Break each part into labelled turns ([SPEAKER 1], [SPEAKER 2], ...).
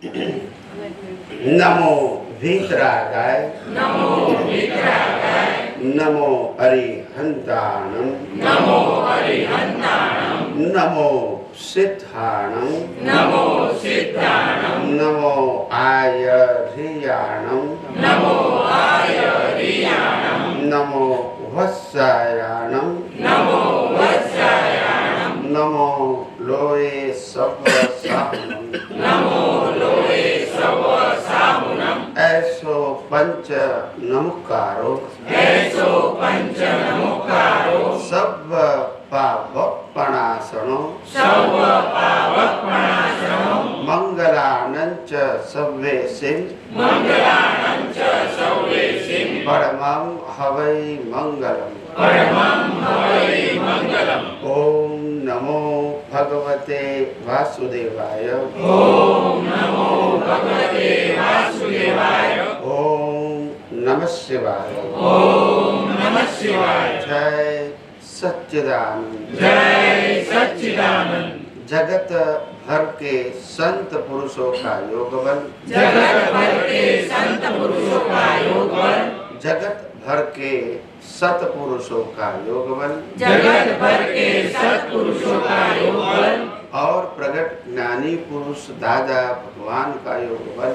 [SPEAKER 1] नमो वीतरागाय नमो अरिहंताणं नमो सिद्धाणं नमो आयर्याणं नमो वत्सायाणं नमो लोये सवसाहुनं ऐसो पंच नमकारो सव पावपणासनो मंगलानंच सव्वेसिं परमं हवै मंगलम् ओम नमो भगवते वासुदेवाय ओम नमः शिवाय जय सच्चिदानंद जगत भर के संत पुरुषों का योग बल जगत भर के सतपुरुषों का योग बल और प्रगट ज्ञानी पुरुष दादा भगवान का योग बल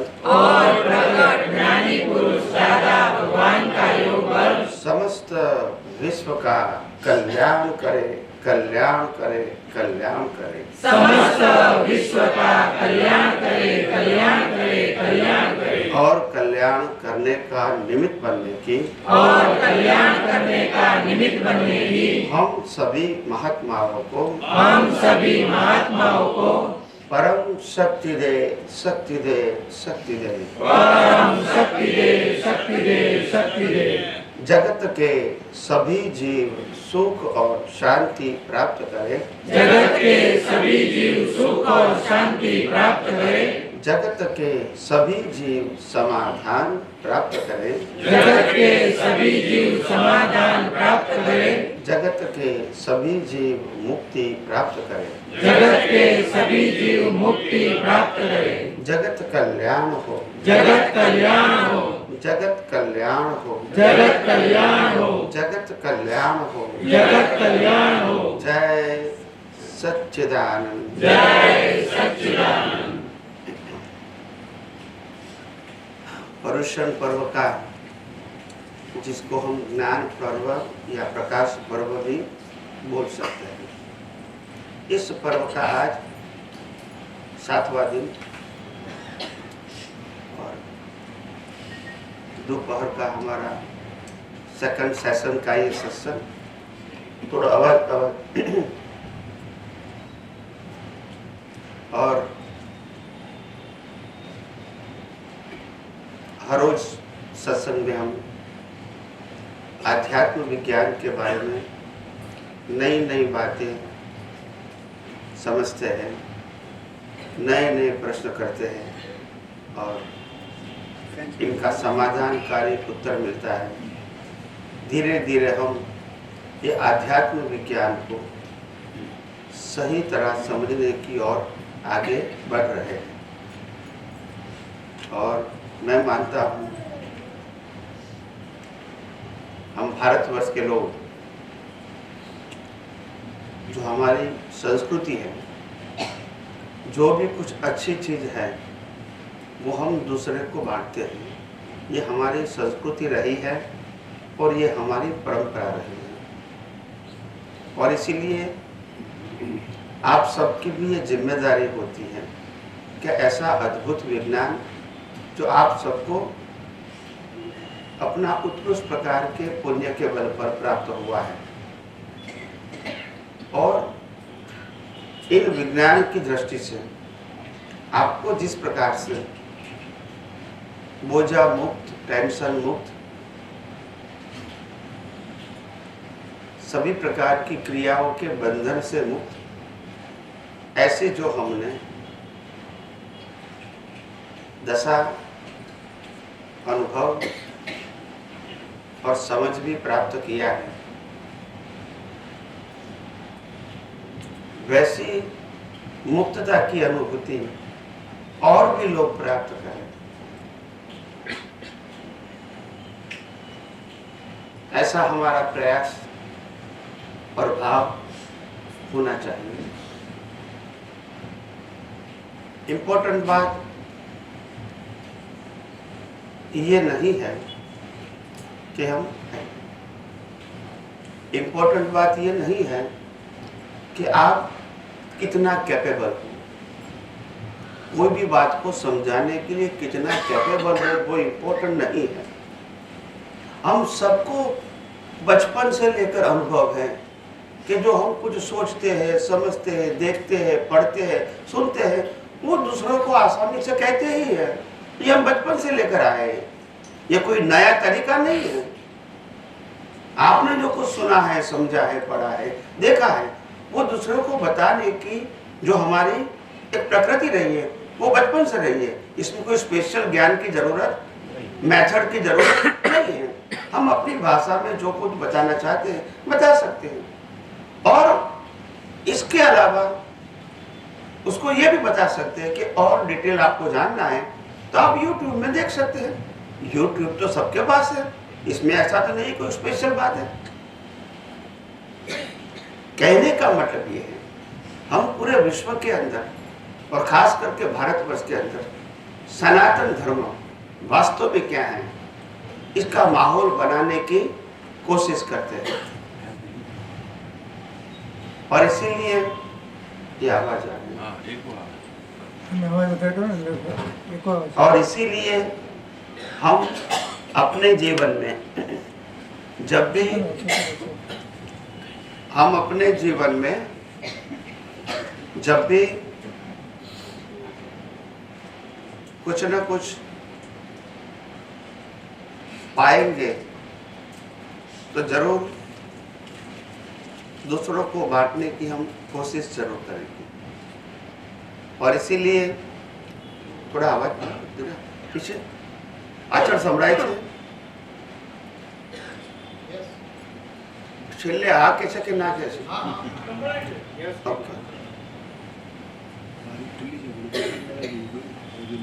[SPEAKER 1] समस्त विश्व का कल्याण करे
[SPEAKER 2] समस्त विश्व का कल्याण करे
[SPEAKER 1] और कल्याण करने का निमित्त बनने की हम सभी महात्माओं को परम शक्ति दे जगत के सभी जीव सुख और शांति प्राप्त करें जगत के सभी जीव समाधान प्राप्त करें जगत के सभी जीव मुक्ति प्राप्त करें जगत कल्याण हो जय सच्चिदानंद पर्युषण पर्व का, जिसको हम ज्ञान पर्व या प्रकाश पर्व भी बोल सकते हैं, इस पर्व का आज 7वां दिन और दोपहर का हमारा सेकंड सेशन का ये सत्संग थोड़ा अवध और हर रोज सत्संग में हम आध्यात्म विज्ञान के बारे में नई बातें समझते हैं, नए प्रश्न करते हैं और इनका समाधानकारी उत्तर मिलता है। धीरे धीरे हम ये आध्यात्म विज्ञान को सही तरह समझने की ओर आगे बढ़ रहे हैं और मैं मानता हूँ हम भारतवर्ष के लोग, जो हमारी संस्कृति है, जो भी कुछ अच्छी चीज़ है वो हम दूसरे को बांटते हैं। ये हमारी संस्कृति रही है और ये हमारी परंपरा रही है और इसीलिए आप सबकी भी ये जिम्मेदारी होती है कि ऐसा अद्भुत विज्ञान जो आप सबको अपना उत्कृष्ट प्रकार के पुण्य के बल पर प्राप्त हुआ है और इन विज्ञान की दृष्टि से आपको जिस प्रकार से बोझा मुक्त, टेंशन मुक्त, सभी प्रकार की क्रियाओं के बंधन से मुक्त, ऐसे जो हमने दशा अनुभव और समझ भी प्राप्त किया है, वैसी मुक्तता की अनुभूति और भी लोग प्राप्त करें, ऐसा हमारा प्रयास और भाव होना चाहिए। इम्पोर्टेंट बात ये नहीं है कि हम, इम्पोर्टेंट बात ये नहीं है कि आप कितना कैपेबल हो, कोई भी बात को समझाने के लिए कितना कैपेबल है वो इम्पोर्टेंट नहीं है। हम सबको बचपन से लेकर अनुभव है कि जो हम कुछ सोचते हैं, समझते हैं, देखते हैं, पढ़ते हैं, सुनते हैं, वो दूसरों को आसानी से कहते ही है। ये हम बचपन से लेकर आए हैं, ये कोई नया तरीका नहीं है। आपने जो कुछ सुना है, समझा है, पढ़ा है, देखा है, वो दूसरों को बताने की जो हमारी एक प्रकृति रही है वो बचपन से रही है। इसमें कोई स्पेशल ज्ञान की जरूरत, मेथड की जरूरत नहीं है। हम अपनी भाषा में जो कुछ बताना चाहते हैं बता सकते हैं, और इसके अलावा उसको ये भी बता सकते हैं कि और डिटेल आपको जानना है तो आप YouTube में देख सकते हैं। YouTube तो सबके पास है, इसमें ऐसा तो नहीं कोई स्पेशल बात है। कहने का मतलब ये है, हम पूरे विश्व के अंदर और खास करके भारतवर्ष के अंदर सनातन धर्म वास्तव में क्या है, इसका माहौल बनाने की कोशिश करते हैं। और इसीलिए ये आवाज आ रही है, और इसीलिए हम अपने जीवन में जब भी कुछ ना कुछ पाएंगे तो जरूर दूसरों को बांटने की हम कोशिश जरूर करेंगे। और इसीलिए थोड़ा आवाज पीछे आचरण संभळाय छे, छेल्ले आ के छे के ना के छे?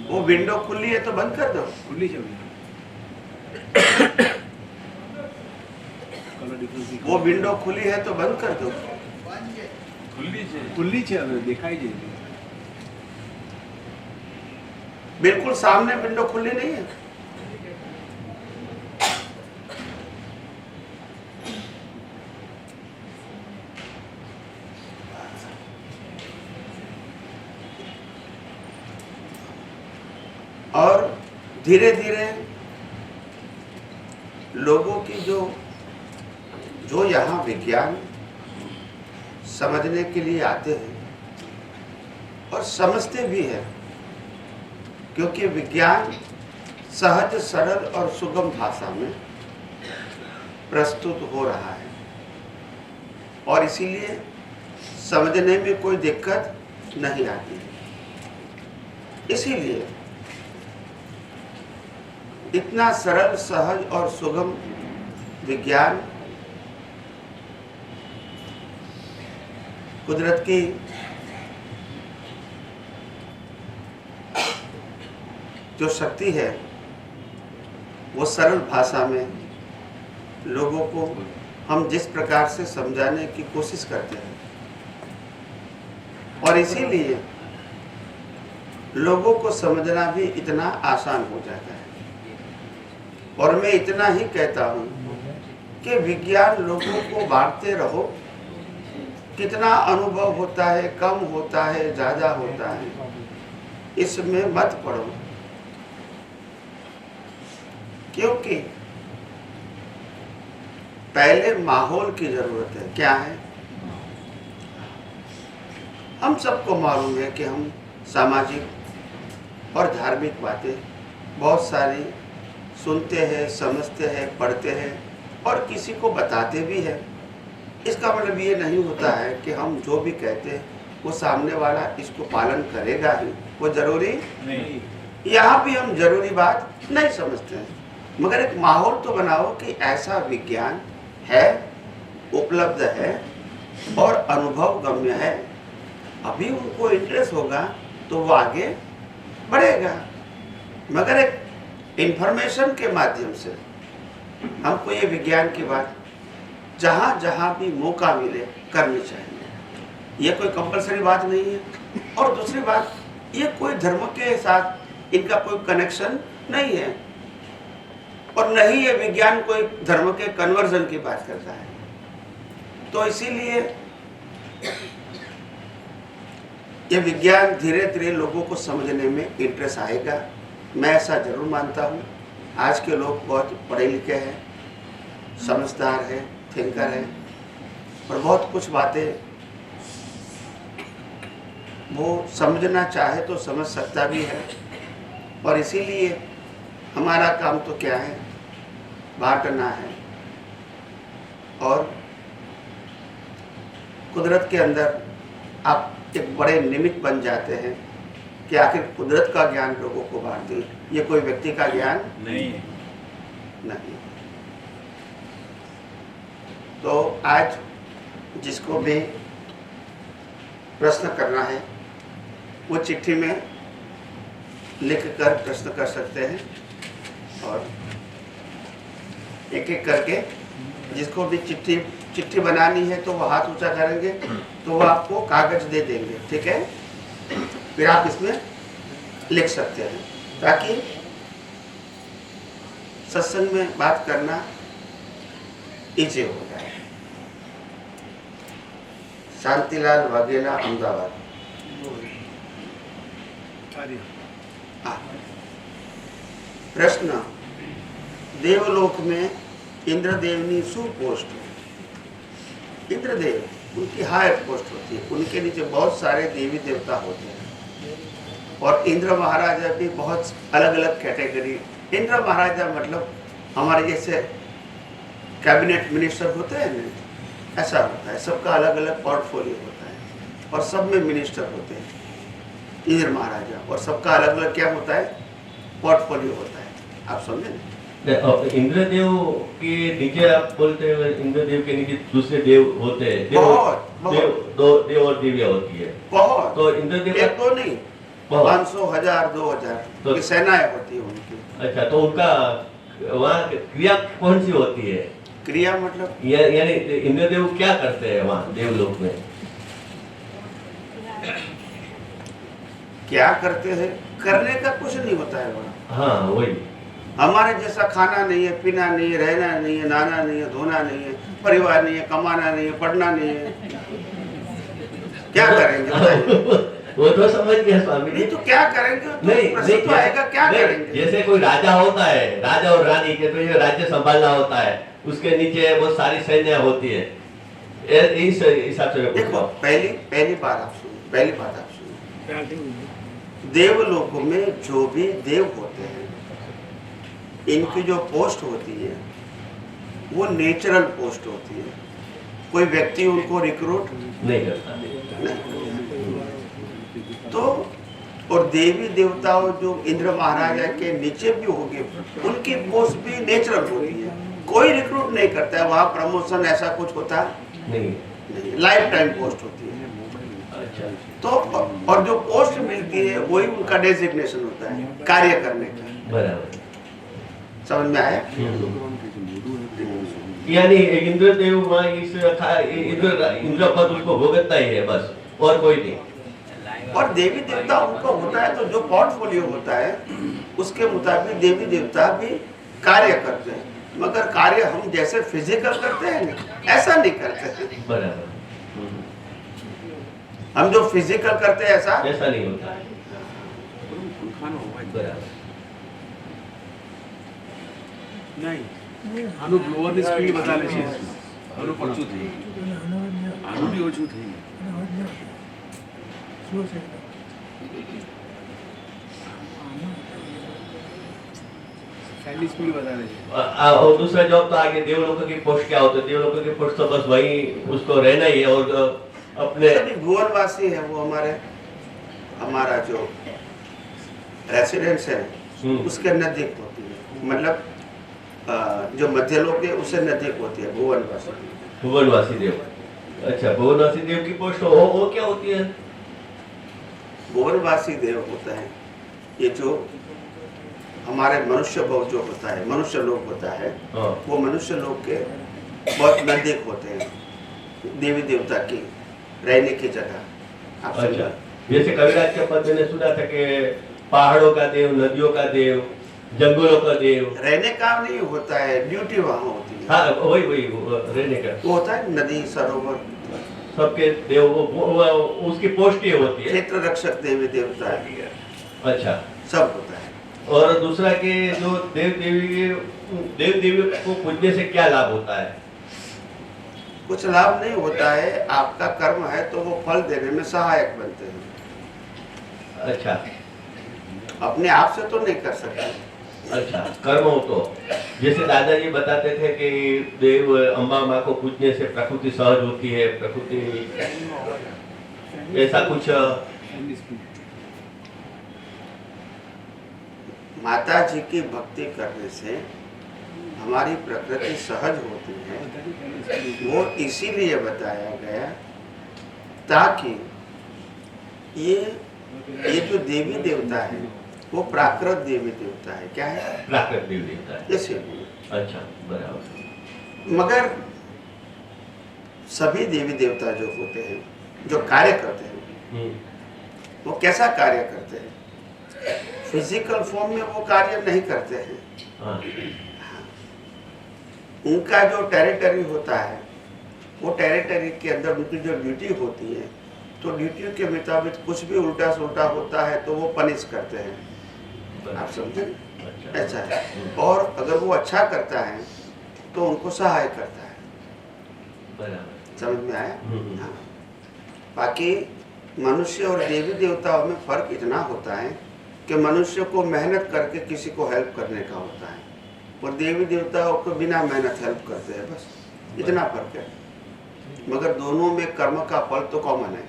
[SPEAKER 1] वो विंडो खुली है तो बंद कर दो। खुली है वो विंडो खुली है तो बंद कर दो।
[SPEAKER 3] खुली है दिखाई दे,
[SPEAKER 1] बिल्कुल सामने विंडो खुली नहीं है। और धीरे धीरे लोगों की जो यहाँ विज्ञान समझने के लिए आते हैं और समझते भी हैं, क्योंकि विज्ञान सहज, सरल और सुगम भाषा में प्रस्तुत हो रहा है और इसीलिए समझने में कोई दिक्कत नहीं आती। इसीलिए इतना सरल, सहज और सुगम विज्ञान कुदरत की जो शक्ति है वो सरल भाषा में लोगों को हम जिस प्रकार से समझाने की कोशिश करते हैं, और इसीलिए लोगों को समझना भी इतना आसान हो जाता है। और मैं इतना ही कहता हूँ कि विज्ञान लोगों को बांटते रहो, कितना अनुभव होता है, कम होता है, ज़्यादा होता है, इसमें मत पड़ो, क्योंकि पहले माहौल की जरूरत है। क्या है? हम सबको मालूम है कि हम सामाजिक और धार्मिक बातें बहुत सारी सुनते हैं, समझते हैं, पढ़ते हैं और किसी को बताते भी हैं। इसका मतलब ये नहीं होता है कि हम जो भी कहते हैं वो सामने वाला इसको पालन करेगा ही, वो जरूरी नहीं। यहाँ भी हम जरूरी बात नहीं समझते हैं, मगर एक माहौल तो बनाओ कि ऐसा विज्ञान है, उपलब्ध है और अनुभव गम्य है। अभी उनको इंटरेस्ट होगा तो वो आगे बढ़ेगा। मगर एक इंफॉर्मेशन के माध्यम से हमको ये विज्ञान की बात जहाँ जहाँ भी मौका मिले करनी चाहिए। ये कोई कंपलसरी बात नहीं है। और दूसरी बात, ये कोई धर्म के साथ इनका कोई कनेक्शन नहीं है, और नहीं ये विज्ञान कोई धर्म के कन्वर्जन की बात करता है। तो इसीलिए ये विज्ञान धीरे धीरे लोगों को समझने में इंटरेस्ट आएगा, मैं ऐसा जरूर मानता हूँ। आज के लोग बहुत पढ़े लिखे हैं, समझदार हैं, थिंकर हैं, और बहुत कुछ बातें वो समझना चाहे तो समझ सकता भी है। और इसीलिए हमारा काम तो क्या है, बांटना है और कुदरत के अंदर आप एक बड़े निमित्त बन जाते हैं कि आखिर कुदरत का ज्ञान लोगों को बांट दें। ये कोई व्यक्ति का ज्ञान नहीं है, नहीं। तो आज जिसको भी प्रश्न करना है वो चिट्ठी में लिख कर प्रश्न कर सकते हैं, और एक एक करके जिसको भी चिट्ठी बनानी है तो वो हाथ ऊंचा करेंगे तो वो आपको कागज दे देंगे, ठीक है। फिर आप इसमें लिख सकते हैं ताकि सत्संग में बात करना इजी हो जाए। शांतिलाल वाघेला, अहमदाबाद। प्रश्न, देवलोक में इंद्रदेवनी सुपोस्ट। इंद्रदेव उनकी हायर पोस्ट होती है, उनके नीचे बहुत सारे देवी देवता होते हैं, और इंद्र महाराजा भी बहुत अलग अलग कैटेगरी। इंद्र महाराजा मतलब हमारे जैसे कैबिनेट मिनिस्टर होते हैं ना, ऐसा होता है। सबका अलग अलग पोर्टफोलियो होता है और सब में मिनिस्टर होते हैं इंद्र महाराजा, और सबका अलग अलग क्या होता है, पोर्टफोलियो होता है। आप समझे ना?
[SPEAKER 3] इंद्रदेव के नीचे आप बोलते हैं, इंद्रदेव के नीचे दूसरे देव होते हैं, देव और देवियां होती है
[SPEAKER 1] बहुत।
[SPEAKER 3] तो इंद्रदेव
[SPEAKER 1] एक तो नहीं, 500, 1000, 2000 की सेनाएं होती है उनकी।
[SPEAKER 3] अच्छा, तो उनका वहाँ क्रिया कौन सी होती है?
[SPEAKER 1] क्रिया मतलब
[SPEAKER 3] यानी इंद्रदेव क्या करते हैं वहाँ देवलोक में?
[SPEAKER 1] क्या करते हैं, करने का कुछ नहीं होता है वहाँ।
[SPEAKER 3] हाँ, वही।
[SPEAKER 1] हमारे जैसा खाना नहीं है, पीना नहीं है, रहना नहीं है, नहाना नहीं है, धोना नहीं है, परिवार नहीं है, कमाना नहीं है, पढ़ना नहीं है। क्या करेंगे?
[SPEAKER 3] वो तो समझ गया स्वामी।
[SPEAKER 1] नहीं तो क्या करेंगे?
[SPEAKER 3] नहीं,
[SPEAKER 1] तो आएगा, क्या करेंगे?
[SPEAKER 3] जैसे कोई राजा होता है, राजा और रानी के तो ये राज्य संभालना होता है, उसके नीचे बहुत सारी सैन्य होती है। इस हिसाब से
[SPEAKER 1] देखो, पहली बात आप सुनो। देवलोकों में जो भी देव होते हैं, इनकी जो पोस्ट होती है वो नेचुरल पोस्ट होती है। कोई व्यक्ति उनको रिक्रूट
[SPEAKER 3] नहीं करता।
[SPEAKER 1] तो और देवी देवताओं जो इंद्र महाराजा के नीचे भी होंगे, उनकी पोस्ट भी नेचुरल होती है, कोई रिक्रूट नहीं करता है। वहाँ प्रमोशन ऐसा कुछ होता
[SPEAKER 3] नहीं,
[SPEAKER 1] लाइफ टाइम पोस्ट होती है।
[SPEAKER 3] अच्छा।
[SPEAKER 1] तो और जो पोस्ट मिलती है वही उनका डेजिग्नेशन होता है कार्य करने का।
[SPEAKER 3] बराबर,
[SPEAKER 1] समझ में आया?
[SPEAKER 3] यानी इंद्रदेव वहाँ इंद्र पद उसको भोगता ही है बस, और कोई नहीं।
[SPEAKER 1] और देवी देवता उनको होता है, तो जो पोर्टफोलियो होता है उसके मुताबिक देवी देवता भी कार्य करते हैं, मगर कार्य हम जैसे फिजिकल करते हैं ना, ऐसा नहीं करते।
[SPEAKER 3] बराबर,
[SPEAKER 1] हम जो फिजिकल करते हैं ऐसा
[SPEAKER 3] नहीं होता है। बराबर
[SPEAKER 4] નહીં આનું બ્લોઅરની સ્પીડ બતાવે છે, આનું ઓછું થઈ ગયું, આનું બી ઓછું થઈ ગયું। ફેનની સ્પીડ બતાવે છે।
[SPEAKER 3] और दूसरा जॉब तो आगे देवलोक की पोस्ट क्या होता है? देवलोक की पोस्ट तो बस वही उसको रहना ही है, और अपने
[SPEAKER 1] भुवनवासी है वो हमारा जो रेसिडेंस है उसके नजदीक होती है। मतलब जो मध्यलोक है उससे नजदीक होती है
[SPEAKER 3] भुवनवासी देव। अच्छा, भुवनवासी देव की पोस्ट वो क्या होती है?
[SPEAKER 1] भुवनवासी देव होता है ये जो हमारे मनुष्य भाव जो होता है, मनुष्य लोग होता है,
[SPEAKER 3] हाँ।
[SPEAKER 1] वो मनुष्य लोग के बहुत नजदीक होते हैं देवी देवता की रहने की जगह। आप
[SPEAKER 3] अच्छा,
[SPEAKER 1] समझा?
[SPEAKER 3] जैसे कविराज के पद मैंने सुना था कि पहाड़ों का देव, नदियों का देव, जंगलों का देव।
[SPEAKER 1] रहने का नहीं होता है, ड्यूटी वहाँ होती है।
[SPEAKER 3] हाँ, वही वो रहने का
[SPEAKER 1] वो होता है नदी सरोवर,
[SPEAKER 3] सबके देव, वो उसकी पोस्ट ये होती है।
[SPEAKER 1] क्षेत्र रक्षक देवी देवता है,
[SPEAKER 3] अच्छा,
[SPEAKER 1] सब होता है।
[SPEAKER 3] और दूसरा के जो देव देवी को पूजने से क्या लाभ होता है?
[SPEAKER 1] कुछ लाभ नहीं होता है, आपका कर्म है तो वो फल देने में सहायक बनते हैं।
[SPEAKER 3] अच्छा,
[SPEAKER 1] अपने आप से तो नहीं कर सकते।
[SPEAKER 3] अच्छा, कर्म हो तो जैसे दादाजी बताते थे कि देव अम्बा माँ को पूजने से प्रकृति सहज होती है, प्रकृति ऐसा कुछ।
[SPEAKER 1] माता जी की भक्ति करने से हमारी प्रकृति सहज होती है, वो इसीलिए बताया गया ताकि ये जो देवी देवता है वो प्राकृत देवी देवता है। क्या है?
[SPEAKER 3] प्राकृत देवी देवता है।
[SPEAKER 1] इसीलिए।
[SPEAKER 3] अच्छा, बराबर।
[SPEAKER 1] मगर सभी देवी देवता जो होते हैं, जो कार्य करते हैं, वो कैसा कार्य करते हैं? फिजिकल फॉर्म में वो कार्य नहीं करते हैं।
[SPEAKER 3] हाँ।
[SPEAKER 1] उनका जो टेरिटरी होता है, वो टेरिटरी के अंदर उनकी जो ड्यूटी होती है, तो ड्यूटी के मुताबिक कुछ भी उल्टा सुल्टा होता है तो वो पनिश करते हैं। आप समझे?
[SPEAKER 3] अच्छा।
[SPEAKER 1] ऐसा है। और अगर वो अच्छा करता है तो उनको सहाय करता है।
[SPEAKER 3] बराबर।
[SPEAKER 1] समझ में आया? हाँ। बाकी मनुष्य और देवी देवताओं में फर्क इतना होता है कि मनुष्य को मेहनत करके किसी को हेल्प करने का होता है, और देवी देवताओं को बिना मेहनत हेल्प करते हैं, बस इतना फर्क है। मगर दोनों में कर्म का फल तो कॉमन है।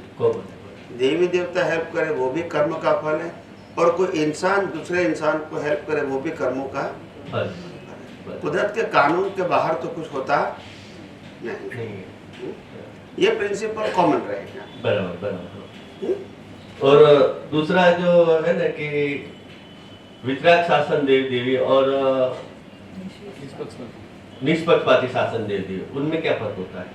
[SPEAKER 1] देवी देवता हेल्प करे वो भी कर्म का फल है, और कोई इंसान दूसरे इंसान को हेल्प करे वो भी कर्मों का फल है। कुदरत के कानून के बाहर तो कुछ होता नहीं। ये प्रिंसिपल कॉमन रहेगा।
[SPEAKER 3] बराबर बराबर। और दूसरा जो है ना कि वितराग शासन देव देवी और निष्पक्षपाती शासन देव देवी, उनमें क्या फर्क होता है?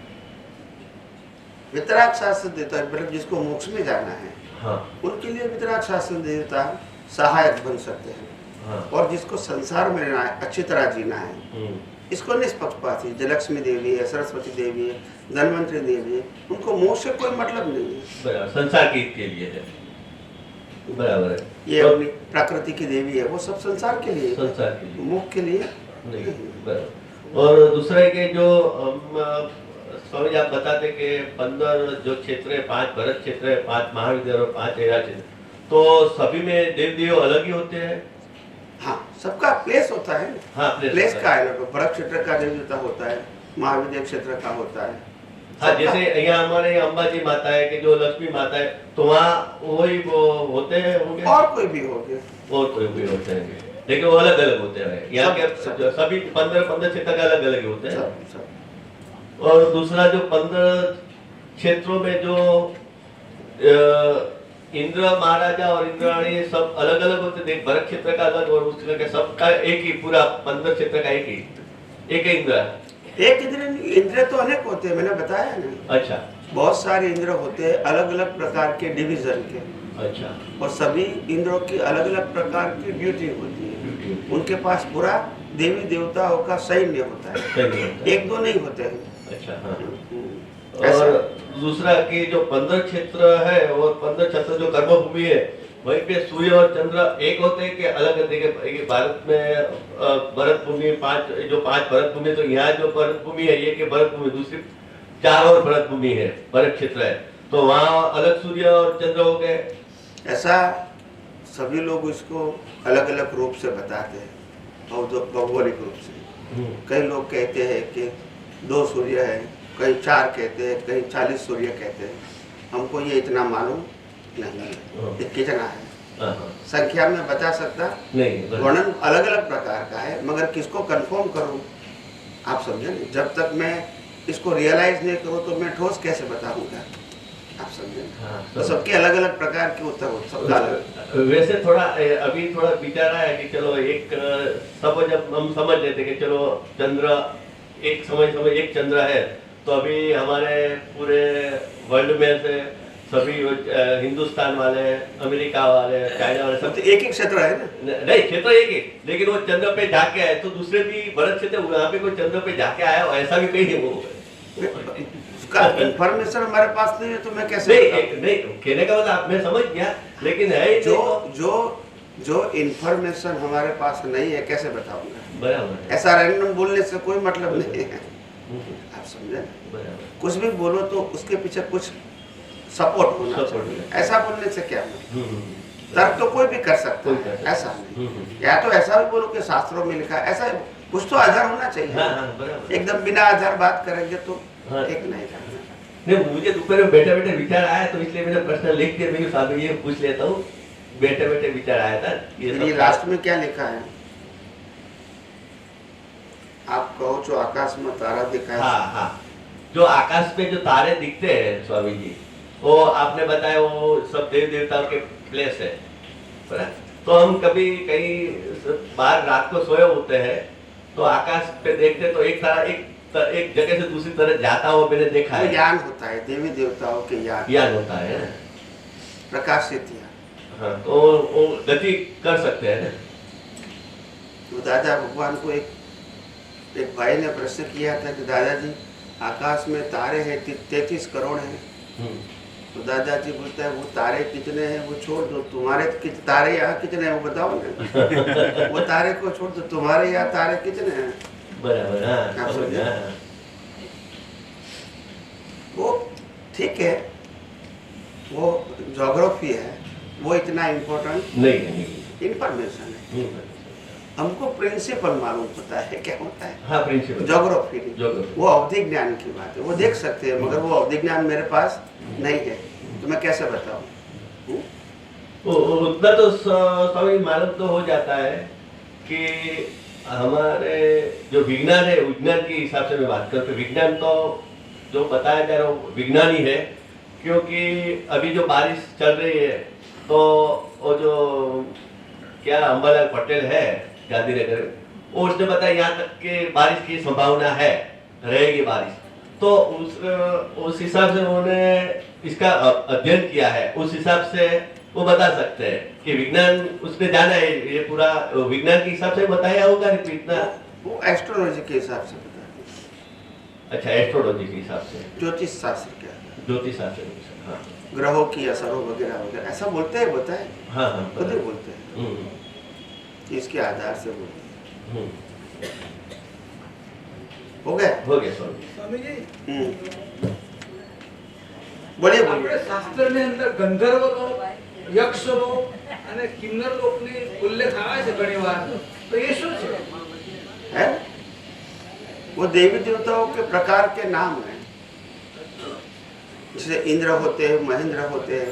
[SPEAKER 1] वितराग शासन देवता मतलब जिसको मोक्ष में जाना है,
[SPEAKER 3] हाँ।
[SPEAKER 1] उनके लिए वितराग शासन देवता सहायक बन सकते हैं।
[SPEAKER 3] हाँ।
[SPEAKER 1] और जिसको संसार में रहना है, अच्छी तरह जीना है, इसको निष्पक्षपाती जलक्ष्मी देवी है, सरस्वती देवी है, धनवंतरी देवी है, उनको मोक्ष से कोई मतलब नहीं है।
[SPEAKER 3] बराबर, संसार के हित के लिए है। बराबर है।
[SPEAKER 1] ये अपनी प्रकृति की देवी है, वो सब संसार के लिए,
[SPEAKER 3] संसार के लिए,
[SPEAKER 1] मोक्ष के लिए
[SPEAKER 3] नहीं। बराबर। और दूसरा के जो स्वामी जी आप बताते कि 15 जो क्षेत्र है, 5 भरत क्षेत्र है, 5 महाविद्यालय और 5 एरा क्षेत्र, तो सभी में देव देव अलग ही होते हैं।
[SPEAKER 1] हाँ, सबका प्लेस होता है।
[SPEAKER 3] हाँ,
[SPEAKER 1] प्लेस का है। भरत क्षेत्र का देव देवता होता है, महाविद्या क्षेत्र का होता है।
[SPEAKER 3] हाँ, जैसे यहाँ हमारे अंबाजी माता है कि जो लक्ष्मी माता है, तो वहाँ वही वो होते हैं होंगे,
[SPEAKER 1] और कोई भी होंगे,
[SPEAKER 3] और कोई भी होते हैं, लेकिन वो अलग अलग होते हैं। यहाँ के सभी 15 क्षेत्र का अलग अलग होते हैं।
[SPEAKER 1] सब।
[SPEAKER 3] और दूसरा जो 15 क्षेत्रों में जो इंद्र महाराजा और इंद्राणी सब अलग अलग होते, देख भरत क्षेत्र का अलग और उसका का सबका एक ही, पूरा 15 क्षेत्र का एक ही इंद्र।
[SPEAKER 1] एक इंद्र तो अनेक होते हैं, मैंने बताया ना।
[SPEAKER 3] अच्छा,
[SPEAKER 1] बहुत सारे इंद्र होते हैं अलग अलग प्रकार के डिवीजन के। अच्छा, और सभी इंद्रों की अलग अलग प्रकार की ड्यूटी होती है। उनके पास पूरा देवी देवताओं का सैन्य होता है, एक दो नहीं होते हैं। अच्छा, हाँ।
[SPEAKER 3] और दूसरा कि जो 15 क्षेत्र है और 15 क्षेत्र जो कर्मभूमि है, वहीं पे सूर्य और चंद्र एक होते हैं कि अलग? देखिए भारत में भरत भूमि 5 भरत भूमि, तो यहाँ जो भरत भूमि है ये कि भरत भूमि, दूसरी 4 और भरत भूमि है, भरत क्षेत्र है, तो वहाँ अलग सूर्य और चंद्र हो गए। ऐसा
[SPEAKER 1] सभी लोग इसको अलग अलग रूप से बताते हैं, भौगोलिक रूप से। कई लोग कहते हैं कि 2 सूर्य है, कहीं 4 कहते हैं, कहीं 40 सूर्य कहते हैं। हमको ये इतना मालूम नहीं है कितना है, संख्या में बता सकता नहीं। वर्णन अलग अलग प्रकार का है, मगर किसको कंफर्म करूं, आप समझे? जब तक मैं इसको रियलाइज नहीं करूं तो मैं ठोस कैसे बताऊंगा? आप समझे?
[SPEAKER 3] हाँ,
[SPEAKER 1] तो सबके अलग अलग प्रकार के उत्तर होते, सबका अलग।
[SPEAKER 3] वैसे थोड़ा अभी थोड़ा विचार आया कि चलो एक सब जब हम समझ लेते कि चलो चंद्र एक समय एक चंद्र है, तो अभी हमारे पूरे वर्ल्ड में से सभी हिंदुस्तान वाले, अमेरिका वाले, चाइना वाले
[SPEAKER 1] सब
[SPEAKER 3] सब
[SPEAKER 1] तो एक ही क्षेत्र है ना।
[SPEAKER 3] नहीं, क्षेत्र एक ही, लेकिन वो चंद्र पे जाके आए तो दूसरे भी भरत क्षेत्र वहाँ पे कोई चंद्र पे जाके आया हो, ऐसा भी कहीं नहीं वो।
[SPEAKER 1] उसका इंफॉर्मेशन हमारे पास नहीं है तो मैं कैसे
[SPEAKER 3] नहीं नहीं, कहने का मतलब मैं समझ गया, लेकिन है
[SPEAKER 1] जो जो जो इंफॉर्मेशन हमारे पास नहीं है कैसे बताऊंगा?
[SPEAKER 3] बराबर
[SPEAKER 1] ऐसा रैंडम बोलने से कोई मतलब नहीं है, आप समझे?
[SPEAKER 3] बराबर।
[SPEAKER 1] कुछ भी बोलो तो उसके पीछे कुछ सपोर्ट होना
[SPEAKER 3] Support
[SPEAKER 1] चाहिए।
[SPEAKER 3] होना।
[SPEAKER 1] ऐसा बोलने से क्या मतलब? तर्क तो कोई भी कर सकता
[SPEAKER 3] कोई कर
[SPEAKER 1] है,
[SPEAKER 3] सकता है।
[SPEAKER 1] ऐसा नहीं। या तो ऐसा भी बोलो कि शास्त्रों में लिखा है, ऐसा कुछ तो आधार होना चाहिए।
[SPEAKER 3] हाँ, हाँ, बराबर।
[SPEAKER 1] एकदम बिना आधार बात करेंगे तो
[SPEAKER 3] हाँ।
[SPEAKER 1] एक नहीं करना।
[SPEAKER 3] नहीं, मुझे दोपहर में बैठे बैठे विचार आया, तो इसलिए मैंने प्रश्न लिख के मैं स्वामी ये पूछ लेता हूँ। बैठे बैठे विचार आया था
[SPEAKER 1] ये लास्ट में क्या लिखा है? आप कहो जो आकाश में तारा दिखाया।
[SPEAKER 3] हाँ हाँ, जो आकाश में जो तारे दिखते हैं स्वामी जी, वो आपने बताया वो सब देव देवताओं के प्लेस है, बराबर? तो हम कभी कहीं बाहर रात को सोए होते हैं, तो आकाश पे देखते तो एक तारा एक जगह से दूसरी तरफ जाता हुआ मैंने देखा
[SPEAKER 1] वो
[SPEAKER 3] है।
[SPEAKER 1] यान होता है, देवी देवताओं के यान,
[SPEAKER 3] यान होता है,
[SPEAKER 1] प्रकाशित यान।
[SPEAKER 3] हाँ, तो वो गति कर सकते हैं ना।
[SPEAKER 1] तो दादा भगवान को एक भाई ने प्रश्न किया था कि दादाजी आकाश में तारे हैं 33 करोड़ हैं। तो दादाजी बोलता है वो तारे कितने हैं वो छोड़ दो, तुम्हारे तारे यहाँ कितने हैं वो बताओ ना। वो तारे को छोड़ दो, तुम्हारे यहाँ तारे कितने हैं?
[SPEAKER 3] बराबर, हाँ,
[SPEAKER 1] आप समझे?
[SPEAKER 3] हाँ।
[SPEAKER 1] वो ठीक है, वो ज्योग्राफी है, वो इतना इम्पोर्टेंट
[SPEAKER 3] नहीं
[SPEAKER 1] इंफॉर्मेशन है। हमको प्रिंसिपल मालूम पता है क्या होता है।
[SPEAKER 3] हाँ, प्रिंसिपल
[SPEAKER 1] ज्योग्राफी
[SPEAKER 3] ज्योग्राफी।
[SPEAKER 1] वो अवधि ज्ञान की बात है, वो देख सकते हैं, मगर वो अवधि ज्ञान मेरे पास नहीं है, तो मैं कैसे बताऊं?
[SPEAKER 3] उतना तो स्वामी मालूम तो हो जाता है कि हमारे जो विज्ञान है, विज्ञान के हिसाब से मैं बात करूँ तो विज्ञान तो जो बताया जा रहा है विज्ञान ही है, क्योंकि अभी जो बारिश चल रही है तो वो जो क्या अंबालाल पटेल है गांधीनगर, वो उसने बताया यहाँ तक के बारिश की संभावना है, रहेगी बारिश। तो उस हिसाब से उन्होंने इसका अध्ययन किया है, उस हिसाब से वो बता सकते हैं कि विज्ञान उसने जाना है, ये पूरा विज्ञान के हिसाब से बताया होगा कि इतना।
[SPEAKER 1] वो एस्ट्रोलॉजी के हिसाब से बताते हैं।
[SPEAKER 3] अच्छा, एस्ट्रोलॉजी के हिसाब से,
[SPEAKER 1] ज्योतिष शास्त्र क्या है,
[SPEAKER 3] ज्योतिष शास्त्र के हिसाब, हाँ
[SPEAKER 1] ग्रहों की असरों वगैरह वगैरह ऐसा बोलते हैं, बताए
[SPEAKER 3] हाँ हाँ,
[SPEAKER 1] खुद ही बोलते हैं कि इसके आधार से बोलते हैं। हो गया
[SPEAKER 3] स्वामी।
[SPEAKER 2] स्वामी जी,
[SPEAKER 1] બોલીએ
[SPEAKER 2] આપણે
[SPEAKER 1] બોલીએ
[SPEAKER 2] શાસ્ત્રની અંદર ગંધર્વ લોક, યક્ષ લોક અને કિન્નર લોકની ઉલ્લેખ આવે છે ઘણીવાર, તો એ શું છે?
[SPEAKER 1] है वो देवी देवताओं के प्रकार के नाम हैं, जैसे इंद्र होते हैं, महेंद्र होते हैं,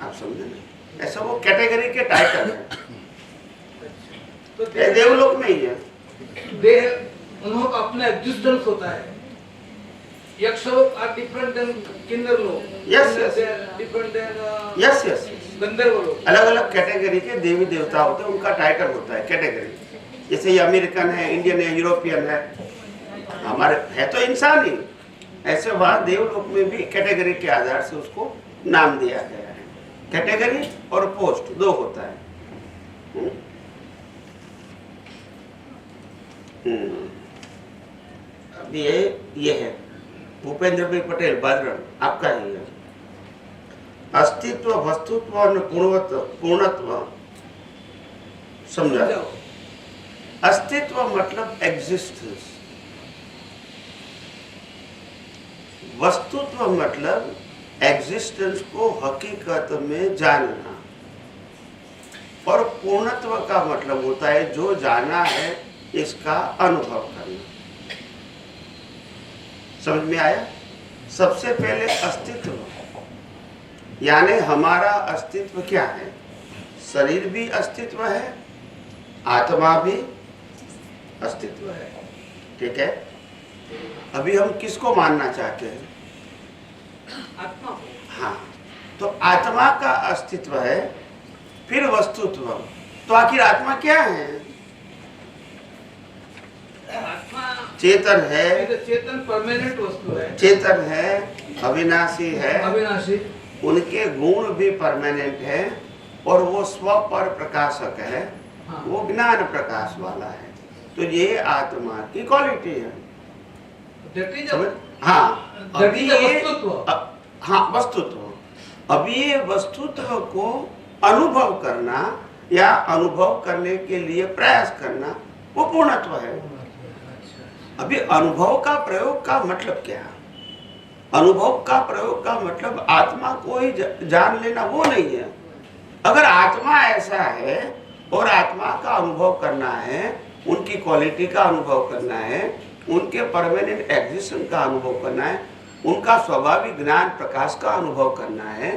[SPEAKER 1] आप समझे ना, ऐसा वो कैटेगरी के टाइटल है।
[SPEAKER 2] तो
[SPEAKER 1] ये देवलोक में ही है।
[SPEAKER 2] देह उन्हों का अपना एग्जिस्टेंस होता है। यक्ष लोक आर डिफरेंट देन किन्नर लोक,
[SPEAKER 1] Yes, yes.
[SPEAKER 2] Different then
[SPEAKER 1] yes yes,
[SPEAKER 2] गंधर्व लोक।
[SPEAKER 1] अलग अलग कैटेगरी के देवी देवता होते हैं, उनका टाइटल होता है कैटेगरी। जैसे ये अमेरिकन है, इंडियन है, यूरोपियन है, हमारे है तो इंसान ही, ऐसे वहाँ देवलोक में भी कैटेगरी के आधार से उसको नाम दिया गया है। कैटेगरी और पोस्ट दो होता है। अब ये है भूपेंद्र भाई पटेल बादरण, आपका ही है। अस्तित्व, वस्तुत्व और पूर्णत्व समझा। अस्तित्व मतलब एग्जिस्टेंस, वस्तुत्व मतलब एग्जिस्टेंस को हकीकत में जानना, और पूर्णत्व का मतलब होता है जो जाना है इसका अनुभव करना। समझ में आया? सबसे पहले अस्तित्व, यानी हमारा अस्तित्व क्या है? शरीर भी अस्तित्व है, आत्मा भी अस्तित्व है, ठीक है? अभी हम किसको मानना चाहते हैं?
[SPEAKER 2] आत्मा को।
[SPEAKER 1] हाँ, तो आत्मा का अस्तित्व है, फिर वस्तुत्व। तो आखिर आत्मा क्या है?
[SPEAKER 2] आत्मा
[SPEAKER 1] चेतन है,
[SPEAKER 2] चेतन परमानेंट वस्तु है,
[SPEAKER 1] चेतन है, अविनाशी है,
[SPEAKER 2] अविनाशी,
[SPEAKER 1] उनके गुण भी परमानेंट है, और वो स्व पर प्रकाशक है,
[SPEAKER 2] हाँ।
[SPEAKER 1] वो ज्ञान प्रकाश वाला है। तो ये आत्मा की क्वालिटी है।
[SPEAKER 2] That is
[SPEAKER 1] समझ?
[SPEAKER 2] a-
[SPEAKER 1] हाँ,
[SPEAKER 2] that
[SPEAKER 1] अभी
[SPEAKER 2] is a
[SPEAKER 1] ये
[SPEAKER 2] वस्तुत्व।
[SPEAKER 1] हाँ, वस्तुत्व। अभी ये वस्तुत्व को अनुभव करना या अनुभव करने के लिए प्रयास करना, वो पूर्णत्व है। अभी अनुभव का प्रयोग का मतलब क्या? अनुभव का प्रयोग का मतलब आत्मा को ही जान लेना, वो नहीं है। अगर आत्मा ऐसा है और आत्मा का अनुभव करना है, उनकी क्वालिटी का अनुभव करना है, उनके परमानेंट एग्जिस्टेंस का अनुभव करना है, उनका स्वाभाविक ज्ञान प्रकाश का अनुभव करना है,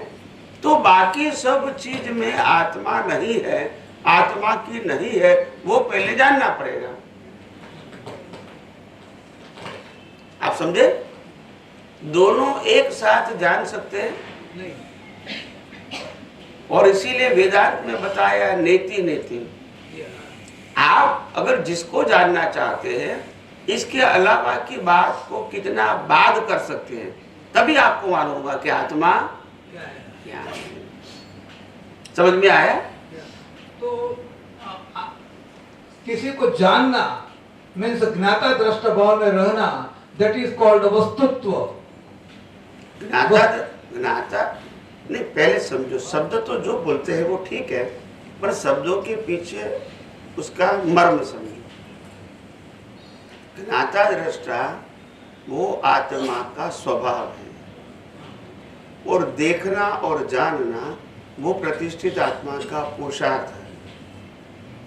[SPEAKER 1] तो बाकी सब चीज में आत्मा नहीं है, आत्मा की नहीं है, वो पहले जानना पड़ेगा। आप समझे? दोनों एक साथ जान सकते हैं
[SPEAKER 2] नहीं।
[SPEAKER 1] और इसीलिए वेदांत में बताया नेति नेति। आप अगर जिसको जानना चाहते हैं, इसके अलावा की बात को कितना बाद कर सकते हैं, तभी आपको मालूम होगा कि आत्मा
[SPEAKER 2] क्या है?
[SPEAKER 1] क्या है। समझ में आया?
[SPEAKER 2] तो किसी को जानना मीन्स ज्ञाता दृष्टा भाव में रहना, दैट इज कॉल्ड वस्तुत्व।
[SPEAKER 1] ज्ञाता नहीं, पहले समझो। शब्द तो जो बोलते हैं वो ठीक है, पर शब्दों के पीछे उसका मर्म समझो। ज्ञाता दृष्टा वो आत्मा का स्वभाव है, और देखना और जानना वो प्रतिष्ठित आत्मा का पुरुषार्थ है,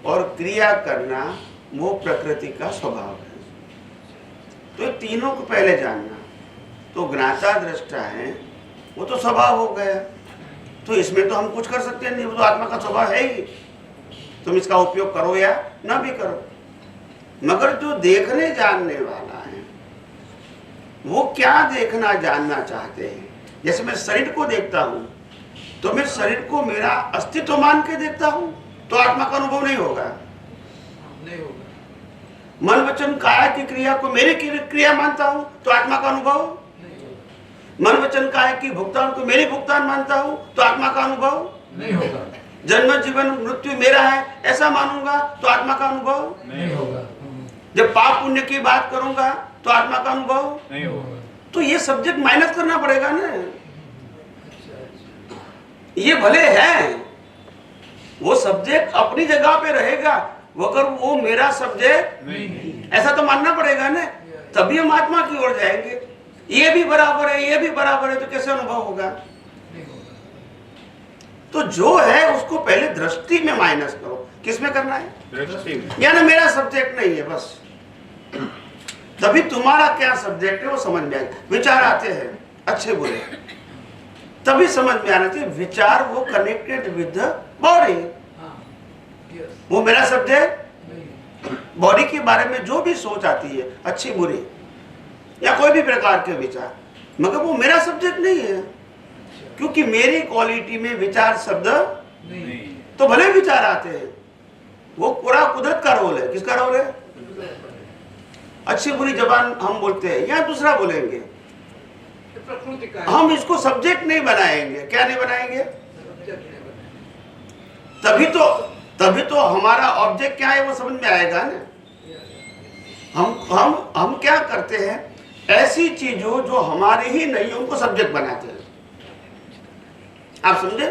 [SPEAKER 1] और क्रिया करना वो प्रकृति का स्वभाव है। तो ये तीनों को पहले जानना। तो ज्ञाता दृष्टा है, वो तो स्वभाव हो गया, तो इसमें तो हम कुछ कर सकते नहीं, वो तो आत्मा का स्वभाव है ही। तुम इसका उपयोग करो या ना भी करो। मगर जो देखने जानने वाला है, वो क्या देखना जानना चाहते हैं। जैसे मैं शरीर को देखता हूं, तो मैं शरीर को मेरा अस्तित्व मान के देखता हूं, तो आत्मा का अनुभव नहीं होगा।
[SPEAKER 2] नहीं होगा।
[SPEAKER 1] मन वचन काया की क्रिया को मेरी क्रिया मानता हूं, तो आत्मा का अनुभव।
[SPEAKER 2] नहीं होगा।
[SPEAKER 1] मन वचन काया की भुगतान को मेरी भुगतान मानता हूं, तो आत्मा का अनुभव
[SPEAKER 2] नहीं होगा।
[SPEAKER 1] जन्म जीवन मृत्यु मेरा है ऐसा मानूंगा, तो आत्मा का अनुभव
[SPEAKER 2] नहीं होगा।
[SPEAKER 1] जब पाप पुण्य की बात करूंगा, तो आत्मा का अनुभव
[SPEAKER 4] नहीं होगा।
[SPEAKER 1] तो ये सब्जेक्ट माइनस करना पड़ेगा ना। ये भले है, वो सब्जेक्ट अपनी जगह पे रहेगा, मगर वो मेरा सब्जेक्ट
[SPEAKER 2] नहीं।
[SPEAKER 1] ऐसा तो मानना पड़ेगा ना, तभी हम आत्मा की ओर जाएंगे। ये भी बराबर है, ये भी बराबर है, तो कैसे अनुभव होगा?
[SPEAKER 2] नहीं होगा।
[SPEAKER 1] तो जो है उसको पहले दृष्टि में माइनस करो। किस में करना है?
[SPEAKER 4] दृष्टि में।
[SPEAKER 1] यानी मेरा सब्जेक्ट नहीं है बस, तभी तुम्हारा क्या सब्जेक्ट है वो समझ में आएगा। विचार आते हैं अच्छे बुरे, तभी समझ में आना चाहिए विचार वो कनेक्टेड विद द बॉडी।
[SPEAKER 2] हाँ, yes,
[SPEAKER 1] वो मेरा सब्जेक्ट।
[SPEAKER 2] नहीं।
[SPEAKER 1] बॉडी के बारे में जो भी सोच आती है, अच्छी बुरी या कोई भी प्रकार के विचार, मगर वो मेरा सब्जेक्ट नहीं है, क्योंकि मेरी क्वालिटी में विचार शब्द
[SPEAKER 2] नहीं।
[SPEAKER 1] तो भले विचार आते हैं, वो पूरा कुदरत का रोल है। किसका रोल है? अच्छी बुरी जबान हम बोलते हैं या दूसरा बोलेंगे,
[SPEAKER 2] ये प्रकृति का है।
[SPEAKER 1] हम इसको सब्जेक्ट नहीं बनाएंगे। क्या नहीं बनाएंगे?
[SPEAKER 2] सब्जेक्ट नहीं बना।
[SPEAKER 1] तभी तो हमारा ऑब्जेक्ट क्या है वो समझ में आएगा ना। हम क्या करते हैं, ऐसी चीजों जो हमारे ही नहीं उनको सब्जेक्ट बनाते हैं। आप समझे?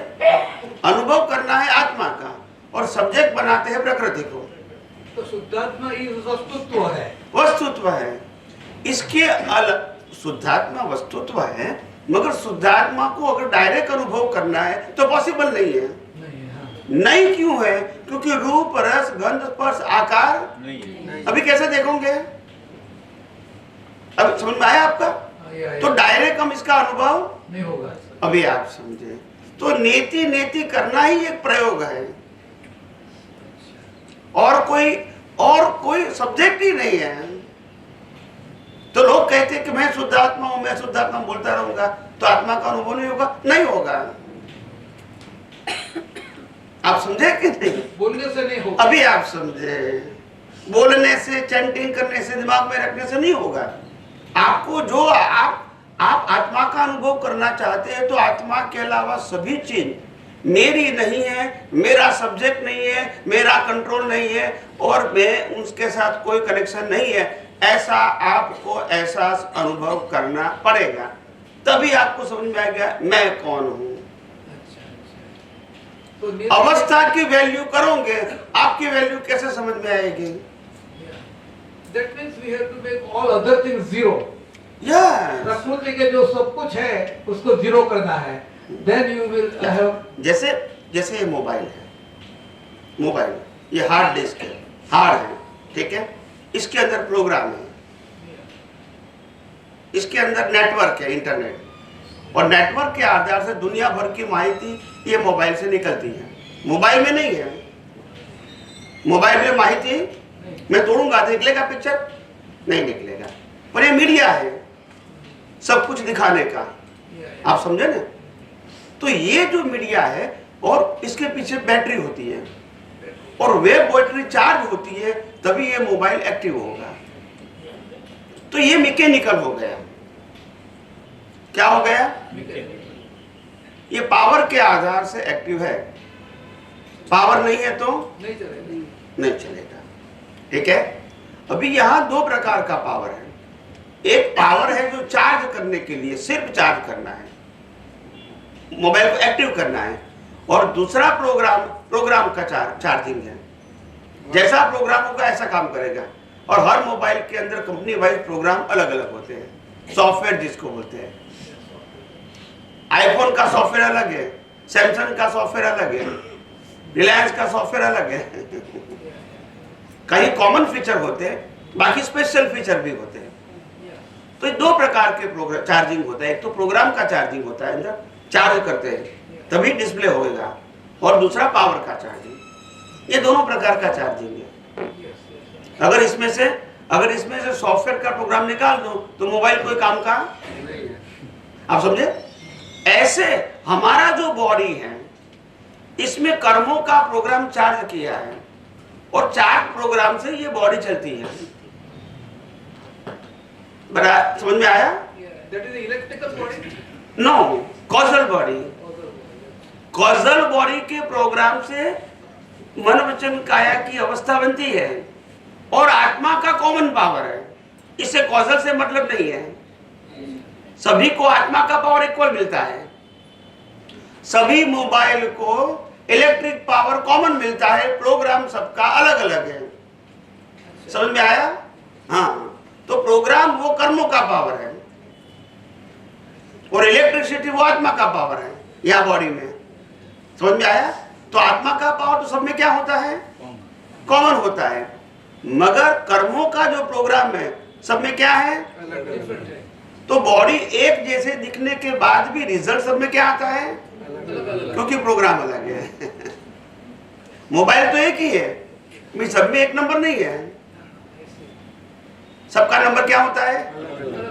[SPEAKER 1] अनुभव करना है आत्मा का और सब्जेक्ट बनाते हैं प्रकृति को।
[SPEAKER 2] तो शुद्धात्मा ही वस्तुत्व है।
[SPEAKER 1] वस्तुत्व है। इसके अलग शुद्धात्मा वस्तुत्व है, मगर शुद्धात्मा को अगर डायरेक्ट अनुभव करना है तो पॉसिबल नहीं है।
[SPEAKER 2] नहीं, हाँ।
[SPEAKER 1] नहीं क्यों है? क्योंकि रूप रस गंध स्पर्श आकार
[SPEAKER 4] नहीं है।
[SPEAKER 1] अभी कैसे देखोगे? अभी समझ में आया आपका?
[SPEAKER 2] हाँ, ये
[SPEAKER 1] तो डायरेक्ट हम इसका अनुभव
[SPEAKER 2] नहीं होगा।
[SPEAKER 1] अभी आप समझे। तो नेति नेति करना ही एक प्रयोग है, और कोई सब्जेक्ट ही नहीं है। तो लोग कहते हैं कि मैं शुद्ध आत्मा हूं, मैं शुद्ध आत्मा बोलता रहूंगा तो आत्मा का अनुभव नहीं होगा? नहीं होगा। आप समझे कि नहीं?
[SPEAKER 2] बोलने से नहीं होगा।
[SPEAKER 1] अभी आप समझे, बोलने से, चैंटिंग करने से, दिमाग में रखने से नहीं होगा। आपको जो आप आत्मा का अनुभव करना चाहते हैं तो आत्मा के अलावा सभी चीज मेरी नहीं है, मेरा सब्जेक्ट नहीं है, मेरा कंट्रोल नहीं है और मैं उसके साथ कोई कनेक्शन नहीं है, ऐसा आपको एहसास अनुभव करना पड़ेगा। तभी आपको समझ में आएगा मैं कौन हूं।
[SPEAKER 2] तो
[SPEAKER 1] अवस्था की वैल्यू करोगे, आपकी वैल्यू कैसे समझ में आएगी?
[SPEAKER 2] That means we have to make all other things zero.
[SPEAKER 1] Yes.
[SPEAKER 2] प्रकृति के जो सब कुछ है उसको जीरो करना है। Then you will have
[SPEAKER 1] जैसे ये मोबाइल है, मोबाइल ये हार्ड डिस्क है, हार्ड है, ठीक है, इसके अंदर प्रोग्राम है, इसके अंदर नेटवर्क है, इंटरनेट, और नेटवर्क के आधार से दुनिया भर की माहिती ये मोबाइल से निकलती है। मोबाइल में नहीं है, मोबाइल में माहिती मैं तोड़ूंगा तो निकलेगा पिक्चर? नहीं निकलेगा, पर ये मीडिया है सब कुछ दिखाने का। आप समझे ना? तो ये जो मीडिया है और इसके पीछे बैटरी होती है और वे बैटरी चार्ज होती है तभी ये मोबाइल एक्टिव होगा। तो ये मैकेनिकल हो गया। क्या हो गया? ये पावर के आधार से एक्टिव है, पावर नहीं है तो नहीं चलेगा। ठीक है। अभी यहां दो प्रकार का पावर है। एक पावर है जो चार्ज करने के लिए, सिर्फ चार्ज करना है, मोबाइल को एक्टिव करना है, और दूसरा प्रोग्राम का चार्जिंग है। जैसा प्रोग्राम होगा ऐसा काम करेगा। और हर मोबाइल के अंदर कंपनी वाइज प्रोग्राम अलग अलग होते हैं, सॉफ्टवेयर जिसको बोलते हैं। आईफोन का सॉफ्टवेयर अलग है, सैमसंग का सॉफ्टवेयर अलग है, रिलायंस का सॉफ्टवेयर अलग है। कहीं कॉमन फीचर होते हैं, बाकी स्पेशल फीचर भी होते हैं। तो दो प्रकार के प्रोग्राम चार्जिंग होता है। एक तो प्रोग्राम का चार्जिंग होता है, अंदर चार्ज करते हैं तभी डिस्प्ले होएगा, और दूसरा पावर का चार्जिंग। ये दोनों प्रकार का चार्जिंग है। अगर इसमें से सॉफ्टवेयर का प्रोग्राम निकाल दो तो मोबाइल कोई काम का। आप समझे? ऐसे हमारा जो बॉडी है इसमें कर्मों का प्रोग्राम चार्ज किया है और चार्ज प्रोग्राम से ये बॉडी चलती है। बड़ा समझ में आया?
[SPEAKER 2] that is the electrical body.
[SPEAKER 1] No, causal body. Causal body के प्रोग्राम से मन वचन काया की अवस्था बनती है और आत्मा का कॉमन पावर है। इससे कॉजल से मतलब नहीं है। सभी को आत्मा का पावर इक्वल मिलता है। सभी मोबाइल को इलेक्ट्रिक पावर कॉमन मिलता है, प्रोग्राम सबका अलग अलग है। समझ में आया? हाँ। तो प्रोग्राम वो कर्मों का पावर है और इलेक्ट्रिसिटी वो आत्मा का पावर है यह बॉडी में। समझ में आया? तो आत्मा का पावर तो सब में क्या होता है? कॉमन होता है, मगर कर्मों का जो प्रोग्राम है सब में क्या है? तो बॉडी एक जैसे दिखने के बाद भी रिजल्ट सब में क्या आता है? क्योंकि प्रोग्राम अलग है। मोबाइल तो एक ही है, सब में एक नंबर नहीं है। सबका नंबर क्या होता है?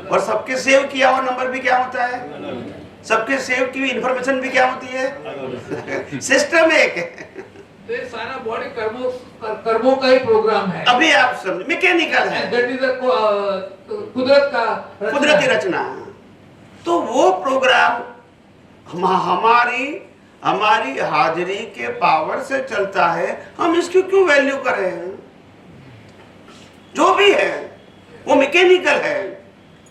[SPEAKER 1] और सबके सेव किया हुआ नंबर भी क्या होता है? सबके सेव की हुई इंफॉर्मेशन भी क्या होती है? सिस्टम एक है।
[SPEAKER 2] तो ये सारा बॉडी कर्मों का ही प्रोग्राम है।
[SPEAKER 1] अभी आप समझ, मैकेनिकल है,
[SPEAKER 2] That is a कुदरत का
[SPEAKER 1] कुदरती रचना। तो वो प्रोग्राम हमारी हाजिरी के पावर से चलता है। हम इसकी क्यों वैल्यू कर रहे हैं? जो भी है वो मैकेनिकल है।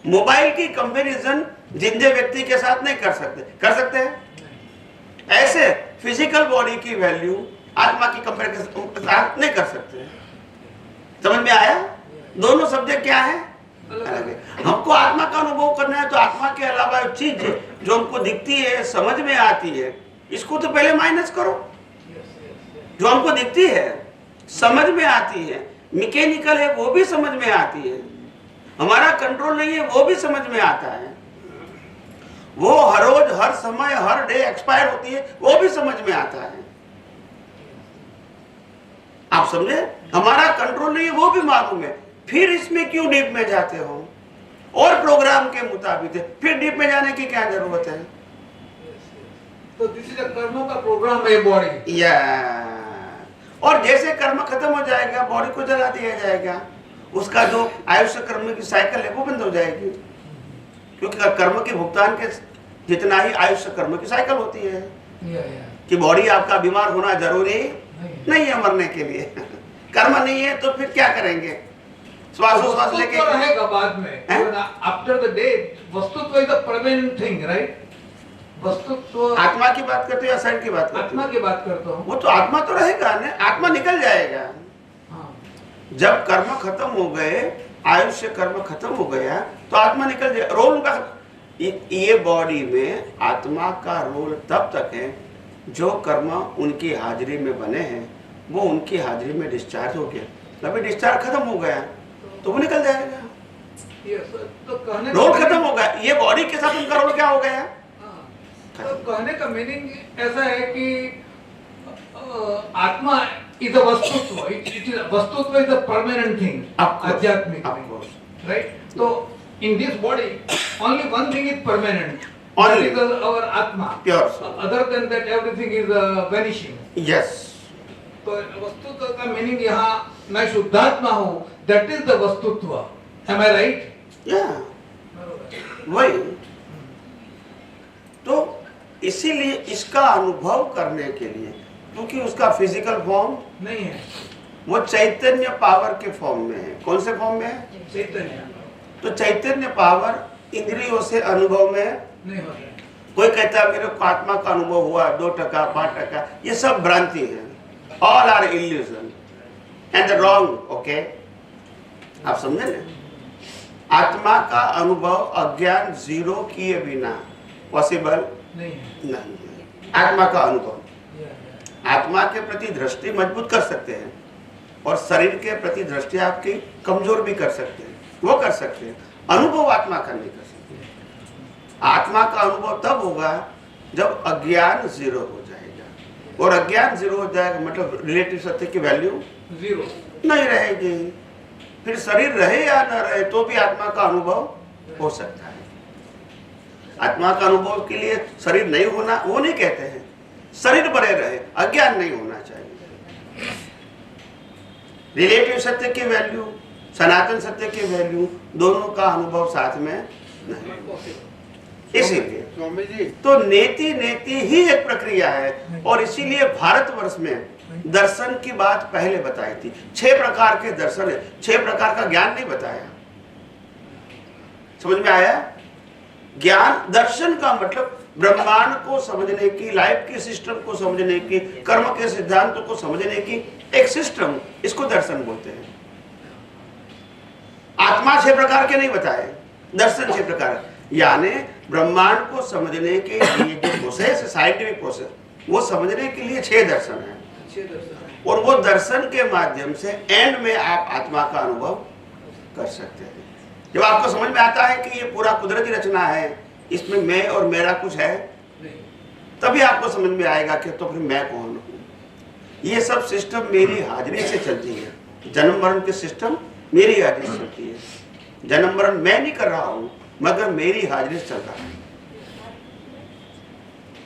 [SPEAKER 1] मोबाइल की कंपैरिजन जिंदे व्यक्ति के साथ नहीं कर सकते हैं। ऐसे फिजिकल बॉडी की वैल्यू आत्मा की कंपैरिजन के साथ नहीं कर सकते। समझ में आया? दोनों सब्जेक्ट क्या है? अलग है। हमको आत्मा का अनुभव करना है तो आत्मा के अलावा चीज जो हमको दिखती है, समझ में आती है, इसको तो पहले माइनस करो। जो हमको दिखती है, समझ में आती है, मैकेनिकल है, वो भी समझ में आती है, हमारा कंट्रोल नहीं है, वो भी समझ में आता है, वो हर रोज, हर समय, हर डे एक्सपायर होती है, वो भी समझ में आता है। आप समझे? हमारा कंट्रोल नहीं है, वो भी मालूम है। फिर इसमें क्यों डीप में जाते हो? और प्रोग्राम के मुताबिक है, फिर डीप में जाने की क्या जरूरत है?
[SPEAKER 2] तो दिस इज कर्मों का प्रोग्राम है बॉडी।
[SPEAKER 1] या और जैसे कर्म खत्म हो जाएगा बॉडी को जला दिया जाएगा, उसका जो आयुष्य कर्म की साइकिल है वो बंद हो जाएगी, क्योंकि कर्म के भुगतान के जितना ही आयुष्य कर्म की साइकिल होती है कि बॉडी आपका बीमार होना जरूरी नहीं है मरने के लिए। कर्म नहीं है तो फिर क्या करेंगे? श्वासोश्वास लेके
[SPEAKER 2] रहेगा बाद में, आफ्टर द डेथ। वस्तुत्व is a permanent thing, right? वस्तुत्व
[SPEAKER 1] आत्मा की बात करते हो या शरीर की बात करते हो?
[SPEAKER 2] आत्मा की बात करता हूँ।
[SPEAKER 1] वो तो आत्मा तो रहेगा ना, आत्मा निकल जाएगा।
[SPEAKER 2] हाँ।
[SPEAKER 1] जब कर्म खत्म हो गए, आयुष्य कर्म खत्म हो गया तो आत्मा निकल जाए। रोल का ये बॉडी में आत्मा का रोल तब तक है जो कर्म उनकी हाजिरी में बने हैं वो उनकी हाजिरी में डिस्चार्ज हो गया, कभी डिस्चार्ज खत्म हो गया तो वो निकल जाएगा।
[SPEAKER 2] तो कहने
[SPEAKER 1] रोल खत्म हो गया, ये बॉडी के साथ उनका रोल क्या हो गया?
[SPEAKER 2] तो कहने का मीनिंग ऐसा है कि आत्मा इज अ वस्तुत्व, वस्तुत्व इज अ परमानेंट थिंग, आध्यात्मिक, राइट? तो in this body only one thing is permanent,
[SPEAKER 1] only
[SPEAKER 2] that is our atma,
[SPEAKER 1] pure soul.
[SPEAKER 2] Other than that everything is vanishing.
[SPEAKER 1] Yes.
[SPEAKER 2] तो वस्तुत्व का मीनिंग यहाँ मैं शुद्धात्मा हूँ, that is the वस्तुत्व, am I right?
[SPEAKER 1] Yeah. वही तो इसीलिए इसका अनुभव करने के लिए, क्योंकि उसका फिजिकल फॉर्म
[SPEAKER 2] नहीं है,
[SPEAKER 1] वो चैतन्य पावर के फॉर्म में है। कौन से फॉर्म में है?
[SPEAKER 2] चैतन्य।
[SPEAKER 1] तो चैतन्य पावर इंद्रियों से अनुभव में
[SPEAKER 2] नहीं होता।
[SPEAKER 1] कोई कहता है मेरे को आत्मा का अनुभव हुआ 2%, 5%, ये सब भ्रांति है। All are illusion and wrong. Okay, आप समझे ना? आत्मा का अनुभव अज्ञान जीरो किए बिना पॉसिबल
[SPEAKER 2] नहीं
[SPEAKER 1] है। आत्मा का अनुभव आत्मा के प्रति दृष्टि मजबूत कर सकते हैं और शरीर के प्रति दृष्टि आपकी कमजोर भी कर सकते हैं, वो कर सकते हैं। अनुभव आत्मा का नहीं कर सकते। आत्मा का अनुभव तब होगा जब अज्ञान जीरो हो जाएगा, और अज्ञान जीरो हो जाएगा मतलब रिलेटिव सत्य की वैल्यू
[SPEAKER 2] जीरो
[SPEAKER 1] नहीं रहेगी। फिर शरीर रहे या न रहे तो भी आत्मा का अनुभव हो सकता है। आत्मा का अनुभव के लिए शरीर नहीं होना वो नहीं कहते हैं, शरीर बने रहे, अज्ञान नहीं होना चाहिए। रिलेटिव सत्य की वैल्यू, सनातन सत्य की वैल्यू, दोनों का अनुभव साथ में नहीं। इसीलिए तो नेति नेति ही एक प्रक्रिया है, और इसीलिए भारतवर्ष में दर्शन की बात पहले बताई थी। 6 प्रकार के दर्शन है, 6 प्रकार का ज्ञान नहीं बताया। समझ में आया? ज्ञान दर्शन का मतलब ब्रह्मांड को समझने की, लाइफ के सिस्टम को समझने की, कर्म के सिद्धांतों को समझने की एक सिस्टम, इसको दर्शन बोलते हैं। आत्मा 6 प्रकार के नहीं बताए, दर्शन 6 प्रकार, यानी ब्रह्मांड को समझने के लिए जो प्रोसेस है, साइंटिफिक प्रोसेस, वो समझने के लिए 6 दर्शन है। और वो दर्शन के माध्यम से एंड में आप आत्मा का अनुभव कर सकते हैं। जब आपको समझ में आता है कि ये पूरा कुदरती रचना है, इसमें मैं और मेरा कुछ है, तभी आपको समझ में आएगा कि तो फिर मैं कौन हूँ। ये सब सिस्टम मेरी हाजिरी से चलती है। जन्म मरण के सिस्टम मेरी हाजिरी से चलती है। जन्म मरण मैं नहीं कर रहा हूँ, मगर मेरी हाजिरी से चल रहा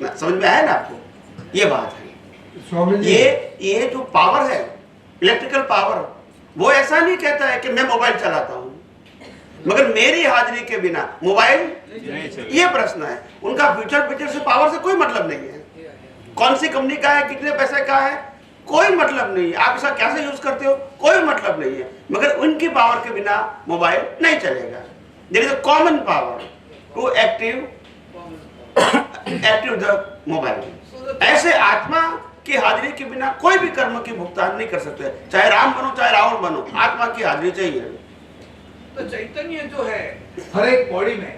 [SPEAKER 1] है। समझ में आया ना आपको? ये बात है। ये जो पावर है, इलेक्ट्रिकल पावर, वो ऐसा नहीं कहता है कि मैं मोबाइल चलाता हूँ मगर मेरी हाजिरी के बिना मोबाइल, ये प्रश्न है। उनका फ्यूचर से पावर से कोई मतलब नहीं है। कौन सी कंपनी का है, कितने पैसे का है, कोई मतलब नहीं है। आप इसे कैसे यूज करते हो, कोई मतलब नहीं है। मगर उनकी पावर के बिना मोबाइल नहीं चलेगा। There is a common power to active the mobile. ऐसे आत्मा की हाजिरी के बिना कोई भी कर्म की भुगतान नहीं कर सकते। चाहे राम बनो चाहे रावण बनो, आत्मा की हाजिरी चाहिए।
[SPEAKER 2] तो चैतन्य जो है हर एक बॉडी में,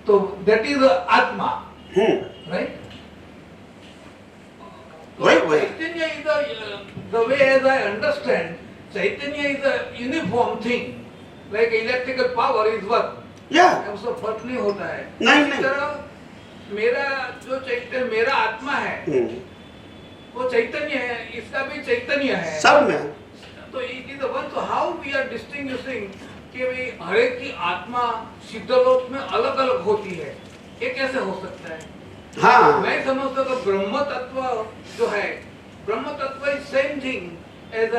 [SPEAKER 2] तो दैट इज आत्मा, राइट?
[SPEAKER 1] वही
[SPEAKER 2] चैतन्य is the way as I understand, चैतन्य is a uniform thing, like electrical power is one.
[SPEAKER 1] या
[SPEAKER 2] उसका फर्क नहीं होता है।
[SPEAKER 1] नहीं।
[SPEAKER 2] मेरा जो चैतन्य, मेरा आत्मा है वो चैतन्य है, इसका भी चैतन्य है,
[SPEAKER 1] सब में।
[SPEAKER 2] तो इट इज वन। तो हाउ वी आर डिस्टिंग्विशिंग कि भाई हर एक की आत्मा सिद्धलोक में अलग अलग होती है, ये कैसे हो सकता है?
[SPEAKER 1] हाँ,
[SPEAKER 2] मैं समझता हूँ कि ब्रह्म तत्व जो है, ब्रह्म तत्व इज सेम थिंग एज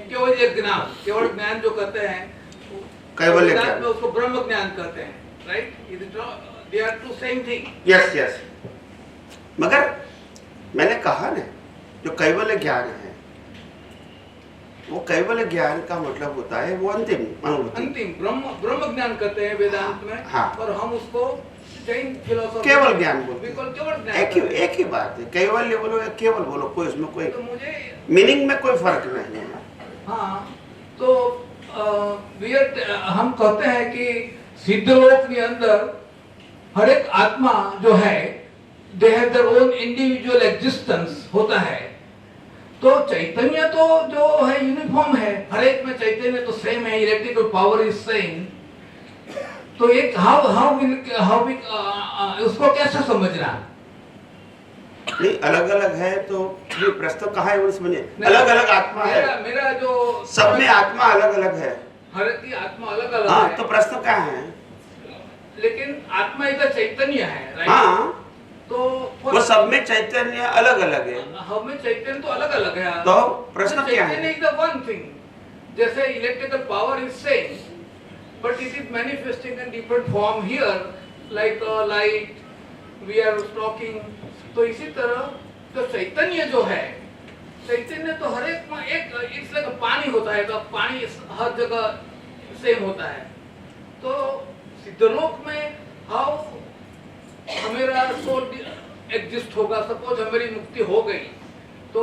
[SPEAKER 2] केवल ज्ञान, केवल ज्ञान जो कहते हैं,
[SPEAKER 1] कैवल्य
[SPEAKER 2] वेदांत
[SPEAKER 1] ज्ञान।
[SPEAKER 2] में उसको ब्रह्म ज्ञान कहते हैं, right? They are two same thing.
[SPEAKER 1] Yes yes, मगर मैंने कहा ना, जो कैवल्य ज्ञान है वो कैवल्य ज्ञान का मतलब होता है वो अंतिम अनुभूति,
[SPEAKER 2] अंतिम ब्रह्म ज्ञान कहते हैं वेदांत में।
[SPEAKER 1] हाँ।
[SPEAKER 2] और हम उसको जैन फिलोसॉफी
[SPEAKER 1] केवल ज्ञान बोलते
[SPEAKER 2] बिल्कुल
[SPEAKER 1] हैं।
[SPEAKER 2] केवल ज्ञान
[SPEAKER 1] एक
[SPEAKER 2] कहते हैं।
[SPEAKER 1] ही एक ही बात है, कैवल्य बोलो या केवल बोलो, कोई उसमें कोई
[SPEAKER 2] तो मुझे
[SPEAKER 1] मीनिंग में कोई फर्क नहीं है।
[SPEAKER 2] हाँ, तो हम कहते हैं कि सिद्धलोक के अंदर हर एक आत्मा जो है they have their own individual existence होता है। तो चैतन्य तो जो है यूनिफॉर्म है, हर एक में चैतन्य तो सेम है, इलेक्ट्रिकल पावर इज सेम। तो एक हाउ उसको कैसे समझना?
[SPEAKER 1] नहीं, अलग अलग है तो ये प्रश्न कहाँ है वो समझिए। अलग अलग आत्मा है,
[SPEAKER 2] मेरा जो
[SPEAKER 1] सब में आत्मा अलग अलग है।
[SPEAKER 2] हर एक की आत्मा अलग अलग
[SPEAKER 1] हाँ,
[SPEAKER 2] है,
[SPEAKER 1] तो प्रश्न क्या है?
[SPEAKER 2] लेकिन आत्मा इधर चैतन्य है, राइट?
[SPEAKER 1] हाँ,
[SPEAKER 2] तो
[SPEAKER 1] वो सब में चैतन्य अलग अलग है,
[SPEAKER 2] हमें चैतन्य तो अलग अलग है।
[SPEAKER 1] तो प्रश्न क्या है?
[SPEAKER 2] चैतन्य इज द वन थिंग। जैसे electrical power is same but it is manifesting in different form here, like light we are talking. तो इसी तरह तो चैतन्य जो है, चैतन्य तो हर एक में एक इसलिए पानी होता है, तो पानी हर जगह सेम होता है। तो सिद्धलोक में हाउ हमेरा सोल एग्जिस्ट होगा? सपोज हमारी मुक्ति हो गई तो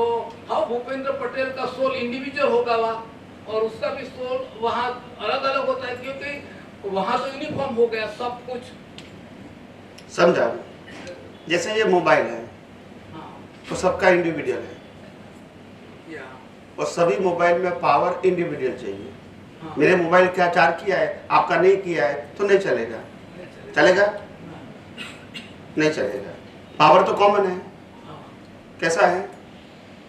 [SPEAKER 2] हाउ भूपेंद्र पटेल का सोल इंडिविजुअल होगा वहाँ, और उसका भी सोल वहाँ अलग अलग होता है, क्योंकि वहाँ तो यूनिफॉर्म हो गया सब कुछ।
[SPEAKER 1] समझा? जैसे ये मोबाइल है
[SPEAKER 2] हाँ,
[SPEAKER 1] तो सबका इंडिविजुअल है,
[SPEAKER 2] या
[SPEAKER 1] और सभी मोबाइल में पावर इंडिविजुअल चाहिए।
[SPEAKER 2] हाँ,
[SPEAKER 1] मेरे मोबाइल क्या चार्ज किया है, आपका नहीं किया है तो नहीं चलेगा। चलेगा? नहीं चलेगा। पावर तो कॉमन है,
[SPEAKER 2] हाँ,
[SPEAKER 1] कैसा है?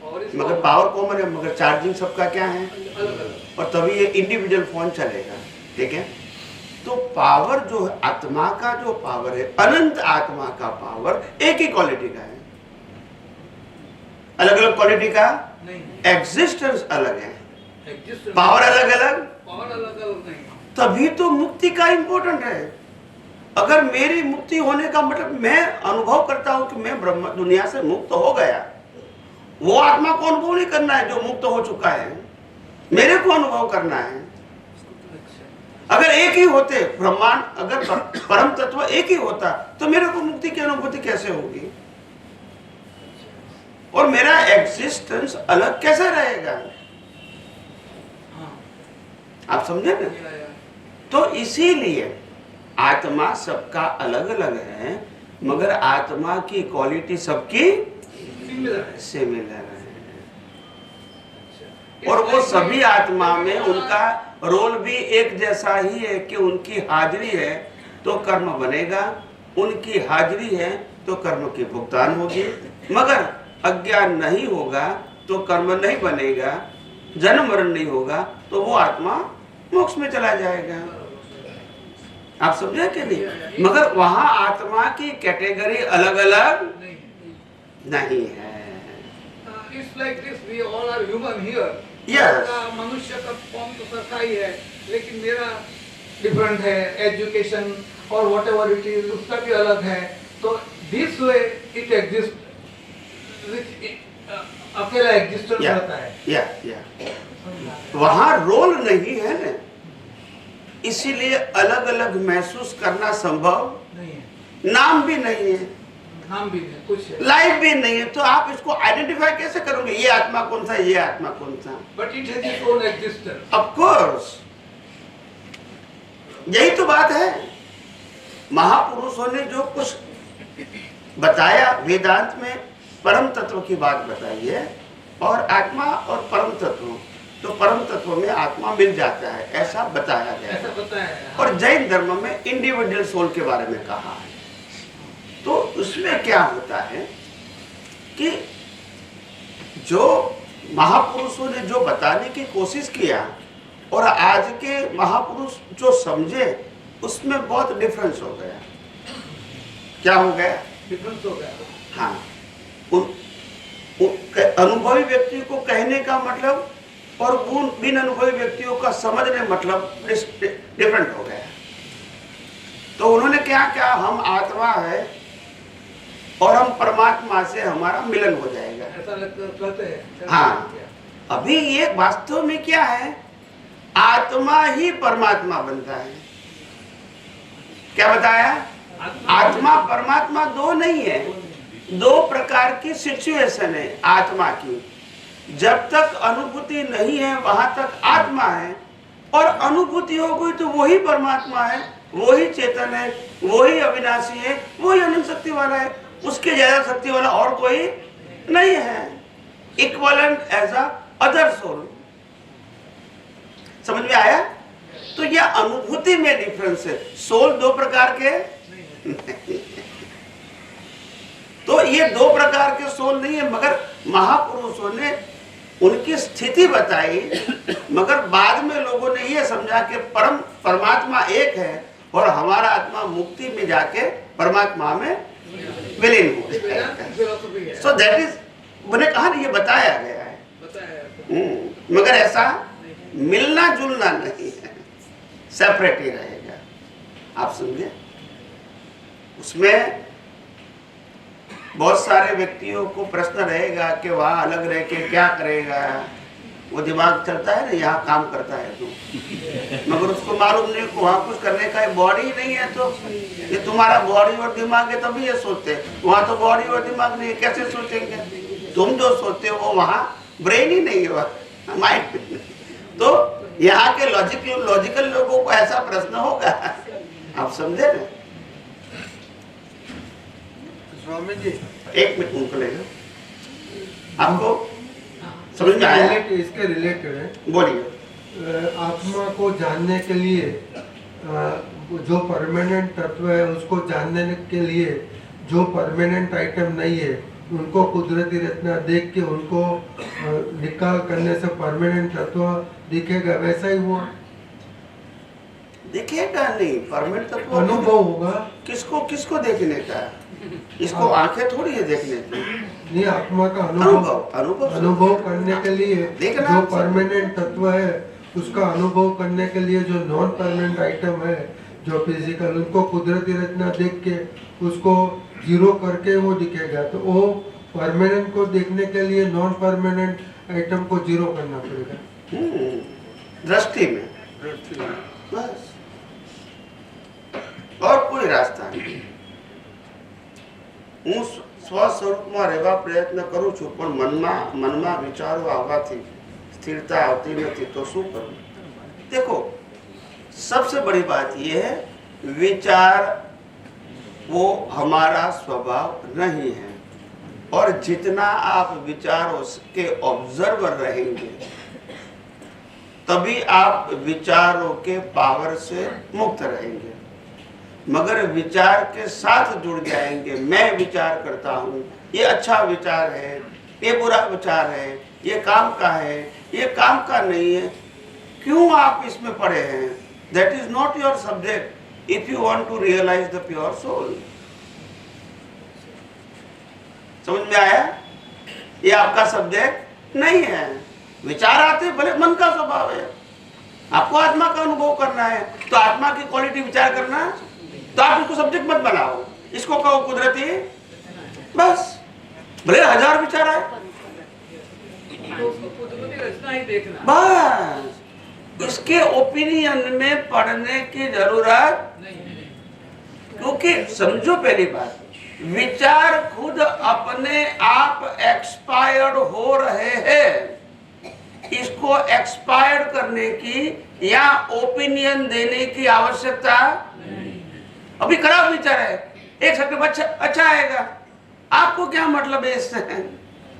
[SPEAKER 2] और इस
[SPEAKER 1] मगर पावर कॉमन है, मगर चार्जिंग सबका क्या है,
[SPEAKER 2] अलग अलग।
[SPEAKER 1] और तभी ये इंडिविजुअल फोन चलेगा। ठीक है? तो पावर जो है, आत्मा का जो पावर है, अनंत आत्मा का पावर एक ही क्वालिटी का है, अलग अलग क्वालिटी का
[SPEAKER 2] नहीं,
[SPEAKER 1] एग्जिस्टेंस अलग है,
[SPEAKER 2] एग्जिस्ट
[SPEAKER 1] पावर अलग अलग,
[SPEAKER 2] पावर अलग अलग नहीं।
[SPEAKER 1] तभी तो मुक्ति का इंपॉर्टेंट है। अगर मेरी मुक्ति होने का मतलब मैं अनुभव करता हूं कि मैं ब्रह्म दुनिया से मुक्त हो गया, वो आत्मा को अनुभव नहीं करना है जो मुक्त हो चुका है, मेरे को अनुभव करना है। अगर एक ही होते ब्रह्मांड, अगर परम तत्व एक ही होता तो मेरे को मुक्ति की अनुभूति कैसे होगी, और मेरा एग्जिस्टेंस अलग कैसे रहेगा? आप समझे ना? तो इसीलिए आत्मा सबका अलग अलग है, मगर आत्मा की क्वालिटी सबकी सिमिलर है, और वो सभी आत्मा में उनका रोल भी एक जैसा ही है कि उनकी हाजिरी है तो कर्म बनेगा, उनकी हाजिरी है तो कर्म की भुगतान होगी। मगर अज्ञान नहीं होगा तो कर्म नहीं बनेगा, जन्म मरण नहीं होगा तो वो आत्मा मोक्ष में चला जाएगा। आप समझे कि नहीं? मगर वहां आत्मा की कैटेगरी अलग अलग नहीं है।
[SPEAKER 2] It's like this, we all are human here.
[SPEAKER 1] Yes.
[SPEAKER 2] मनुष्य का फॉर्म तो सरका ही है, लेकिन मेरा डिफरेंट है, एजुकेशन और वट एवर इट इज उसका भी अलग है। तो दिस वे इट एग्जिस्ट, अकेला एग्जिस्टेंस रहता है।
[SPEAKER 1] वहां रोल नहीं है ना, इसीलिए अलग अलग महसूस करना संभव
[SPEAKER 2] नहीं है,
[SPEAKER 1] नाम भी नहीं है,
[SPEAKER 2] नाम भी नहीं, कुछ है,
[SPEAKER 1] लाइफ भी नहीं है, तो आप इसको आइडेंटिफाई कैसे करोगे? ये आत्मा कौन सा, ये आत्मा कौन सा?
[SPEAKER 2] But it has its own existence.
[SPEAKER 1] Of course, यही तो बात है। महापुरुषों ने जो कुछ बताया वेदांत में, परम तत्व की बात बताई है, और आत्मा और परम तत्व, तो परम तत्व में आत्मा मिल जाता है ऐसा बताया गया
[SPEAKER 2] ऐसा
[SPEAKER 1] है।
[SPEAKER 2] बताया है।
[SPEAKER 1] और जैन धर्म में इंडिविजुअल सोल के बारे में कहा है। तो उसमें क्या होता है कि जो महापुरुषों ने जो बताने की कोशिश किया और आज के महापुरुष जो समझे उसमें बहुत डिफरेंस हो गया। क्या हो गया?
[SPEAKER 2] डिफरेंस हो गया।
[SPEAKER 1] हाँ, अनुभवी व्यक्ति को कहने का मतलब और बिन अनुभवी व्यक्तियों का समझने मतलब डिफरेंट हो गया। तो उन्होंने क्या क्या, हम आत्मा है और हम परमात्मा से हमारा मिलन हो जाएगा,
[SPEAKER 2] ऐसा कहते हैं।
[SPEAKER 1] हाँ, अभी ये वास्तव में क्या है, आत्मा ही परमात्मा बनता है। क्या बताया? आत्मा परमात्मा दो नहीं है, दो प्रकार की सिचुएशन है आत्मा की। जब तक अनुभूति नहीं है वहां तक आत्मा है, और अनुभूति हो गई तो वही परमात्मा है, वही चेतन है, वही अविनाशी है, वही अनंत शक्ति वाला है, उसके ज्यादा शक्ति वाला और कोई नहीं है। Equivalent as a other soul. समझ में आया? तो यह अनुभूति में डिफरेंस है। सोल दो प्रकार के तो ये दो प्रकार के सोल नहीं है, मगर महापुरुषों ने उनकी स्थिति बताई, मगर बाद में लोगों ने ये समझा कि परमात्मा एक है और हमारा आत्मा मुक्ति में जाके परमात्मा में विलीन हो जाएगा। सो दैट इज, मैंने कहा ना, ये बताया गया है, मगर ऐसा मिलना जुलना नहीं है, सेपरेट ही रहेगा। आप समझे? उसमें बहुत सारे व्यक्तियों को प्रश्न रहेगा कि वहाँ अलग रह के क्या करेगा, वो दिमाग चलता है ना, यहाँ काम करता है तो, मगर उसको मालूम नहीं कि वहाँ कुछ करने का बॉडी नहीं है। तो ये तुम्हारा बॉडी और दिमाग है तभी ये सोचते हैं, वहाँ तो बॉडी और दिमाग नहीं है, कैसे सोचेंगे? तुम जो सोचते हो वो वहाँ ब्रेन ही नहीं है, माइंड। तो यहाँ के लॉजिकल लोगों को ऐसा प्रश्न होगा, आप समझे ना?
[SPEAKER 5] स्वामी जी,
[SPEAKER 1] एक मिनट उनको लेगा, आपको समझ में आया?
[SPEAKER 5] इसके रिलेटेड है,
[SPEAKER 1] बोलिए।
[SPEAKER 5] आत्मा को जानने के लिए जो परमानेंट तत्व है उसको जानने के लिए जो परमानेंट आइटम नहीं है उनको कुदरती रचना देख के उनको निकाल करने से परमानेंट तत्व दिखेगा, वैसा ही हुआ?
[SPEAKER 1] दिखेगा नहीं, परमानेंट तत्व
[SPEAKER 5] अनुभव होगा।
[SPEAKER 1] किसको किसको देखने का? इसको आंखें थोड़ी है देखने की।
[SPEAKER 5] नहीं, आत्मा का अनुभव करने के लिए जो परमानेंट तत्व है उसका अनुभव करने के लिए जो नॉन परमानेंट आइटम है जो फिजिकल, उनको कुदरती रचना देख के उसको जीरो करके वो दिखेगा। तो वो परमानेंट को देखने के लिए नॉन परमानेंट आइटम को जीरो करना पड़ेगा
[SPEAKER 1] दृष्टि में, बस, और कोई रास्ता नहीं। હું સ્વસ્વરૂપમાં રહેવા પ્રયત્ન કરું છું, પણ મનમાં વિચારો આવવાથી સ્થિરતા આવતી નથી, તો શું કરું? देखो, सबसे बड़ी बात यह है, विचार वो हमारा स्वभाव नहीं है, और जितना आप विचारों के ऑब्जर्वर रहेंगे तभी आप विचारों के पावर से मुक्त रहेंगे। मगर विचार के साथ जुड़ जाएंगे, मैं विचार करता हूँ, ये अच्छा विचार है, ये बुरा विचार है, ये काम का है, ये काम का नहीं है, क्यों आप इसमें पड़े हैं? That is not your subject if you want to realise the pure soul. समझ में आया? ये आपका सब्जेक्ट नहीं है। विचार आते भले, मन का स्वभाव है, आपको आत्मा का अनुभव करना है तो आत्मा की क्वालिटी विचार करना है, तो आप इसको सब्जेक्ट मत बनाओ, इसको कहो कुदरती, बस। भले 1000 विचार आए, बस इसके ओपिनियन में पढ़ने की जरूरत नहीं। क्योंकि समझो, पहली बात, विचार खुद अपने आप एक्सपायर्ड हो रहे हैं, इसको एक्सपायर्ड करने की या ओपिनियन देने की आवश्यकता नहीं। अभी खराब विचार है, एक सेकंड अच्छा आएगा, आपको क्या मतलब है इससे?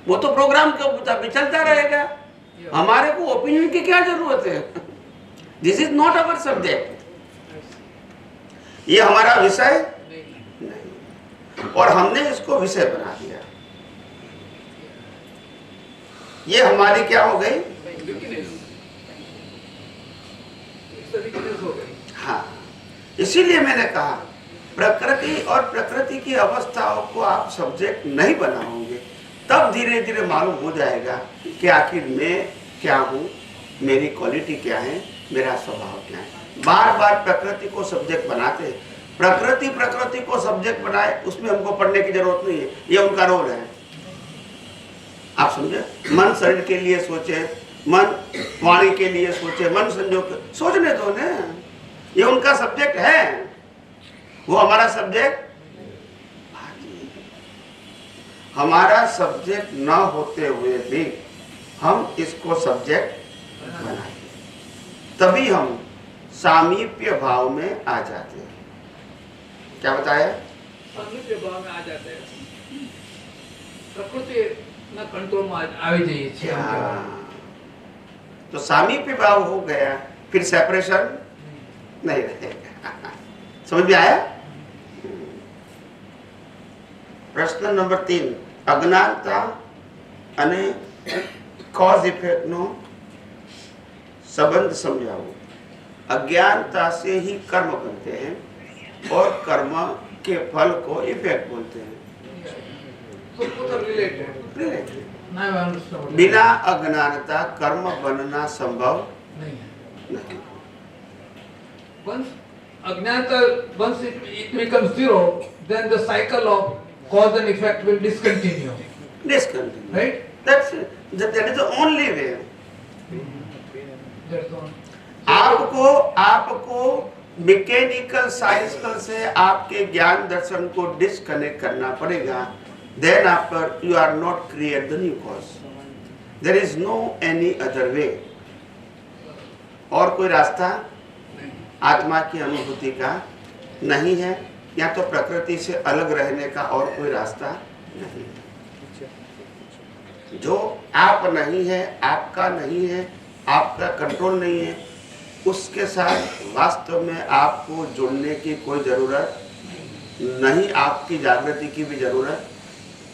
[SPEAKER 1] वो तो प्रोग्राम के मुताबिक चलता रहेगा, हमारे को ओपिनियन की क्या जरूरत है? This is not our subject, ये हमारा विषय नहीं, और हमने इसको विषय बना दिया। ये हमारी क्या हो गई?
[SPEAKER 2] इस तरीके से हो गई।
[SPEAKER 1] हाँ, इसीलिए मैंने कहा प्रकृति और प्रकृति की अवस्थाओं को आप सब्जेक्ट नहीं बनाओगे, तब धीरे धीरे मालूम हो जाएगा कि आखिर मैं क्या हूँ, मेरी क्वालिटी क्या है, मेरा स्वभाव क्या है। बार बार प्रकृति को सब्जेक्ट बनाते हैं, प्रकृति को सब्जेक्ट बनाए, उसमें हमको पढ़ने की जरूरत नहीं है, ये उनका रोल है। आप समझे? मन शरीर के लिए सोचे, मन वाणी के लिए सोचे, मन संजोग सोचने दो ना, ये उनका सब्जेक्ट है, वो हमारा सब्जेक्ट। हमारा सब्जेक्ट न होते हुए भी हम इसको सब्जेक्ट बनाए, तभी हम सामीप्य भाव में आ जाते हैं। क्या बताया?
[SPEAKER 2] सामीप्य भाव में आ जाते हैं, प्रकृति ना कंट्रोल में આવી જઈએ છે।
[SPEAKER 1] तो सामीप्य भाव हो गया, फिर सेपरेशन नहीं रहेगा। समझ में आया? प्रश्न नंबर 3, अज्ञानता અને कॉज इफेक्ट नो संबंध समझाओ। अज्ञानता से ही कर्म बनते हैं और कर्म के फल को इफेक्ट बोलते हैं। बिना अज्ञानता कर्म बनना संभव नहीं।
[SPEAKER 2] Once Ajnata, once it becomes zero, then the cycle of cause and effect will discontinue.
[SPEAKER 1] Discontinue.
[SPEAKER 2] Right?
[SPEAKER 1] That's it. That is the only way.
[SPEAKER 2] That's all.
[SPEAKER 1] आपको मैकेनिकल साइकिल से आपके ज्ञान दर्शन को डिस्कनेक्ट करना पड़ेगा। Then after you are not create the new cause. There is no any other way. और कोई रास्ता आत्मा की अनुभूति का नहीं है, या तो प्रकृति से अलग रहने का और कोई रास्ता नहीं है। जो आप नहीं है, आपका नहीं है, आपका कंट्रोल नहीं है, उसके साथ वास्तव में आपको जुड़ने की कोई जरूरत नहीं। आपकी जागृति की भी जरूरत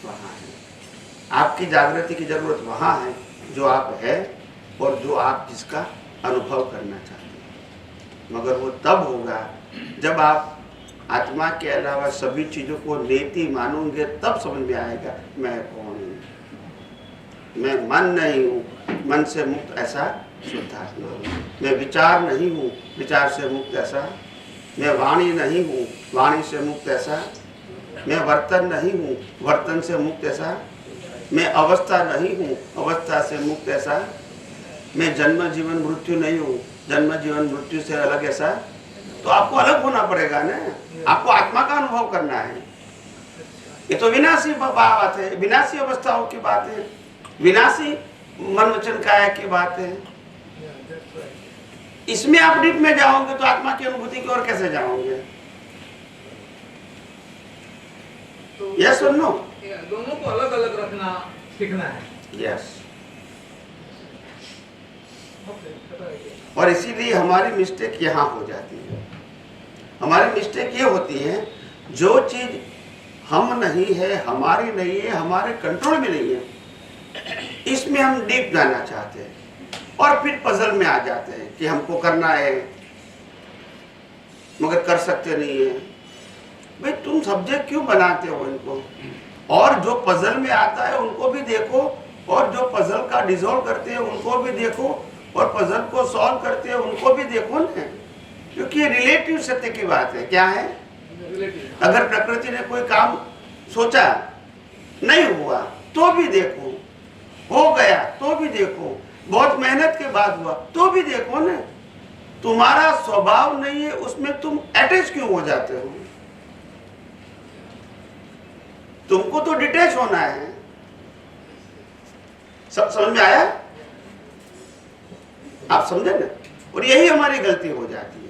[SPEAKER 1] वहाँ है। आपकी जागृति की जरूरत वहाँ है जो आप है और जो आप जिसका अनुभव करना चाहते हैं। मगर वो तब होगा जब आप आत्मा के अलावा सभी चीजों को नेति मानोगे, तब समझ में आएगा मैं कौन हूँ। मैं मन नहीं हूँ, मन से मुक्त ऐसा शुद्धात्मा हूँ। मैं विचार नहीं हूँ, विचार से मुक्त ऐसा। मैं वाणी नहीं हूँ, वाणी से मुक्त ऐसा। मैं वर्तन नहीं हूँ, वर्तन से मुक्त ऐसा। मैं अवस्था नहीं हूँ, अवस्था से मुक्त ऐसा। मैं जन्म जीवन मृत्यु नहीं हूँ, जन्म जीवन मृत्यु से अलग ऐसा। तो आपको अलग होना पड़ेगा ना, आपको आत्मा का अनुभव करना है। ये तो विनाशी बात है, विनाशी अवस्थाओं की बात है, विनाशी मन वचन काया की बात है। इसमें आप डीप में जाओगे तो आत्मा की अनुभूति की ओर कैसे जाओगे? यस और नो?
[SPEAKER 2] दोनों को अलग अलग रखना सीखना है।
[SPEAKER 1] यस। और इसीलिए हमारी मिस्टेक यहाँ हो जाती है। हमारी मिस्टेक ये होती है, जो चीज हम नहीं है, हमारी नहीं है, हमारे कंट्रोल में नहीं है, इसमें हम डीप जाना चाहते हैं और फिर पजल में आ जाते हैं कि हमको करना है मगर कर सकते नहीं है। भाई तुम सब्जेक्ट क्यों बनाते हो इनको? और जो पजल में आता है उनको भी देखो, और जो पजल का डिसॉल्व करते हैं उनको भी देखो, और पजल को सॉल्व करते हैं उनको भी देखो ना, क्योंकि ये रिलेटिव सत्य की बात है। क्या है? अगर प्रकृति ने कोई काम सोचा नहीं हुआ तो भी देखो, हो गया तो भी देखो, बहुत मेहनत के बाद हुआ तो भी देखो ना। तुम्हारा स्वभाव नहीं है, उसमें तुम अटैच क्यों हो जाते हो? तुमको तो डिटैच होना है। सब समझ में आया? आप समझे ना? और यही हमारी गलती हो जाती है।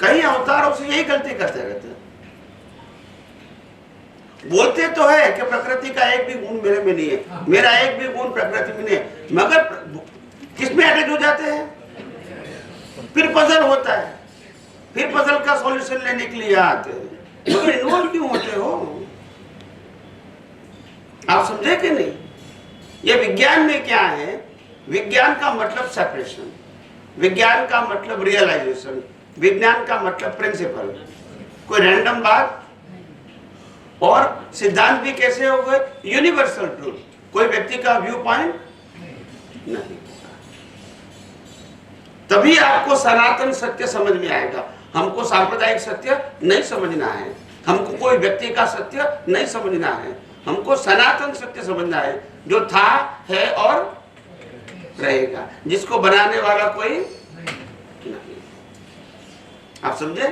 [SPEAKER 1] कई अवतारों से यही गलती करते रहते हैं। बोलते तो है कि प्रकृति का एक भी गुण मेरे में नहीं है, मेरा एक भी गुण प्रकृति में नहीं है, मगर किसमें अटैच हो जाते हैं? फिर पजल होता है, फिर पजल का सॉल्यूशन लेने के लिए आते हैं, मगर इन्वॉल्व क्यों होते हो? आप समझे कि नहीं? ये विज्ञान में क्या है? विज्ञान का मतलब सेपरेशन, विज्ञान का मतलब रियलाइजेशन, विज्ञान का मतलब प्रिंसिपल, कोई रैंडम बात। और सिद्धांत भी कैसे हो गए? यूनिवर्सल ट्रूथ, कोई व्यक्ति का व्यू पॉइंट नहीं। तभी आपको सनातन सत्य समझ में आएगा। हमको सांप्रदायिक सत्य नहीं समझना है, हमको कोई व्यक्ति का सत्य नहीं समझना है, हमको सनातन सत्य समझना है, जो था, है और रहेगा, जिसको बनाने वाला कोई नहीं। आप समझे?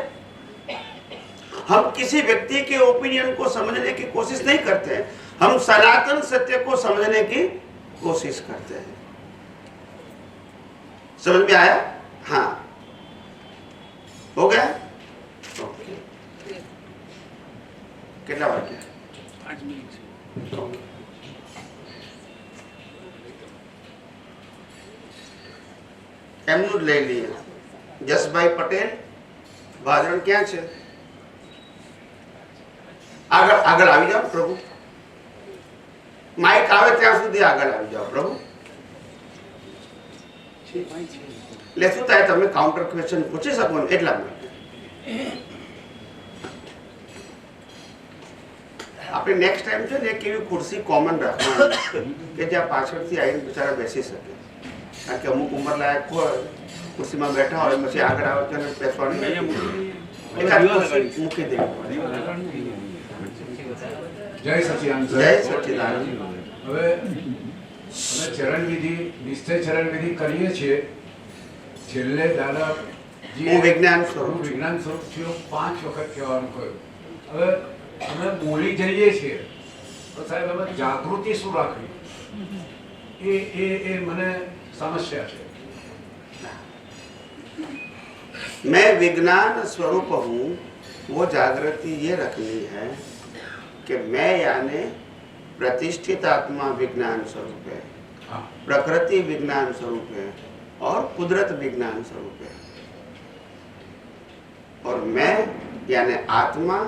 [SPEAKER 1] हम किसी व्यक्ति के ओपिनियन को समझने की कोशिश नहीं करते हैं, हम सनातन सत्य को समझने की कोशिश करते हैं। समझ में आया? हाँ, हो गया? ओके, कितना बार क्या?
[SPEAKER 4] 5 मिनट।
[SPEAKER 1] એમનું જ લઈ લઈએ। જસભાઈ પટેલ, ભાદરણ ક્યાં છે? આગળ આગળ આવી જાઓ પ્રભુ, માઇક આવે ત્યાં સુધી આગળ આવી જાઓ પ્રભુ। એટલે શું થાય, તમે કાઉન્ટર ક્વેશ્ચન પૂછી શકો ને એટલા માટે। આપણે નેક્સ્ટ ટાઈમ છે ને એક એવી ખુરશી કોમન રાખવાની કે જ્યાં પાછળથી આવીને બિચારા બેસી શકે, કારણ કે અમુક ઉંમર લાયક હોય ખુરશીમાં બેઠા હોય પછી આગળ આવે તો બેસવાની મૂકી દેવી।
[SPEAKER 6] જય સચિદાનંદ
[SPEAKER 1] જય સચ્ચિદાનંદ।
[SPEAKER 6] હવે અમે ચરણ વિધિ, નિશ્ચય ચરણ વિધિ કરીએ છીએ। છેલ્લે દાદાજી
[SPEAKER 1] હું વિજ્ઞાન સ્વરૂપ
[SPEAKER 6] હું વિજ્ઞાન સ્વરૂપ છું 5 વખત કહેવાનું કહ્યું। હવે અમે બોલી જઈએ છીએ તો સાહેબ અમે જાગૃતિ શું રાખવી એ મને સમસ્યા છે।
[SPEAKER 1] मैं विज्ञान स्वरूप हूँ, वो जागृति ये रखनी है कि मैं यानी प्रतिष्ठित आत्मा विज्ञान स्वरूप है, प्रकृति विज्ञान स्वरूप है और कुदरत विज्ञान स्वरूप है, और मैं यानी आत्मा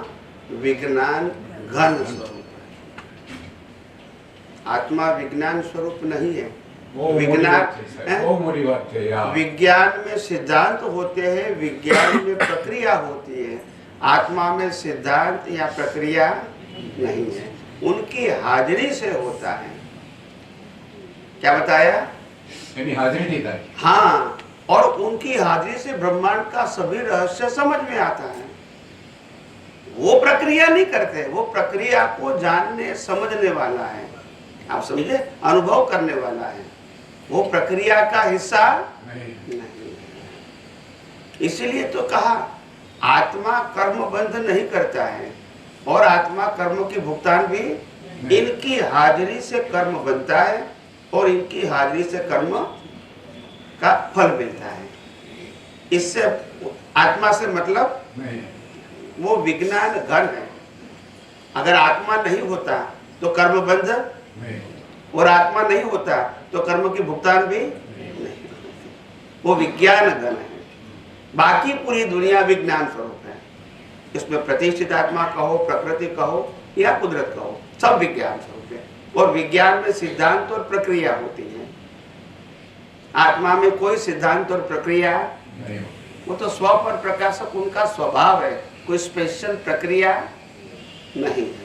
[SPEAKER 1] विज्ञान घन स्वरूप है। आत्मा विज्ञान स्वरूप नहीं है। विज्ञान में सिद्धांत होते हैं, विज्ञान में प्रक्रिया होती है, आत्मा में सिद्धांत या प्रक्रिया नहीं है, उनकी हाजिरी से होता है। क्या बताया?
[SPEAKER 6] हाजिरी।
[SPEAKER 1] हाँ, और उनकी हाजिरी से ब्रह्मांड का सभी रहस्य समझ में आता है। वो प्रक्रिया नहीं करते, वो प्रक्रिया को जानने समझने वाला है। आप समझे? अनुभव करने वाला है, वो प्रक्रिया का हिस्सा नहीं। इसीलिए तो कहा आत्मा कर्म बंध नहीं करता है और आत्मा कर्म की भुगतान भी, इनकी हाजिरी से कर्म बनता है और इनकी हाजिरी से कर्म का फल मिलता है। इससे आत्मा से मतलब वो विज्ञान घन है। अगर आत्मा नहीं होता तो कर्म बंध और आत्मा नहीं होता तो कर्म की भुगतान भी नहीं, वो विज्ञान घन है। बाकी पूरी दुनिया विज्ञान स्वरूप है। इसमें प्रतिष्ठित आत्मा कहो, प्रकृति कहो या कुदरत कहो, सब विज्ञान स्वरूप है। और विज्ञान में सिद्धांत और प्रक्रिया होती है, आत्मा में कोई सिद्धांत और प्रक्रिया नहीं। वो तो स्व पर प्रकाशक उनका स्वभाव है, कोई स्पेशल प्रक्रिया नहीं है,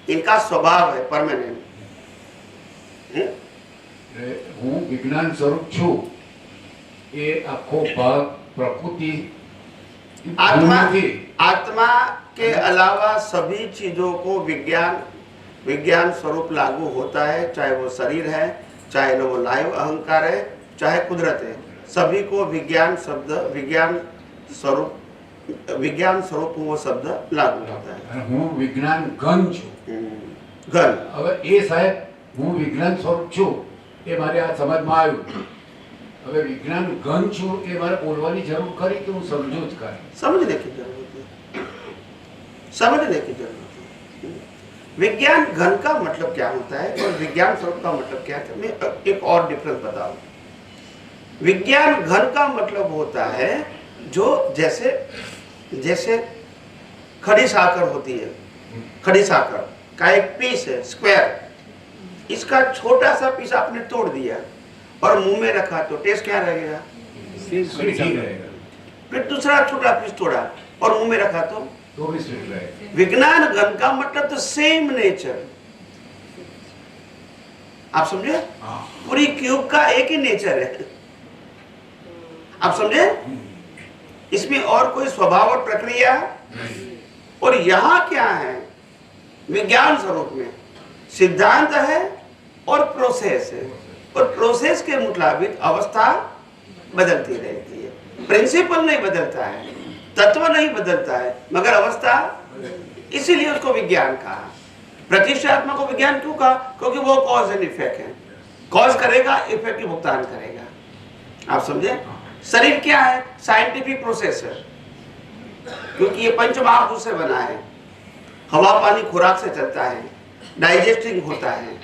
[SPEAKER 1] इनका स्वभाव है परमानेंट।
[SPEAKER 6] હું વિજ્ઞાન સ્વરૂપ છું એ આખો ભાગ પ્રકૃતિ
[SPEAKER 1] आत्मा के अलावा सभी चीजों को विज्ञान स्वरूप लागू होता है, चाहे वो शरीर है, चाहे वो लाइव अहंकार है, चाहे कुदरत है, सभी को विज्ञान स्वरूप वो शब्द लागू होता है।
[SPEAKER 6] હું વિજ્ઞાન ઘન છું।
[SPEAKER 1] घन
[SPEAKER 6] હવે એ साहेब હું વિજ્ઞાન સ્વરૂપ છું એ મારે આ સમજમાં આવ્યું। હવે વિજ્ઞાન ઘન છું એ મારે બોલવાની જરૂર ખરી કે હું સમજુ જ ખરી?
[SPEAKER 1] समझने की जरूरत है, समझने की जरूरत है। विज्ञान घन का मतलब क्या होता है और विज्ञान स्वरूप का मतलब क्या है? मैं एक और डिफरेंस बताऊं। विज्ञान घन का मतलब होता है जो जैसे खड़ी साकर होती है, खड़ी साकर का एक पीस है स्क्वायर, इसका छोटा सा पीस आपने तोड़ दिया और मुंह में रखा तो टेस्ट क्या रहेगा?
[SPEAKER 6] ठीक रहेगा,
[SPEAKER 1] फिर दूसरा छोटा पीस तोड़ा और मुंह में रखा
[SPEAKER 6] तो भी स्वीट रहेगा।
[SPEAKER 1] विज्ञान घन का मतलब तो सेम नेचर, आप समझे?
[SPEAKER 6] हाँ।
[SPEAKER 1] पूरी क्यूब का एक ही नेचर है, आप समझे? इसमें और कोई स्वभाव और प्रक्रिया, और यहां क्या है? विज्ञान स्वरूप में सिद्धांत है और प्रोसेस है, और प्रोसेस के मुताबिक अवस्था बदलती रहती है। प्रिंसिपल नहीं बदलता है, तत्व नहीं बदलता है, मगर अवस्था, इसीलिए उसको विज्ञान कहा। प्रतिष्ठात्मक को विज्ञान क्यों कहा? क्योंकि वो कॉज एंड इफेक्ट है, कॉज करेगा, इफेक्ट की भुगतान करेगा, आप समझे? शरीर क्या है? साइंटिफिक प्रोसेस है, क्योंकि ये पंच महाभूत से बना है, हवा पानी खुराक से चलता है, डाइजेस्टिंग होता है,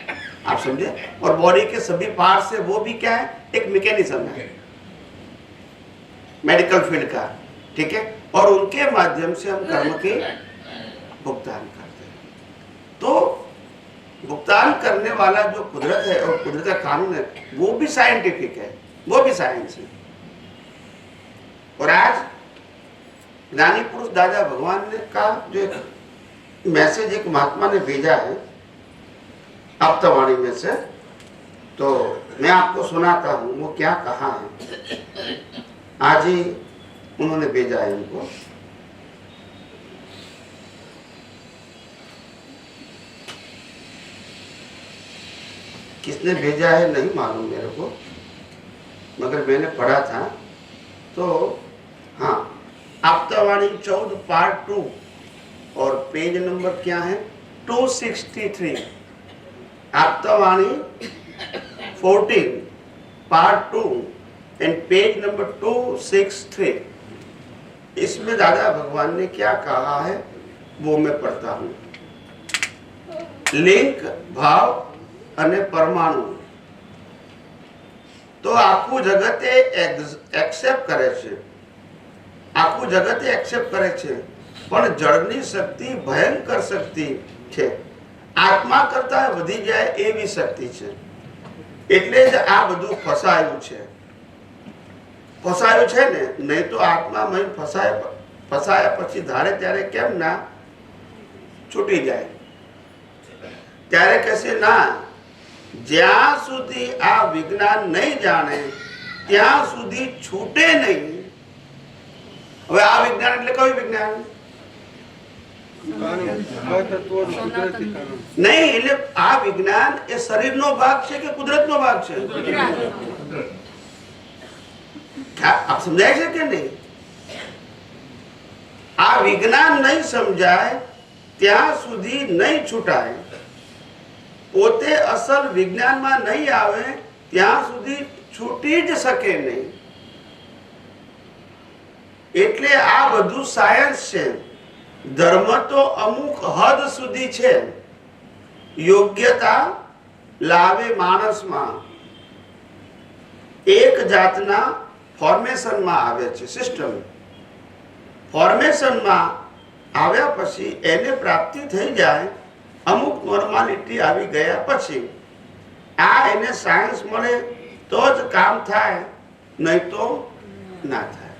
[SPEAKER 1] आप समझे? और बॉडी के सभी पार्ट से वो भी क्या है? एक मैकेनिज्म है मेडिकल फील्ड का, ठीक है? और उनके माध्यम से हम कर्म के भुगतान करते हैं। तो भुगतान करने वाला जो कुदरत है और कुदरत का कानून है, वो भी साइंटिफिक है, वो भी साइंस है। और आज ज्ञानी पुरुष दादा भगवान ने का जो एक मैसेज एक महात्मा ने भेजा है आप्तवाणी में से, तो मैं आपको सुनाता हूं वो क्या कहा है। आज ही उन्होंने भेजा है उनको। किसने भेजा है नहीं मालूम मेरे को, मगर मैंने पढ़ा था। तो हाँ, आप्तवाणी 14 पार्ट 2 और पेज नंबर क्या है? 263। आप्तवाणी 14 पार्ट 2 एंड पेज नंबर 263। इसमें दादा भगवान ने क्या कहा है वो मैं पढ़ता हूं। लिंक भाव અને પરમાણુ તો આખું જગતે એક્સેપ્ટ કરે છે, આખું જગતે એક્સેપ્ટ કરે છે, પણ જળની શક્તિ ભયંકર શક્તિ છે, આત્મા કરતા વધી જાય એવી શક્તિ છે, એટલે જ આ બધું ફસાયું છે ને, નહીં તો આત્મા મય ફસાયા પછી ધારે ત્યારે કેમ ના છૂટી જાય? ત્યારે કહેશે ના, જ્યાં સુધી આ વિજ્ઞાન નહીં જાણે ત્યાં સુધી છૂટે નહીં। હવે આ વિજ્ઞાન એટલે કયું વિજ્ઞાન? નહીં, એટલે આ વિજ્ઞાન એ શરીરનો ભાગ છે કે કુદરતનો ભાગ છે? આપ સમજાય છે કે નહીં? આ વિજ્ઞાન નહીં સમજાય ત્યાં સુધી નહીં છૂટાય, પોતે અસલ વિજ્ઞાનમાં નહીં આવે ત્યાં સુધી છૂટી જ શકે નહીં। એટલે આ બધું સાયન્સ છે। ધર્મ તો અમુક હદ સુધી છે, યોગ્યતા લાવે માણસમાં, એક જાતના ફોર્મેશનમાં આવે છે, સિસ્ટમ ફોર્મેશનમાં આવ્યા પછી એને પ્રાપ્તિ થઈ જાય, અમુક નોર્માલિટી આવી ગયા પછી આ એને સાયન્સ મળે તો જ કામ થાય, નહીં તો ના થાય।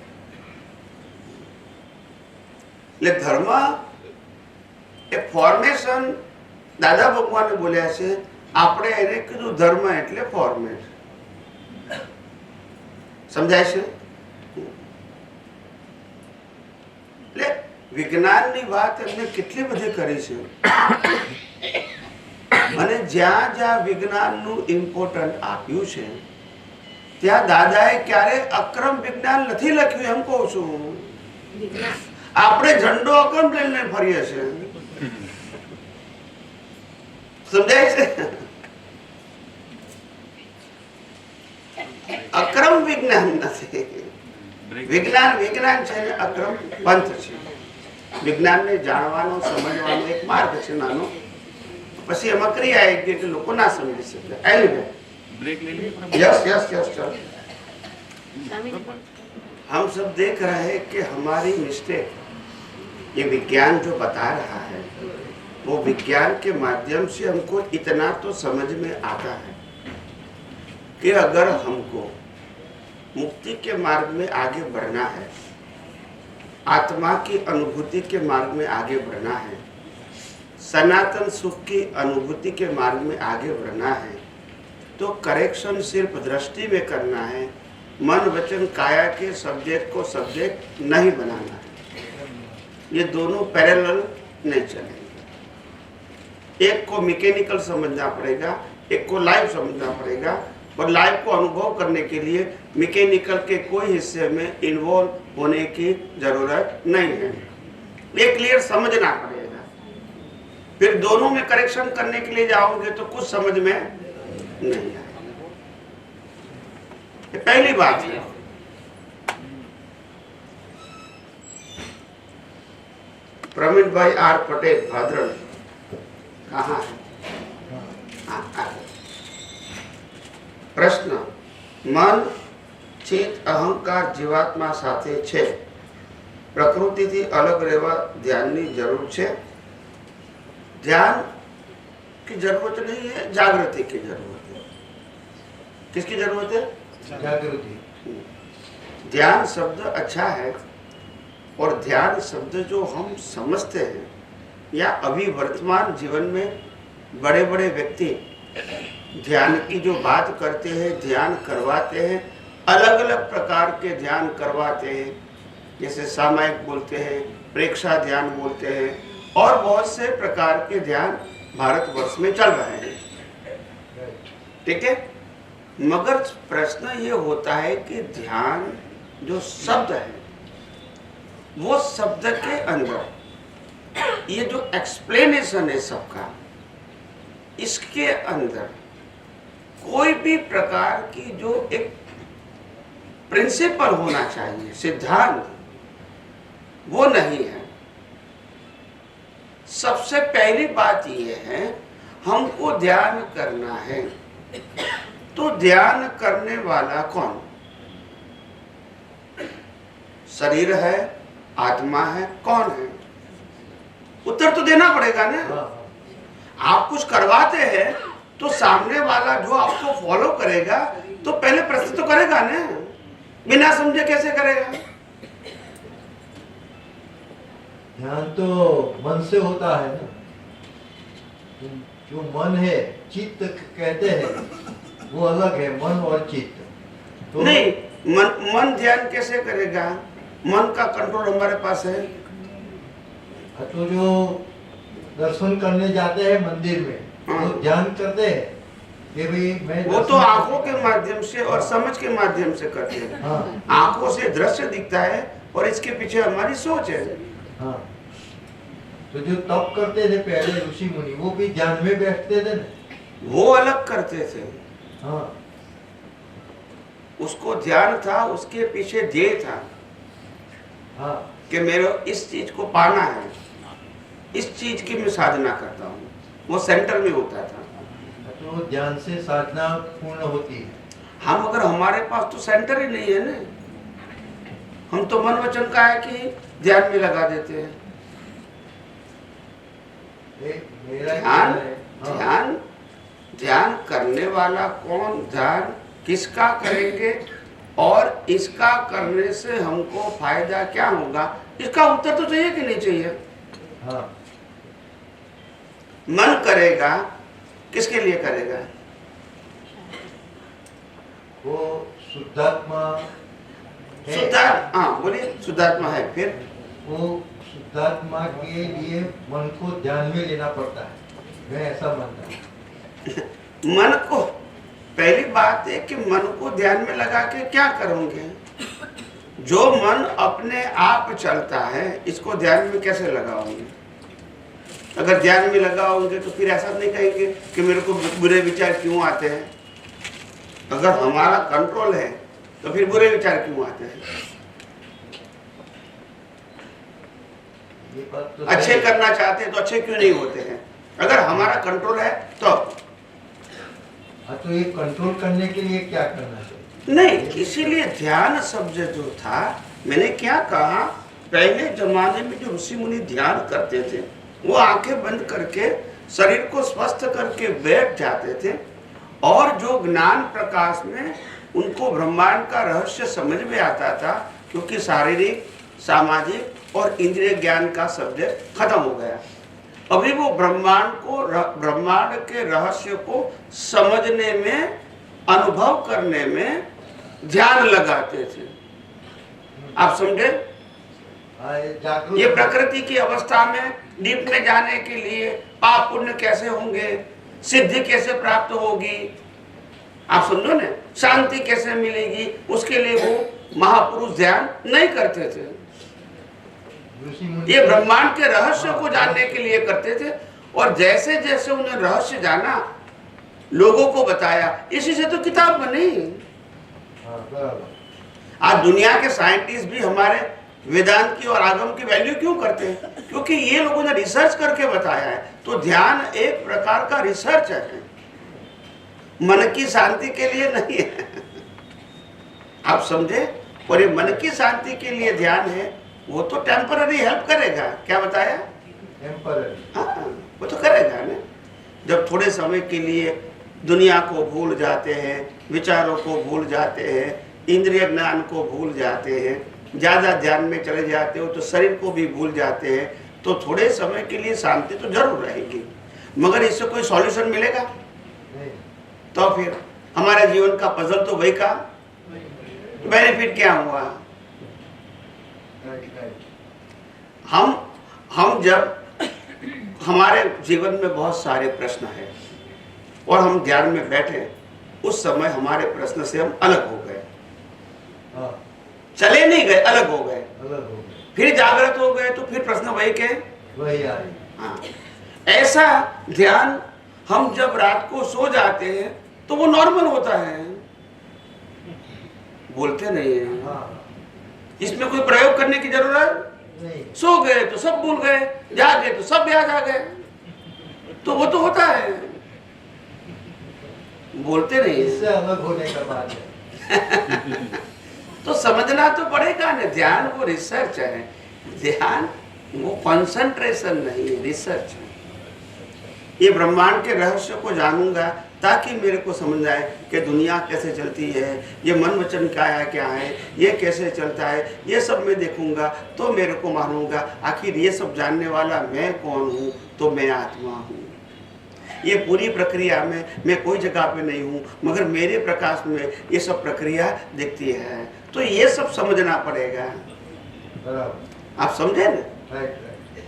[SPEAKER 1] એટલે ધર્મ એ ફોર્મેશન દાદા ભગવાને બોલ્યા છે, આપણે એને કીધું ધર્મ એટલે ફોર્મેટ। સમજાય છે? એટલે વિજ્ઞાનની વાત એમને કેટલી બધી કરી છે, અને જ્યાં જ્યાં વિજ્ઞાનનું ઇમ્પોર્ટન્ટ આપ્યું છે ત્યાં દાદાએ ક્યારે અક્રમ વિજ્ઞાન નથી લખ્યું, એમ કહું છું। આપણે ઝંડો અક્રમ લઈને ફરીએ છીએ, સમજાય છે? અક્રમ વિજ્ઞાન નથી, વિજ્ઞાન વિજ્ઞાન છે ને અક્રમ પંથ છે। વિજ્ઞાનને જાણવાનો સમજવાનો એક માર્ગ છે નાનો, પછી એમાં ક્રિયા આવી ગઈ એટલે લોકો ના સમજી શકે। એનીવે, यस यस यस चल। हम सब देख रहे हैं कि हमारी मिस्टेक, ये विज्ञान जो बता रहा है वो विज्ञान के माध्यम से हमको इतना तो समझ में आता है कि अगर हमको मुक्ति के मार्ग में आगे बढ़ना है, आत्मा की अनुभूति के मार्ग में आगे बढ़ना है, सनातन सुख की अनुभूति के मार्ग में आगे बढ़ना है, तो करेक्शन सिर्फ दृष्टि में करना है, मन वचन काया के सब्जेक्ट को सब्जेक्ट नहीं बनाना है। ये दोनों पैरेलल नहीं चलेंगे। एक को मैकेनिकल समझना पड़ेगा, एक को लाइव समझना पड़ेगा, और लाइव को अनुभव करने के लिए मैकेनिकल के कोई हिस्से में इन्वॉल्व होने की जरूरत नहीं है। ये क्लियर समझना पड़ेगा। फिर दोनों में करेक्शन करने के लिए जाओगे तो कुछ समझ में नहीं आएगा। ये पहली बात है। प्रवीण भाई आर पटेल भाद्रन कहाँ है? प्रश्न, मन ચિત્ત અહંકાર જીવાત્મા સાથે છે, પ્રકૃતિથી अलग રહેવા ધ્યાનની જરૂર છે? ध्यान की जरूरत नहीं है, जागृति की जरूरत है। किसकी जरूरत है?
[SPEAKER 5] जागृति।
[SPEAKER 1] ध्यान शब्द अच्छा है, और ध्यान शब्द जो हम समझते हैं या अभी वर्तमान जीवन में बड़े बड़े व्यक्ति ध्यान की जो बात करते हैं, ध्यान करवाते हैं, अलग अलग प्रकार के ध्यान करवाते हैं, जैसे सामायिक बोलते हैं, प्रेक्षा ध्यान बोलते हैं, और बहुत से प्रकार के ध्यान भारतवर्ष में चल रहे हैं। ठीक है, मगर प्रश्न ये होता है कि ध्यान जो शब्द है, वो शब्द के अंदर ये जो एक्सप्लेनेशन है सबका, इसके अंदर कोई भी प्रकार की जो एक प्रिंसिपल होना चाहिए, सिद्धांत, वो नहीं है। सबसे पहली बात ये है, हमको ध्यान करना है, तो ध्यान करने वाला कौन? शरीर है, आत्मा है, कौन है? उत्तर तो देना पड़ेगा ना। आप कुछ करवाते हैं तो सामने वाला जो आपको फॉलो करेगा तो पहले प्रश्न तो करेगा ना, बिना समझे कैसे करेगा?
[SPEAKER 7] ध्यान तो मन से होता है ना। जो मन है, चित्त कहते हैं, वो अलग है, मन और चित्त। तो
[SPEAKER 1] नहीं, मन ध्यान कैसे करेगा? मन का कंट्रोल हमारे पास है।
[SPEAKER 7] तो जो दर्शन करने जाते हैं मंदिर में, तो ध्यान करते हैं कि भाई मैं,
[SPEAKER 1] वो तो आंखों के माध्यम से और समझ के माध्यम से करते हैं।
[SPEAKER 7] हाँ।
[SPEAKER 1] आंखों से दृश्य दिखता है और इसके पीछे हमारी सोच है।
[SPEAKER 7] हाँ। तो जो तप करते थे पहले ऋषि मुनि, वो भी ध्यान में बैठते थे ना।
[SPEAKER 1] वो अलग करते थे।
[SPEAKER 7] हाँ।
[SPEAKER 1] उसको ध्यान था, उसके पीछे ध्येय था।
[SPEAKER 7] हाँ।
[SPEAKER 1] कि मेरे इस चीज को पाना है, इस चीज की मैं साधना करता हूँ, वो सेंटर में होता था।
[SPEAKER 7] तो ध्यान से साधना पूर्ण होती है।
[SPEAKER 1] हम अगर हमारे पास तो सेंटर ही नहीं है ना, हम तो मन वचन का है कि ध्यान में लगा देते हैं। ध्यान ध्यान ध्यान करने वाला कौन, ध्यान किसका करेंगे और इसका करने से हमको फायदा क्या होगा, इसका उत्तर तो चाहिए कि नहीं चाहिए?
[SPEAKER 7] हाँ।
[SPEAKER 1] मन करेगा, किसके लिए करेगा?
[SPEAKER 7] वो शुद्धात्मा है।
[SPEAKER 1] शुद्धात्मा, हाँ बोलिए, शुद्धात्मा है। फिर
[SPEAKER 7] वो शुद्धात्मा के लिए मन को ध्यान में लेना पड़ता है, मैं ऐसा मानता हूँ।
[SPEAKER 1] मन को, पहली बात है कि मन को ध्यान में लगा के क्या करोगे? जो मन अपने आप चलता है, इसको ध्यान में कैसे लगाओगे? अगर ध्यान में लगाओगे तो फिर ऐसा नहीं कहेंगे कि मेरे को बुरे विचार क्यों आते हैं। अगर हमारा कंट्रोल है तो फिर बुरे विचार क्यों आते हैं?
[SPEAKER 7] ये बात तो
[SPEAKER 1] अच्छे करना चाहते हैं तो अच्छे क्यों नहीं होते हैं? अगर हमारा कंट्रोल है तो।
[SPEAKER 7] हाँ, तो ये कंट्रोल करने के लिए क्या करना चाहिए?
[SPEAKER 1] नहीं, इसीलिए ध्यान शब्द जो था, मैंने क्या कहा, पहले जमाने में जो ऋषि मुनि ध्यान करते थे, वो आंखें बंद करके शरीर को स्वस्थ करके बैठ जाते थे, और जो ज्ञान प्रकाश में उनको ब्रह्मांड का रहस्य समझ में आता था, क्योंकि शारीरिक, सामाजिक और इंद्रिय ज्ञान का सब्जेक्ट खत्म हो गया। अभी वो ब्रह्मांड के रहस्य को समझने में, अनुभव करने में ध्यान लगाते थे। आप समझे? ये प्रकृति की अवस्था में डीप में जाने के लिए पाप पुण्य कैसे होंगे, सिद्धि कैसे प्राप्त होगी, आप समझो ना, शांति कैसे मिलेगी, उसके लिए वो महापुरुष ध्यान नहीं करते थे। ये ब्रह्मांड के रहस्य को जानने के लिए करते थे। और जैसे जैसे उन्हें रहस्य जाना, लोगों को बताया, इसी से तो किताब बनी। आज दुनिया के साइंटिस्ट भी हमारे वेदांत की और आगम की वैल्यू क्यों करते हैं? क्योंकि ये लोगों ने रिसर्च करके बताया है। तो ध्यान एक प्रकार का रिसर्च है, मन की शांति के लिए नहीं है। आप समझे? और ये मन की शांति के लिए ध्यान है, वो तो टेम्पररी हेल्प करेगा। क्या बताया?
[SPEAKER 7] टेम्पररी।
[SPEAKER 1] हाँ, वो तो करेगा ना। जब थोड़े समय के लिए दुनिया को भूल जाते हैं, विचारों को भूल जाते हैं, इंद्रिय ज्ञान को भूल जाते हैं, ज्यादा ध्यान में चले जाते हो तो शरीर को भी भूल जाते हैं, तो थोड़े समय के लिए शांति तो जरूर रहेगी, मगर इससे कोई सॉल्यूशन मिलेगा? तो फिर हमारे जीवन का पजल तो वही का, बेनिफिट क्या हुआ? हम जब हमारे जीवन में बहुत सारे प्रश्न हैं और हम ध्यान में बैठे, उस समय हमारे प्रश्न से हम अलग हो गए। चले नहीं गए, अलग हो गए। फिर जागृत हो गए तो फिर प्रश्न वही के वही आए। हाँ, ऐसा ध्यान हम जब रात को सो जाते हैं तो वो नॉर्मल होता है, बोलते नहीं है। इसमें कोई प्रयोग करने की जरूरत नहीं। सो गए तो सब भूल गए, जागे तो सब याद आ गए, तो वो तो होता है, बोलते नहीं।
[SPEAKER 7] इससे अलग होने का बात है।
[SPEAKER 1] तो समझना तो पड़ेगा ना, ध्यान वो रिसर्च है, ध्यान वो कंसंट्रेशन नहीं है, रिसर्च है। ये ब्रह्मांड के रहस्य को जानूंगा ताकि मेरे को समझ आए कि दुनिया कैसे चलती है, ये मन वचन क्या है, ये कैसे चलता है, ये सब मैं देखूंगा तो मेरे को मानूंगा आखिर ये सब जानने वाला मैं कौन हूँ, तो मैं आत्मा हूँ। ये पूरी प्रक्रिया में मैं कोई जगह पे नहीं हूँ, मगर मेरे प्रकाश में ये सब प्रक्रिया दिखती है। तो ये सब समझना पड़ेगा। आप समझे ना?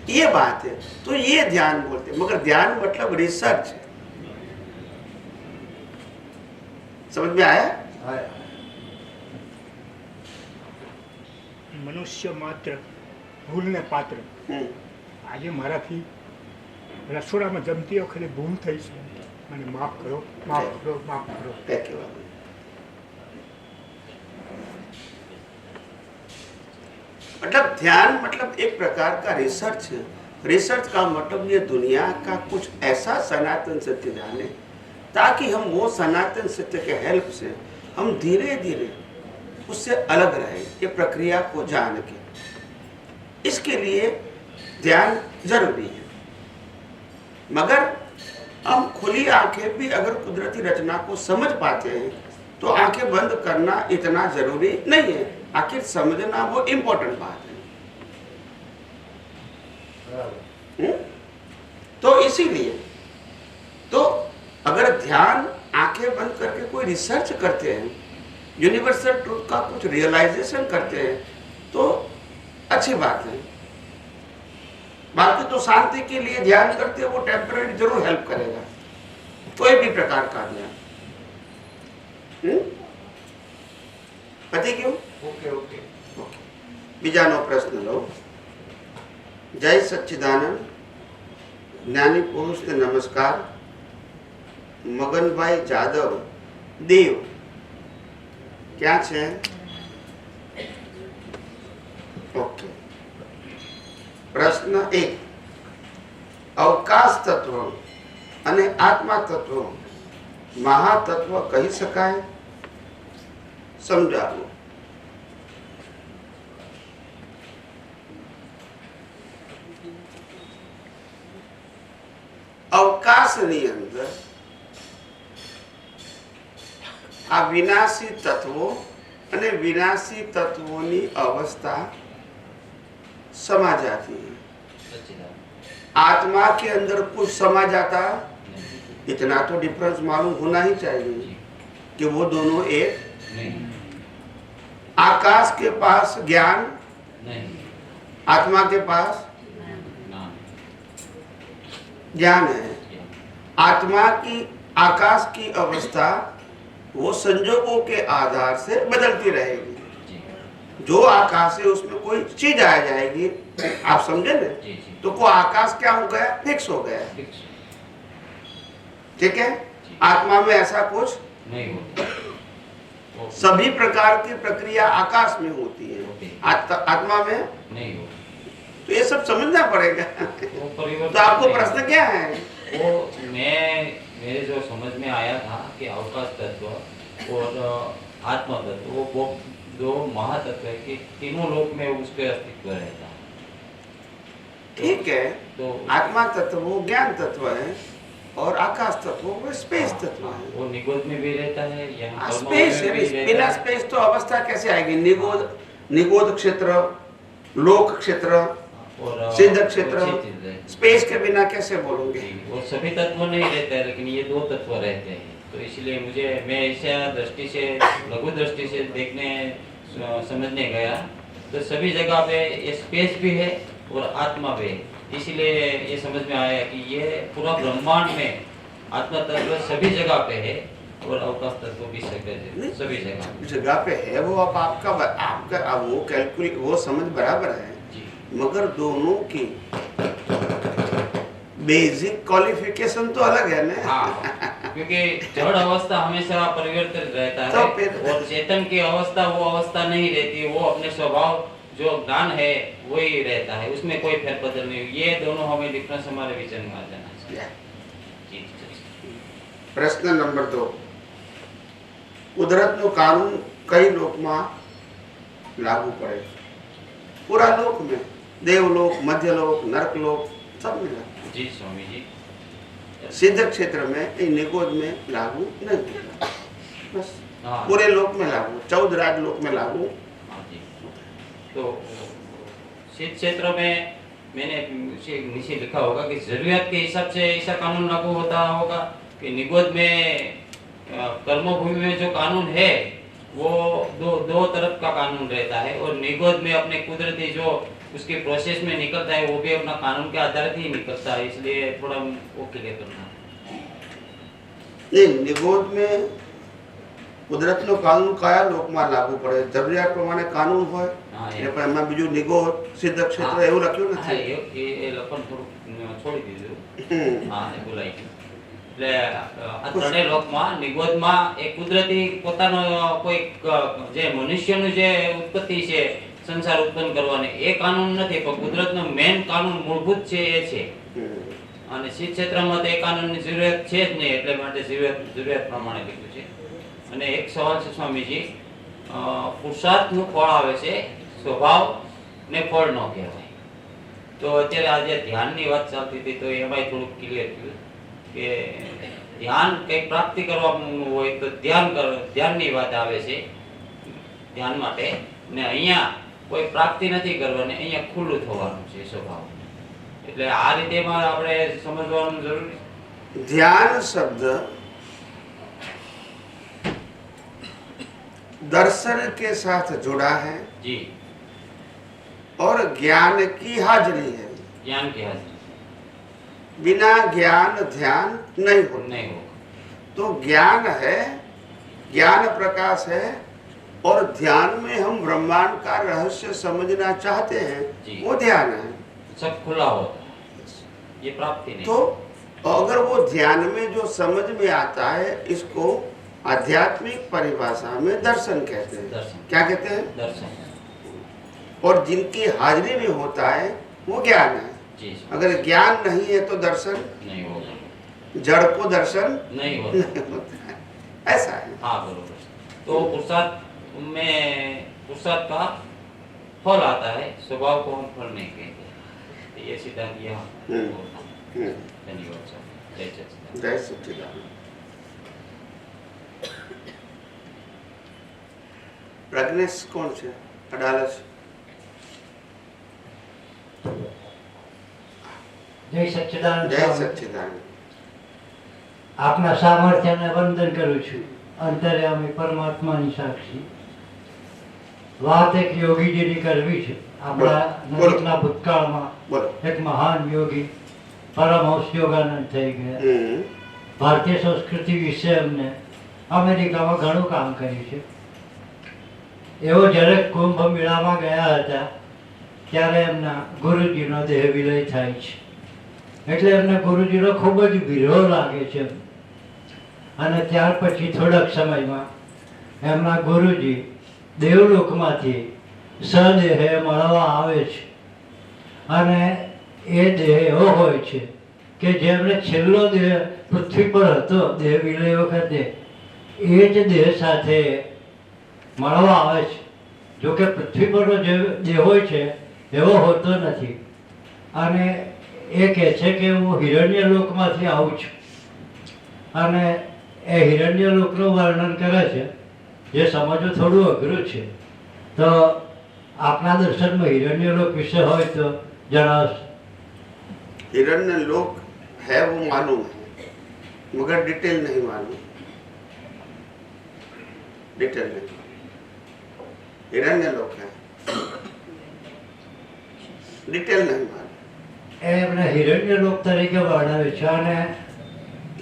[SPEAKER 1] ये बात है। तो ये ध्यान बोलते, मगर ध्यान मतलब रिसर्च है। समझ में आया?
[SPEAKER 8] मनुष्य मात्र ભૂલને પાત્ર। આજે મારાથી રસોડામાં જમતી વખતે ભૂલ થઈ છે, મને માફ કરો, માફ કરો, માફ કરો।
[SPEAKER 1] मतलब ध्यान मतलब एक प्रकार का रिसर्च है। रिसर्च का मतलब ये दुनिया का कुछ ऐसा सनातन सत्य जाने, ताकि हम वो सनातन सत्य के हेल्प से हम धीरे धीरे उससे अलग रहे, ये प्रक्रिया को जान के। इसके लिए ध्यान जरूरी है, मगर हम खुली आंखें भी अगर कुदरती रचना को समझ पाते हैं तो आंखें बंद करना इतना जरूरी नहीं है। आखिर समझना वो इम्पोर्टेंट बात है। तो इसीलिए तो अगर ध्यान आंखें बंद करके कोई रिसर्च करते हैं, यूनिवर्सल ट्रूथ का कुछ रियलाइजेशन करते हैं, तो अच्छी बात है। बाकी तो शांति के लिए ध्यान करते हैं, वो टेम्पररी जरूर हेल्प करेगा, कोई भी प्रकार का ध्यान। पति क्यों?
[SPEAKER 7] Okay okay
[SPEAKER 1] okay. बीजानो प्रश्न लो। जय सच्चिदानंद ज्ञानी पुरुष ने नमस्कार। मगनभाई जादव देव क्या छे? ओके। प्रश्न 1, अवकाश तत्व અને આત્મા તત્વ મહાતત્વ કહી શકાય? સમજાવો। અવકાશની અંદર આ વિનાશી તત્વો અને વિનાશી તત્વોની અवस्था समा जाती है। आत्मा के अंदर कुछ समा जाता, इतना तो डिफरेंस मालूम होना ही चाहिए कि वो दोनों एक
[SPEAKER 9] नहीं।
[SPEAKER 1] आकाश के पास ज्ञान
[SPEAKER 9] नहीं,
[SPEAKER 1] आत्मा के पास
[SPEAKER 9] ना,
[SPEAKER 1] ज्ञान है। आत्मा की आकाश की अवस्था वो संजोगों के आधार से बदलती रहेगी। जो आकाश है उसमें कोई चीज आ जाएगी, आप समझे ना,
[SPEAKER 9] जी जी,
[SPEAKER 1] तो को आकाश क्या हो गया, फिक्स हो गया।
[SPEAKER 9] फिक्स
[SPEAKER 1] ठीक है, आत्मा में ऐसा कुछ
[SPEAKER 9] नहीं होता। वो
[SPEAKER 1] सभी प्रकार की प्रक्रिया आकाश में होती है, आत्मा में
[SPEAKER 9] नहीं होता।
[SPEAKER 1] तो ये सब समझना पड़ेगा।
[SPEAKER 9] वो परिवर्तन
[SPEAKER 1] तो आपको
[SPEAKER 9] नहीं
[SPEAKER 1] प्रश्न क्या है?
[SPEAKER 9] वो मेरे जो समझ में आया था कि अवकाश तत्व और आत्मा तत्व वो दो महातत्व है कि तीनों लोक में उसके अस्तित्व रहता है।
[SPEAKER 1] ठीक है,
[SPEAKER 9] तो
[SPEAKER 1] आत्मा तत्व वो ज्ञान तत्व है और आकाश तत्व वो स्पेस तत्व है।
[SPEAKER 9] वो निगोद में भी रहता है, यहाँ
[SPEAKER 1] स्पेस है, बिना स्पेस तो अवस्था कैसे आएगी? निगोद क्षेत्र, लोक क्षेत्र,
[SPEAKER 9] और
[SPEAKER 1] सिद्ध क्षेत्र,
[SPEAKER 9] चीज़ है।
[SPEAKER 1] स्पेस के बिना कैसे बोलोगे?
[SPEAKER 9] वो सभी तत्व नहीं रहते हैं, लेकिन ये दो तत्व रहते हैं। तो इसलिए मैं ऐसा दृष्टि से, लघु दृष्टि से देखने समझने गया तो सभी जगह पे ये स्पेस भी है और आत्मा भी है। इसलिए ये समझ में आया कि ये पूरा ब्रह्मांड में आत्मा तत्व सभी जगह पे है और अवकाश तत्व भी सभी
[SPEAKER 1] जगह पे है। वो अब आपका अब वो कैलकुलेट, वो समझ बराबर है
[SPEAKER 9] जी,
[SPEAKER 1] मगर दोनों की बेसिक क्वालिफिकेशन तो अलग है ना।
[SPEAKER 9] हाँ, क्योंकि जड़ अवस्था हमेशा परिवर्तित रहता
[SPEAKER 1] तो
[SPEAKER 9] है
[SPEAKER 1] फिर-
[SPEAKER 9] और चेतन की अवस्था वो अवस्था नहीं रहती। वो अपने स्वभाव जो ज्ञान है वही रहता है, उसमें कोई फेरबदल नहीं। ये दोनों हमें डिफरेंस हमारे विचार में आ जाना चाहिए। जी, जी।
[SPEAKER 1] प्रश्न नंबर 2, कुदरत नो कानून कई लोक में लागू पड़े? पूरा लोक में, देवलोक, मध्यलोक, नरकलोक सब में लागू।
[SPEAKER 9] जी स्वामी जी।
[SPEAKER 1] सिद्ध क्षेत्र में, निगोद में लागू नहीं होता, बस
[SPEAKER 9] हाँ।
[SPEAKER 1] पूरे लोक में लागू, 14 राज लोक में लागू।
[SPEAKER 9] हाँ जी। तो सिद्ध क्षेत्र में मैंने नीचे लिखा होगा कि जरूरत के हिसाब से ऐसा कानून लागू होता होगा कि निगोद में कर्मभूमि में जो कानून है वो दो तरफ का कानून रहता है और निगोद में अपने कुदरती जो उसके प्रोसेस में निकलता है वो भी अपना कानून के आधार ही निकलता है। इसलिए थोड़ा वो क्लियर करना।
[SPEAKER 1] नहीं, निगोद में कुदरत नो कानून कया लोक में लागू पड़े? जरूरियात प्रमाणे कानून होय
[SPEAKER 9] हाँ,
[SPEAKER 1] એટલે પણ એમાં બીજું નિગોદ સિદ્ધ ક્ષેત્ર એવું લખ્યું
[SPEAKER 9] હા,
[SPEAKER 1] નથી।
[SPEAKER 9] એ લખન થોડું છોડી દીધું।
[SPEAKER 1] હમ.
[SPEAKER 9] હા, એ બોલાઈ ગયું। એટલે આ ત્રણેય લોકમાં નિગોદમાં એક કુદરતી પોતાનો કોઈ જે મનુષ્યનું જે ઉત્પત્તિ છે સંસાર ઉત્પન્ન કરવાની એ કાનૂન નથી, પણ કુદરતનો મેઇન કાનૂન મૂળભૂત છે એ છે। અને સિદ્ધ ક્ષેત્રમાં તો એ કાનૂનની જરૂરિયાત છે જ નહીં, એટલે માટે જરૂરિયાત પ્રમાણે લીધું છે। અને એક સવાલ છે સ્વામીજી, પુરુષાર્થનું ફળ આવે છે, સ્વભાવ ને ફળ ન કહેવાય। તો અત્યારે આજે ધ્યાનની વાત ચાલતી હતી તો એમાંય થોડુંક ક્લિયર થયું કે ધ્યાન કંઈક પ્રાપ્તિ કરવાનું હોય તો ધ્યાનની વાત આવે છે ધ્યાન માટે, ને અહીંયા કોઈ પ્રાપ્તિ નથી કરવાની, અહીંયા ખુલ્લું થવાનું છે સ્વભાવ। એટલે આ રીતે આપણે સમજવાનું જરૂરી।
[SPEAKER 1] ध्यान शब्द दर्शन के साथ जुड़ा है
[SPEAKER 9] जी,
[SPEAKER 1] और ज्ञान की हाजिरी है।
[SPEAKER 9] ज्ञान की हाजिरी
[SPEAKER 1] बिना ज्ञान ध्यान नहीं होता।
[SPEAKER 9] नहीं होगा।
[SPEAKER 1] तो ज्ञान है, ज्ञान प्रकाश है, और ध्यान में हम ब्रह्मांड का रहस्य समझना चाहते हैं,
[SPEAKER 9] जी।
[SPEAKER 1] वो ध्यान है।
[SPEAKER 9] सब खुला होता है, ये प्राप्ति नहीं।
[SPEAKER 1] तो अगर वो ध्यान में जो समझ में आता है, इसको आध्यात्मिक परिभाषा में दर्शन कहते हैं।
[SPEAKER 9] दर्शन।
[SPEAKER 1] क्या कहते हैं?
[SPEAKER 9] दर्शन।
[SPEAKER 1] और जिनकी हाजिरी में होता है वो ज्ञान है।
[SPEAKER 9] जी,
[SPEAKER 1] अगर ज्ञान नहीं है तो दर्शन
[SPEAKER 9] नहीं होगा,
[SPEAKER 1] जड़ को दर्शन
[SPEAKER 9] नहीं होता।
[SPEAKER 1] नहीं होता है। ऐसा है।
[SPEAKER 9] हाँ बरोबर। तो पुरुषार्थ का फल आता है, स्वभाव को हम फल नहीं कहते। तो ये सिद्धांत यहाँ बोलता हूँ। धन्यवाद सर। जय सच्चिदानंद।
[SPEAKER 1] जय सच्चिदानंद। પ્રજ્ઞેશ કોણ છે? અડાલજ.
[SPEAKER 10] જય સચ્ચિદાનંદ.
[SPEAKER 1] જય સચ્ચિદાનંદ.
[SPEAKER 10] આપના સામર્થ્યને વંદન કરું છું. અંતર્યામી પરમાત્માની સાક્ષી. વાત એક યોગીજીની કરવી છે. આપણા નજીકના ભૂતકાળમાં એક મહાન યોગી પરમહંસ યોગાનંદ થઈ ગયા. ભારતીય સંસ્કૃતિ વિશે એમને અમેરિકામાં ઘણું કામ કર્યું છે. એવો જ્યારે કુંભ મેળામાં ગયા હતા ત્યારે એમના ગુરુજીનો દેહ વિલય થાય છે. એટલે એમને ગુરુજીનો ખૂબ જ વિરોહ લાગે છે. અને ત્યાર પછી થોડાક સમયમાં એમના ગુરુજી દેવલોકમાંથી સદેહે મળવા આવે છે. અને એ દેહ એવો હોય છે કે જેમને છેલ્લો દેહ પૃથ્વી પર હતો દેહ વિલય વખતે એ જ દેહ સાથે મળવા આવે છે. જોકે પૃથ્વી પરનો જે દેહ હોય છે એવો હોતો નથી. અને એ કહે છે કે હું હિરણ્ય લોકમાંથી આવું છું. અને એ હિરણ્ય લોકનું વર્ણન કરે છે જે સમજવું થોડું અઘરું છે. તો આપના દર્શનમાં હિરણ્ય લોક વિશે હોય તો જણાવશો.
[SPEAKER 1] हिरण्य लोक है वो मालूम है, मगर डिटेल नहीं मालूम. डिटेल नहीं. हिरण्य लोक है, डिटेल नहीं मालूम.
[SPEAKER 10] એમને હિરણ્ય લોક તરીકે વર્ણવે છે. અને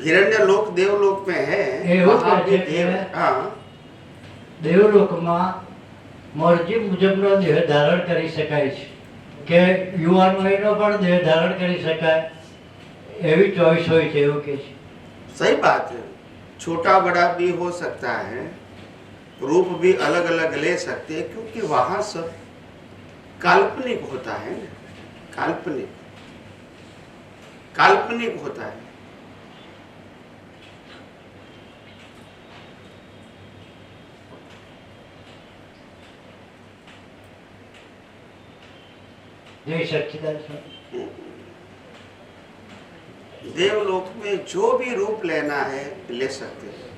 [SPEAKER 1] हिरण्य लोक देवलोक में है.
[SPEAKER 10] એવું
[SPEAKER 1] वहाँ
[SPEAKER 10] કહે
[SPEAKER 1] भी
[SPEAKER 10] છે
[SPEAKER 1] देव.
[SPEAKER 10] કે
[SPEAKER 1] हाँ,
[SPEAKER 10] દેવલોકમાં મરજી મુજબનો દેહ ધારણ કરી શકાય છે. કે યુવાન વયનો પણ દેહ ધારણ કરી શકાય એવી ચોઈસ હોય છે એવું કે છે.
[SPEAKER 1] सही बात है. छोटा बड़ा भी हो सकता है, रूप भी अलग अलग ले सकते हैं, क्योंकि वहां सब काल्पनिक होता है ना. काल्पनिक काल्पनिक होता है.
[SPEAKER 10] જય સચ્ચિદાનંદ.
[SPEAKER 1] देवलोक में जो भी रूप लेना है ले सकते हैं,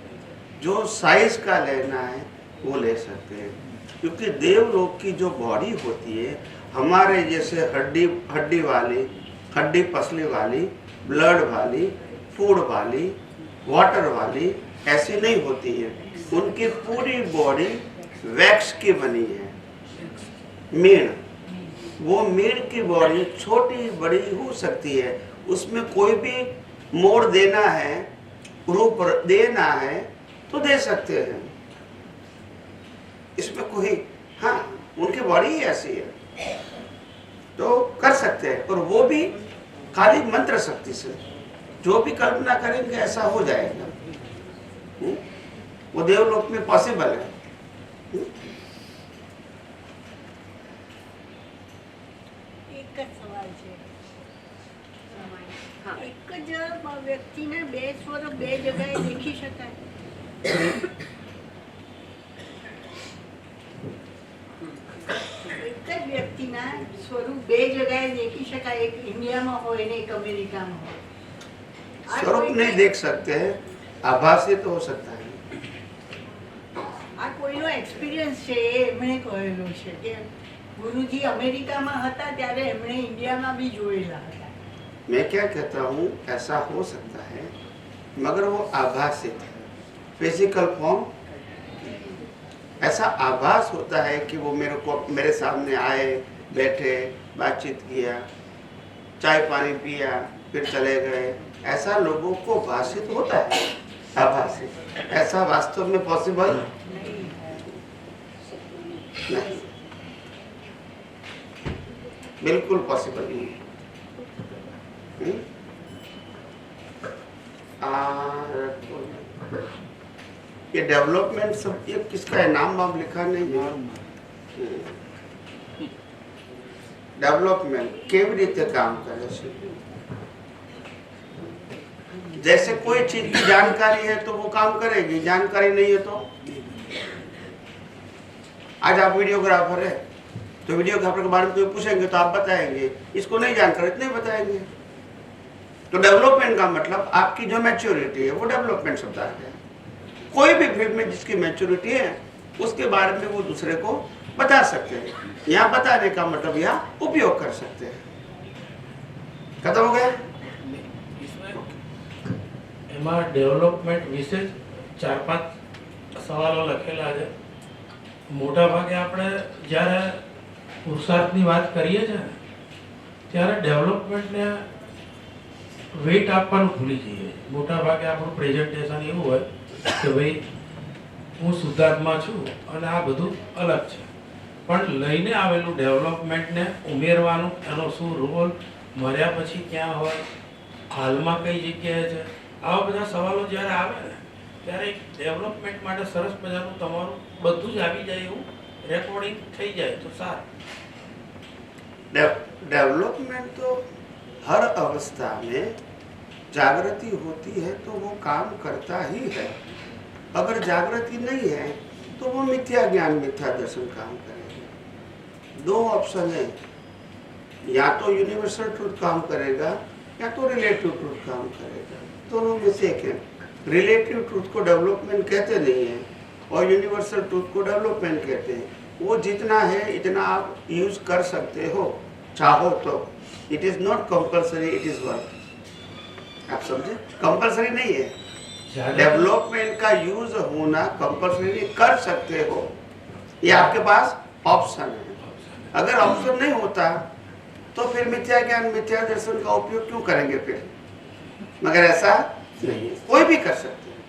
[SPEAKER 1] जो साइज का लेना है वो ले सकते हैं. क्योंकि देवलोक की जो बॉडी होती है हमारे जैसे हड्डी वाली, हड्डी पसली वाली, ब्लड वाली, फूड वाली, वाटर वाली ऐसी नहीं होती है. उनकी पूरी बॉडी वैक्स की बनी है. मीण, वो मीण की बॉडी छोटी बड़ी हो सकती है. उसमें कोई भी मोड़ देना है, रूप देना है तो दे सकते हैं. इसमें कोई, हाँ, उनकी बॉडी ही ऐसी है तो कर सकते हैं. और वो भी खाली मंत्र शक्ति से जो भी कल्पना करेंगे ऐसा हो जाएगा. वो देवलोक में पॉसिबल है.
[SPEAKER 11] એક જ સવાલ છે. એક જ વ્યક્તિને બે સ્વરૂપ બે જગ્યાએ દેખી શકાય? એક જ વ્યક્તિના સ્વરૂપ બે જગ્યાએ દેખી શકાય? એક ઇન્ડિયામાં હોય ને એક અમેરિકામાં હોય.
[SPEAKER 1] स्वरूप नहीं देख सकते हैं, आभासी तो हो सकता है.
[SPEAKER 11] આ કોઈનો એક્સપિરિયન્સ છે એ એમણે કહેલું છે કે ગુરુજી અમેરિકામાં હતા ત્યારે એમણે ઇન્ડિયામાં બી જોયેલા હતા.
[SPEAKER 1] मैं क्या कहता हूँ, ऐसा हो सकता है मगर वो आभासित है. फिजिकल फॉर्म ऐसा आभास होता है कि वो मेरे सामने आए, बैठे, बातचीत किया, चाय पानी पिया, फिर चले गए. ऐसा लोगों को भाषित होता है, आभासित. ऐसा वास्तव में पॉसिबल नहीं, बिल्कुल पॉसिबल नहीं. ये डेवलपमेंट सब ये किसका है? नाम वाम लिखा नहीं है. डेवलपमेंट કેવી રીતે કામ કરે છે? जैसे कोई चीज की जानकारी है तो वो काम करेगी, जानकारी नहीं है तो. आज आप वीडियोग्राफर है तो वीडियोग्राफर के बारे में कोई पूछेंगे तो आप बताएंगे, इसको नहीं जानकारी इतने बताएंगे. तो डेवलपमेंट का मतलब आपकी जो मैच्योरिटी है वो डेवलपमेंट शब्द आ गया. कोई भी फील्ड में जिसकी मैच्योरिटी है उसके बारे में वो दूसरे को बता सकते हैं। यहाँ बताने का मतलब यहाँ उपयोग कर सकते हैं। खत्म हो गया?
[SPEAKER 12] એમાં ડેવલપમેન્ટ વિશે 4-5 સવાલો લખેલા છે. મોટા ભાગે આપણે જ્યારે પુરુષાર્થની વાત કરીએ છીએ ને ત્યારે ડેવલપમેન્ટને વેઇટ આપવાનું ભૂલી જઈએ. મોટા ભાગે આપણું પ્રેઝન્ટેશન એવું હોય કે ભાઈ હું શુદ્ધાત્મા છું અને આ બધું અલગ છે, પણ લઈને આવેલું ડેવલપમેન્ટને ઉમેરવાનું, એનો શું રોલ, મર્યા પછી ક્યાં હોય, હાલમાં કઈ જગ્યાએ છે, આવા બધા સવાલો જ્યારે આવે ને ત્યારે ડેવલપમેન્ટ માટે સરસ મજાનું તમારું બધું જ આવી જાય એવું રેકોર્ડિંગ થઈ જાય તો સારું.
[SPEAKER 1] डेवलपमेंट तो हर अवस्था में जागृति होती है तो वो काम करता ही है। अगर जागृति नहीं है तो वो मिथ्या ज्ञान, मिथ्या दर्शन काम करेगा। दो ऑप्शन है, या तो यूनिवर्सल ट्रूथ काम करेगा या तो रिलेटिव ट्रूथ काम करेगा। दोनों में से एक है। रिलेटिव ट्रूथ को डेवलपमेंट कहते नहीं है और यूनिवर्सल ट्रूथ को डेवलपमेंट कहते हैं। वो जितना है इतना आप यूज कर सकते हो, चाहो तो। It is not compulsory, it is work. आप समझे? कंपल्सरी नहीं है। डेवलपमेंट का यूज होना कंपल्सरी कर सकते हो, ये आपके पास ऑप्शन है। अगर ऑप्शन नहीं होता तो फिर मिथ्या ज्ञान, मिथ्या दर्शन का उपयोग क्यों करेंगे फिर? मगर ऐसा नहीं है, कोई भी कर सकते हैं।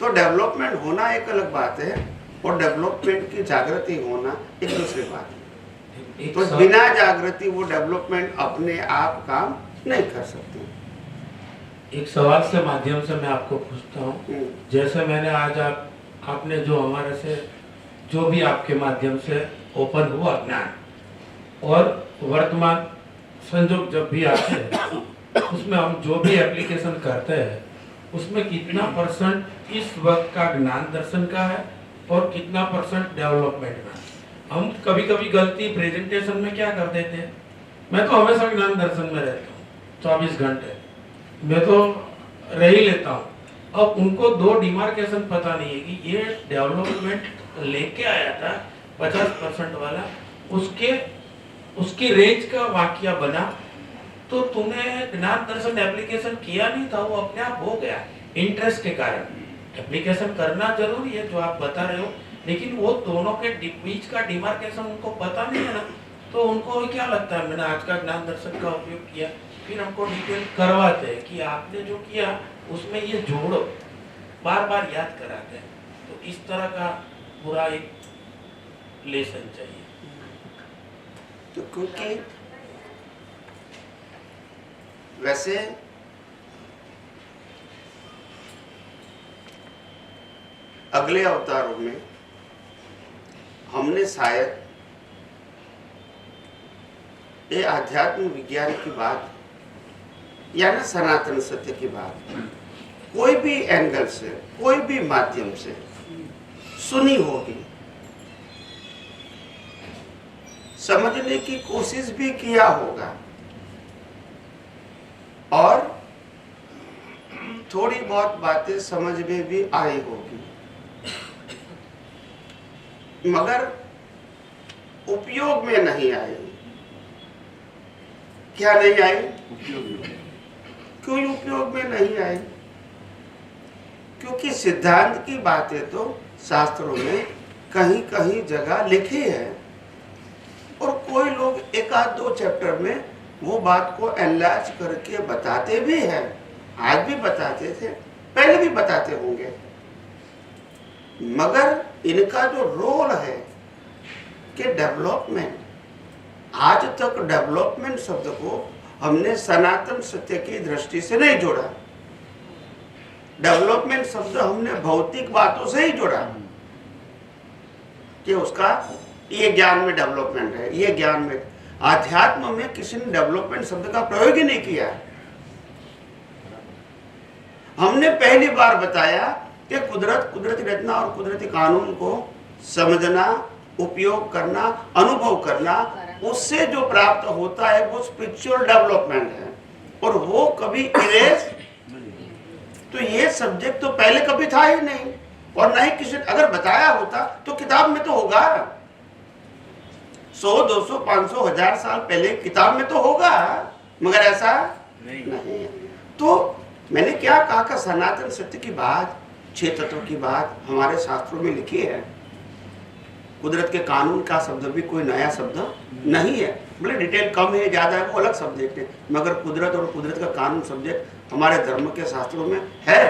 [SPEAKER 1] तो डेवलपमेंट होना एक अलग बात है और डेवलपमेंट की जागृति होना एक दूसरी बात है। तो बिना जागृति वो डेवलपमेंट अपने आप काम नहीं कर सकते।
[SPEAKER 12] एक सवाल से माध्यम से मैं आपको पूछता हूँ, जैसे मैंने आज आपने जो हमारे से जो भी आपके माध्यम से ओपन हुआ ज्ञान और वर्तमान संजोग जब भी आते हैं उसमें हम जो भी एप्लीकेशन करते हैं उसमें कितना % इस वक्त का ज्ञान दर्शन का है और कितना % डेवलपमेंट का। हम कभी कभी गलती प्रेजेंटेशन में क्या कर देते हैं, मैं तो हमेशा ज्ञान दर्शन में रहता हूँ 24 घंटे, मैं तो रह ही लेता हूँ। अब उनको दो डिमार्केशन पता नहीं है कि ये डेवलपमेंट लेके आया था 50% वाला, उसकी रेंज का वाक्य बना, तो तूने ज्ञान दर्शन एप्लीकेशन किया नहीं था, वो अपने आप हो गया इंटरेस्ट के कारण। एप्लीकेशन करना जरूरी है जो आप बता रहे हो, लेकिन वो दोनों के बीच का डिमार्केशन उनको पता नहीं है ना, तो उनको क्या लगता है मैंने आज का ज्ञान दर्शन का उपयोग किया, फिर हमको डिटेल करवाते हैं कि आपने जो किया उसमें ये जोड़ो, बार बार याद कराते हैं। तो इस तरह का पूरा एक लेसन चाहिए।
[SPEAKER 1] तो क्योंकि वैसे अगले अवतारों में हमने शायद ये आध्यात्म विज्ञान की बात या ना सनातन सत्य की बात कोई भी एंगल से, कोई भी माध्यम से सुनी होगी, समझने की कोशिश भी किया होगा और थोड़ी बहुत बातें समझ में भी आई होगी, मगर उपयोग में नहीं आई। क्या नहीं आई? क्यों उपयोग में नहीं आई? क्योंकि सिद्धांत की बातें तो शास्त्रों में कहीं कहीं जगह लिखी है और कोई लोग एक आध दो चैप्टर में वो बात को एनलार्ज करके बताते भी हैं। आज भी बताते थे, पहले भी बताते होंगे, मगर इनका जो रोल है कि डेवलपमेंट, आज तक डेवलपमेंट शब्द को हमने सनातन सत्य की दृष्टि से नहीं जोड़ा। डेवलपमेंट शब्द हमने भौतिक बातों से ही जोड़ा कि उसका ये ज्ञान में डेवलपमेंट है, ये ज्ञान में। आध्यात्म में किसी ने डेवलपमेंट शब्द का प्रयोग ही नहीं किया। हमने पहली बार बताया कि कुदरती रचना और कुदरती कानून को समझना, उपयोग करना, अनुभव करना, उससे जो प्राप्त होता है वो स्पिरिचुअल डेवलपमेंट है और वो कभी इरेज। तो ये सब्जेक्ट तो पहले कभी था ही नहीं और नहीं किसी, अगर बताया होता तो किताब में तो होगा, 100, 200, 500, 1000 साल पहले किताब में तो होगा, मगर ऐसा नहीं है। तो मैंने क्या कहा कि सनातन सत्य की बात, 6 तत्वों की बात हमारे शास्त्रों में लिखी है। कुदरत के कानून का शब्द भी कोई नया शब्द नहीं है, बोले डिटेल कम है ज्यादा है वो अलग सब्जेक्ट है, मगर कुदरत और कुदरत का कानून सब्जेक्ट हमारे धर्म के शास्त्रों में है,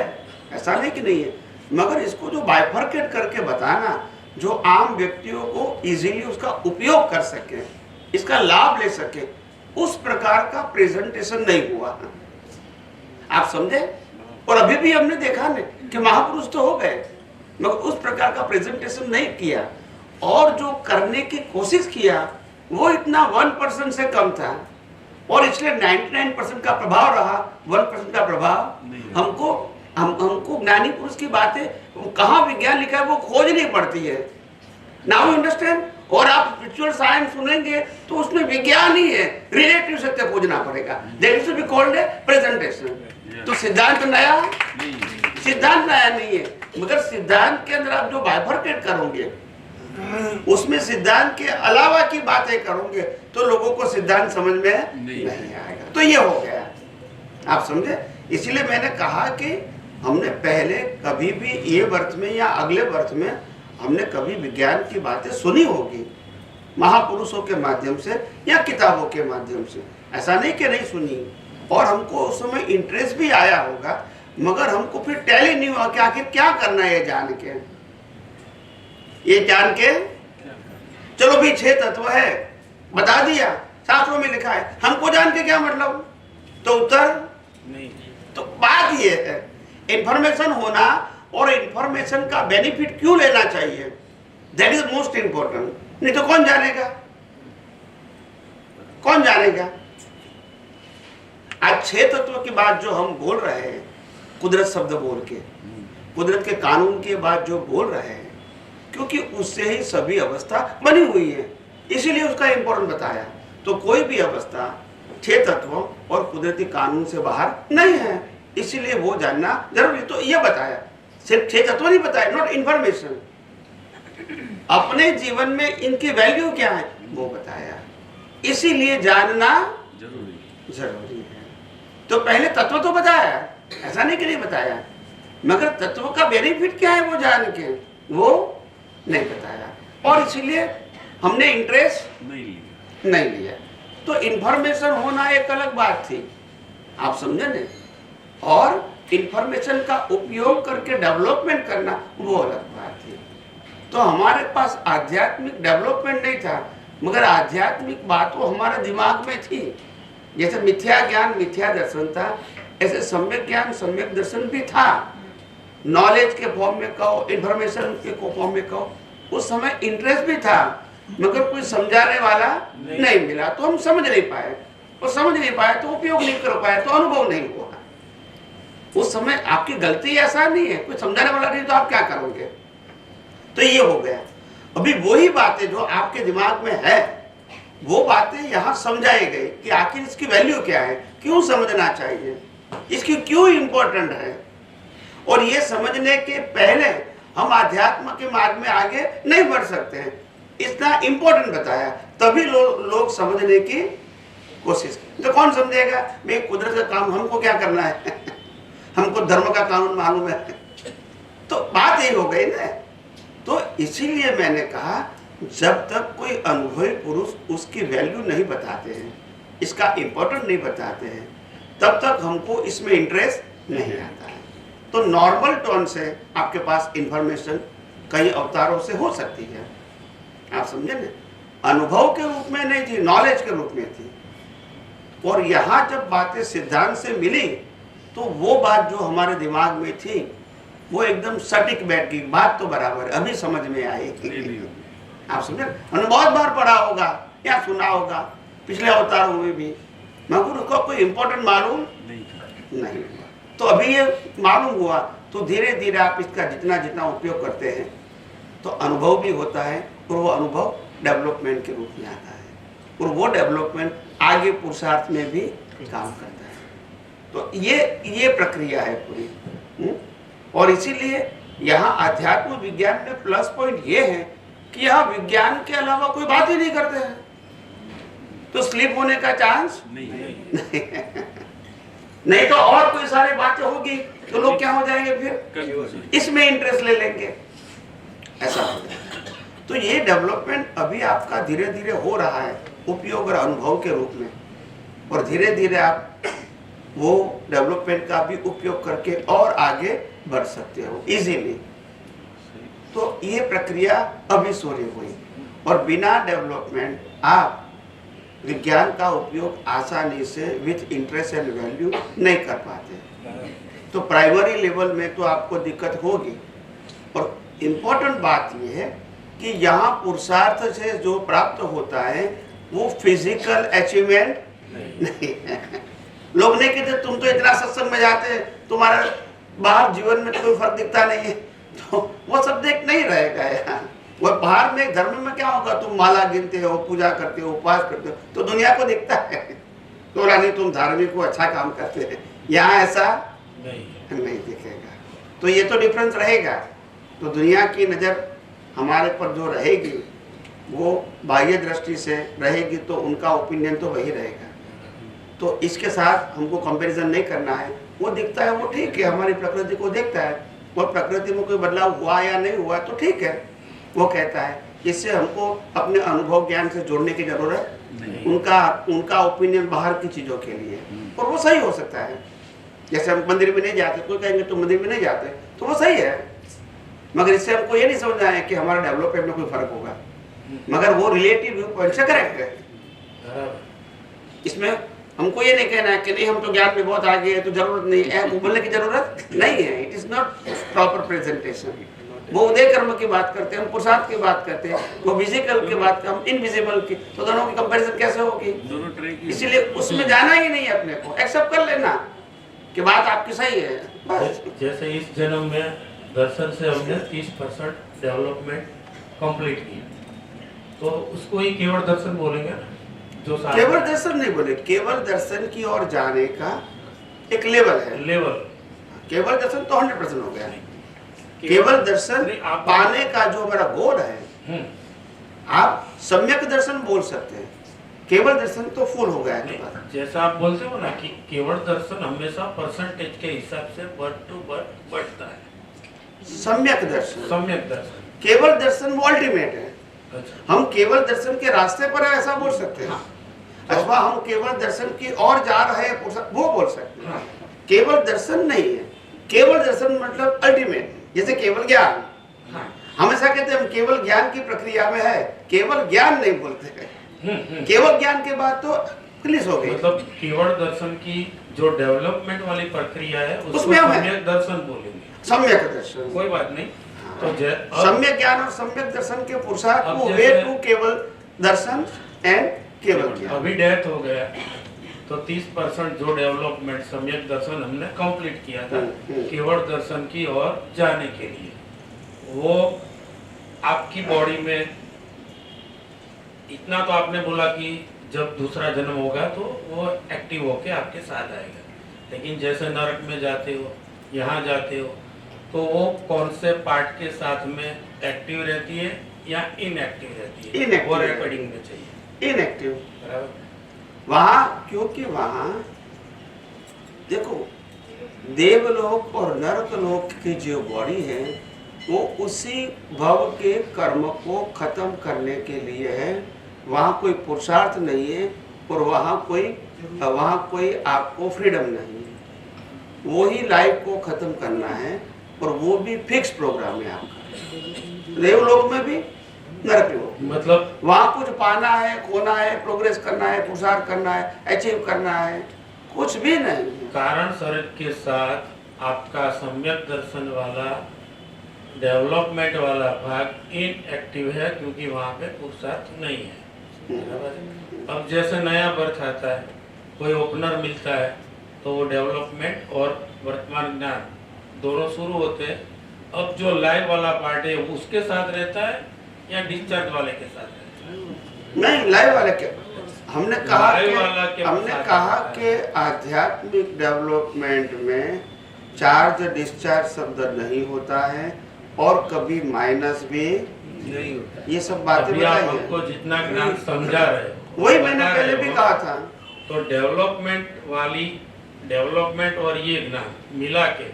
[SPEAKER 1] ऐसा नहीं कि नहीं है। मगर इसको जो बाइफर्केट करके बताना, जो आम व्यक्तियों को इजीली उसका उपयोग कर सके, इसका लाभ ले सके, उस प्रकार का प्रेजेंटेशन नहीं हुआ। आप समझे? और अभी भी हमने देखा नहीं कि महापुरुष तो हो गए, मगर उस प्रकार का प्रेजेंटेशन नहीं किया, और जो करने की कोशिश किया वो इतना 1% से कम था, और इसलिए 99% का प्रभाव रहा, 1% का प्रभाव हमको ज्ञानी पुरुष की बातें कहाँ विज्ञान लिखा है वो खोजनी पड़ती है। Now you understand? और आप स्पिरिचुअल साइंस सुनेंगे तो उसमें विज्ञान ही है, रिलेटिव सत्य खोजना पड़ेगा, that is be called a presentation. तो सिद्धांत नया नहीं है, मगर सिद्धांत के अंदर आप जो बाइफर्केट करोगे, उसमें सिद्धांत के अलावा की बातें करोगे तो लोगों को सिद्धांत समझ में नहीं आएगा। तो ये हो गया, आप समझे? इसलिए मैंने कहा कि हमने पहले कभी भी ये वर्ष में या अगले वर्ष में हमने कभी विज्ञान की बातें सुनी होगी महापुरुषों के माध्यम से या किताबों के माध्यम से, ऐसा नहीं कि नहीं सुनी, और हमको उस समय इंटरेस्ट भी आया होगा, मगर हमको फिर टैली नहीं हुआ कि आखिर क्या करना है ये जान के चलो भी 6 तत्व है, बता दिया, शास्त्रों में लिखा है, हमको जान के क्या मतलब? तो उत्तर नहीं। तो बात ये है, इंफॉर्मेशन होना और इंफॉर्मेशन का बेनिफिट क्यों लेना चाहिए, दैट इज मोस्ट इंपॉर्टेंट। नहीं तो कौन जानेगा? आज 6 तत्व की बात जो हम बोल रहे हैं, कुदरत शब्द बोल के, कुदरत के कानून की बात जो बोल रहे हैं, क्योंकि उससे ही सभी अवस्था बनी हुई है, इसीलिए उसका इंपॉर्टेंट बताया। तो कोई भी अवस्था 6 तत्वों और कुदरती कानून से बाहर नहीं है, इसीलिए वो जानना जरूरी। तो ये बताया, सिर्फ 6 तत्व नहीं बताया, नॉट इंफॉर्मेशन, अपने जीवन में इनकी वैल्यू क्या है वो बताया, इसीलिए जानना जरूरी है। तो पहले तत्व तो बताया, ऐसा नहीं कि नहीं बताया, मगर तत्व का बेनिफिट क्या है वो जान के वो नहीं बताया, और इसीलिए हमने इंटरेस्ट नहीं लिया। तो इंफॉर्मेशन होना एक अलग बात थी, आप समझे न, और इंफॉर्मेशन का उपयोग करके डेवलपमेंट करना वो अलग बात थी। तो हमारे पास आध्यात्मिक डेवलपमेंट नहीं था, मगर आध्यात्मिक बात वो हमारे दिमाग में थी। जैसे मिथ्या ज्ञान मिथ्या दर्शन था, ऐसे सम्यक ज्ञान सम्यक दर्शन भी था। नॉलेज के फॉर्म में कहो, इंफॉर्मेशन के फॉर्म में कहो, उस समय इंटरेस्ट भी था, मगर कोई समझाने वाला नहीं मिला, तो हम समझ नहीं पाए, और समझ नहीं पाए तो उपयोग नहीं कर पाए, तो अनुभव नहीं हुआ। उस समय आपकी गलती ऐसा नहीं है, कोई समझाने वाला नहीं तो आप क्या करोगे? तो ये हो गया। अभी वही बातें जो आपके दिमाग में है वो बातें यहाँ समझाई गई कि आखिर इसकी वैल्यू क्या है, क्यों समझना चाहिए, इसकी क्यों इंपॉर्टेंट है, और ये समझने के पहले हम आध्यात्म के मार्ग में आगे नहीं बढ़ सकते हैं। इतना इंपॉर्टेंट बताया, तभी लोग समझने की कोशिश करें। तो कौन समझेगा भाई कुदरत का काम हमको क्या करना है हमको धर्म का कानून मालूम है। तो बात यही हो गई ना। तो इसीलिए मैंने कहा जब तक कोई अनुभवी पुरुष उसकी वैल्यू नहीं बताते हैं, इसका इंपॉर्टेंट नहीं बताते हैं, तब तक हमको इसमें इंटरेस्ट नहीं आता है। तो नॉर्मल टोन से आपके पास इंफॉर्मेशन कई अवतारों से हो सकती है, आप समझे ना, अनुभव के रूप में नहीं थी, नॉलेज के रूप में थी। और यहाँ जब बातें सिद्धांत से मिली तो वो बात जो हमारे दिमाग में थी वो एकदम सटीक बैठ गई, बात तो बराबर अभी समझ में आएगी। आप समझे, हमने बहुत बार पढ़ा होगा या सुना होगा पिछले अवतारों में भी, मगर उसका कोई इंपॉर्टेंट मालूम नहीं हुआ। तो अभी ये मालूम हुआ तो धीरे धीरे आप इसका जितना जितना उपयोग करते हैं तो अनुभव भी होता है, और वो अनुभव डेवलपमेंट के रूप में आता है, और वो डेवलपमेंट आगे पुरुषार्थ में भी काम करता है। तो ये प्रक्रिया है पूरी। और इसीलिए यहाँ आध्यात्म विज्ञान में प्लस पॉइंट ये है कि यहाँ विज्ञान के अलावा कोई बात ही नहीं करते हैं, तो स्लिप होने का चांस नहीं नहीं तो और कोई सारी बातें होगी तो लोग क्या हो जाएंगे, फिर इसमें इंटरेस्ट ले लेंगे, ऐसा होता है। तो ये डेवलपमेंट अभी आपका धीरे धीरे हो रहा है उपयोग और अनुभव के रूप में, और धीरे धीरे आप वो डेवलपमेंट का भी उपयोग करके और आगे बढ़ सकते हो इजीली। तो ये प्रक्रिया अभी शुरू हुई, और बिना डेवलपमेंट आप विज्ञान का उपयोग आसानी से विथ इंटरेस्ट एंड वैल्यू नहीं कर पाते। तो प्राइमरी लेवल में तो आपको दिक्कत होगी। और इम्पोर्टेंट बात यह है कि यहाँ पुरुषार्थ से जो प्राप्त होता है वो फिजिकल अचीवमेंट नहीं है। लोग नहीं कहते तुम तो इतना सत्संग में जाते हैं, तुम्हारा बाहर जीवन में कोई फर्क दिखता नहीं है, तो वो सब देख नहीं रहेगा यहाँ। वो बाहर में धर्म में क्या होगा, तुम माला गिनते हो, पूजा करते हो, उपवास करते हो, तो दुनिया को दिखता है तो रानी तुम धार्मिक को अच्छा काम करते हैं। यहाँ ऐसा नहीं दिखेगा। तो ये तो डिफरेंस रहेगा। तो दुनिया की नज़र हमारे पर जो रहेगी वो बाह्य दृष्टि से रहेगी, तो उनका ओपिनियन तो वही रहेगा। तो इसके साथ हमको कंपैरिजन नहीं करना है। वो दिखता है वो ठीक है, हमारी प्रकृति को देखता है, और प्रकृति में कोई बदलाव हुआ या नहीं हुआ तो ठीक है, वो कहता है। इससे हमको अपने अनुभव ज्ञान से जोड़ने की जरूरत नहीं। उनका ओपिनियन बाहर की चीज़ों के लिए, और वो सही हो सकता है। जैसे हम मंदिर में नहीं जाते, कोई कहेंगे तुम मंदिर में नहीं जाते, तो वो सही है, मगर इससे हमको ये नहीं समझना है कि हमारे डेवलपमेंट में कोई फर्क होगा, मगर वो रिलेटिव व्यू पॉइंट से करेक्ट है। इसमें हमको ये नहीं कहना है कि नहीं हम तो ज्ञान में बहुत आगे है तो जरूरत नहीं है, वो बोलने की जरूरत नहीं है। It is not proper presentation. वो उदय कर्म की बात करते हैं, हम पुरुषार्थ की बात करते हैं, वो विजिकल की बात हम इनविजिबल की, तो दोनों की कंपैरिजन कैसे होगी? इसीलिए उसमें जाना ही नहीं है, अपने को एक्सेप्ट कर लेना कि बात आपकी सही है बस।
[SPEAKER 12] जैसे इस जन्म में दर्शन से हमने 30% डेवलपमेंट कंप्लीट की, तो उसको ही केवल दर्शन बोलेंगे ना? जो
[SPEAKER 1] केवल दर्शन नहीं बोले, केवल दर्शन की ओर जाने का एक लेवल है। केवल दर्शन तो 100% हो गया। केवल दर्शन पाने का जो हमारा गोल है, आप सम्यक दर्शन बोल सकते हैं, केवल दर्शन तो फुल हो गया है।
[SPEAKER 12] जैसा आप बोलते हो ना कि केवल दर्शन हमेशा परसेंटेज के हिसाब से बढ़ता है।
[SPEAKER 1] सम्यक दर्शन केवल दर्शन वो अल्टीमेट है। हम केवल दर्शन के रास्ते पर है ऐसा बोल सकते हैं, अथवा हम केवल दर्शन की ओर जा रहे हैं वो बोल सकते हैं। केवल दर्शन नहीं है, केवल दर्शन मतलब अल्टीमेट, जैसे केवल ज्ञान। हमेशा कहते हैं हम केवल ज्ञान की प्रक्रिया में है, केवल ज्ञान नहीं बोलते हैं। केवल ज्ञान के बाद तो फिनिश हो गई।
[SPEAKER 12] मतलब केवल दर्शन की जो डेवलपमेंट वाली प्रक्रिया है उसमें सम्यक दर्शन बोलेंगे।
[SPEAKER 1] सम्यक दर्शन
[SPEAKER 12] कोई बात नहीं। तो
[SPEAKER 1] सम्यक ज्ञान और सम्यक दर्शन के पुरुषार्थ को वे टू केवल दर्शन एंड केवल ज्ञान।
[SPEAKER 12] अभी डेथ हो गया तो 30% जो डेवलपमेंट सम्यक दर्शन हमने कंप्लीट किया था केवल दर्शन की ओर जाने के लिए, वो आपकी बॉडी में इतना तो आपने बोला कि जब दूसरा जन्म होगा तो वो एक्टिव होके आपके साथ आएगा। लेकिन जैसे नरक में जाते हो, यहाँ जाते हो, तो वो कौन से पार्ट के साथ में एक्टिव रहती है या इनएक्टिव रहती है? वो रिकॉर्डिंग में चाहिए
[SPEAKER 1] इनएक्टिव वहाँ, क्योंकि वहाँ देखो देवलोक और नरकलोक की जो बॉडी है वो उसी भव के कर्म को खत्म करने के लिए है। वहाँ कोई पुरुषार्थ नहीं है और वहाँ कोई आपको फ्रीडम नहीं है। वो ही लाइफ को खत्म करना है और वो भी फिक्स प्रोग्राम है आपका। देवलोक में भी नरक लोक,
[SPEAKER 12] मतलब
[SPEAKER 1] वहाँ कुछ पाना है, खोना है, प्रोग्रेस करना है, पुरुषार्थ करना है, अचीव करना है, कुछ भी नहीं।
[SPEAKER 12] कारण शरीर के साथ आपका सम्यक दर्शन वाला डेवलपमेंट वाला भाग इनएक्टिव है क्योंकि वहाँ पे पुरुषार्थ नहीं है। अब जैसे नया बर्थ आता है, कोई ओपनर मिलता है तो वो डेवलपमेंट और वर्तमान ज्ञान दोनों शुरू होते हैं। अब जो लाइव वाला पार्ट है उसके साथ रहता है या डिस्चार्ज वाले के साथ रहता है?
[SPEAKER 1] नहीं, लाइव वाले के। हमने कहा कि आध्यात्मिक डेवलपमेंट में चार्ज डिस्चार्ज शब्द नहीं होता है और कभी माइनस भी
[SPEAKER 4] नहीं होता।
[SPEAKER 1] ये सब बातें
[SPEAKER 12] अभी आप
[SPEAKER 1] बताइए।
[SPEAKER 12] हमको जितना ज्ञान समझा रहे हो,
[SPEAKER 1] वही मैंने
[SPEAKER 12] बता
[SPEAKER 1] पहले
[SPEAKER 12] रहे
[SPEAKER 1] भी
[SPEAKER 12] हो,
[SPEAKER 1] कहा था।
[SPEAKER 12] तो डेवलपमेंट और ये ज्ञान मिला के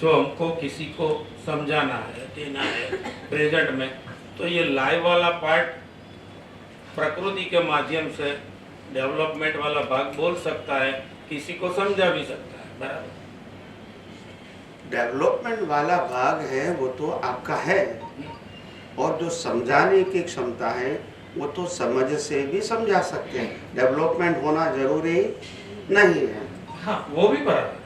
[SPEAKER 12] जो हमको किसी को समझाना है, देना है प्रेजेंट में, तो ये लाइव वाला पार्ट प्रकृति के माध्यम से डेवलपमेंट वाला भाग बोल सकता है, किसी को समझा भी सकता है। बराबर।
[SPEAKER 1] डेवलपमेंट वाला भाग है वो तो आपका है, और जो समझाने की क्षमता है वो तो समझ से भी समझा सकते हैं। डेवलपमेंट होना जरूरी नहीं है।
[SPEAKER 12] हाँ, वो भी बराबर।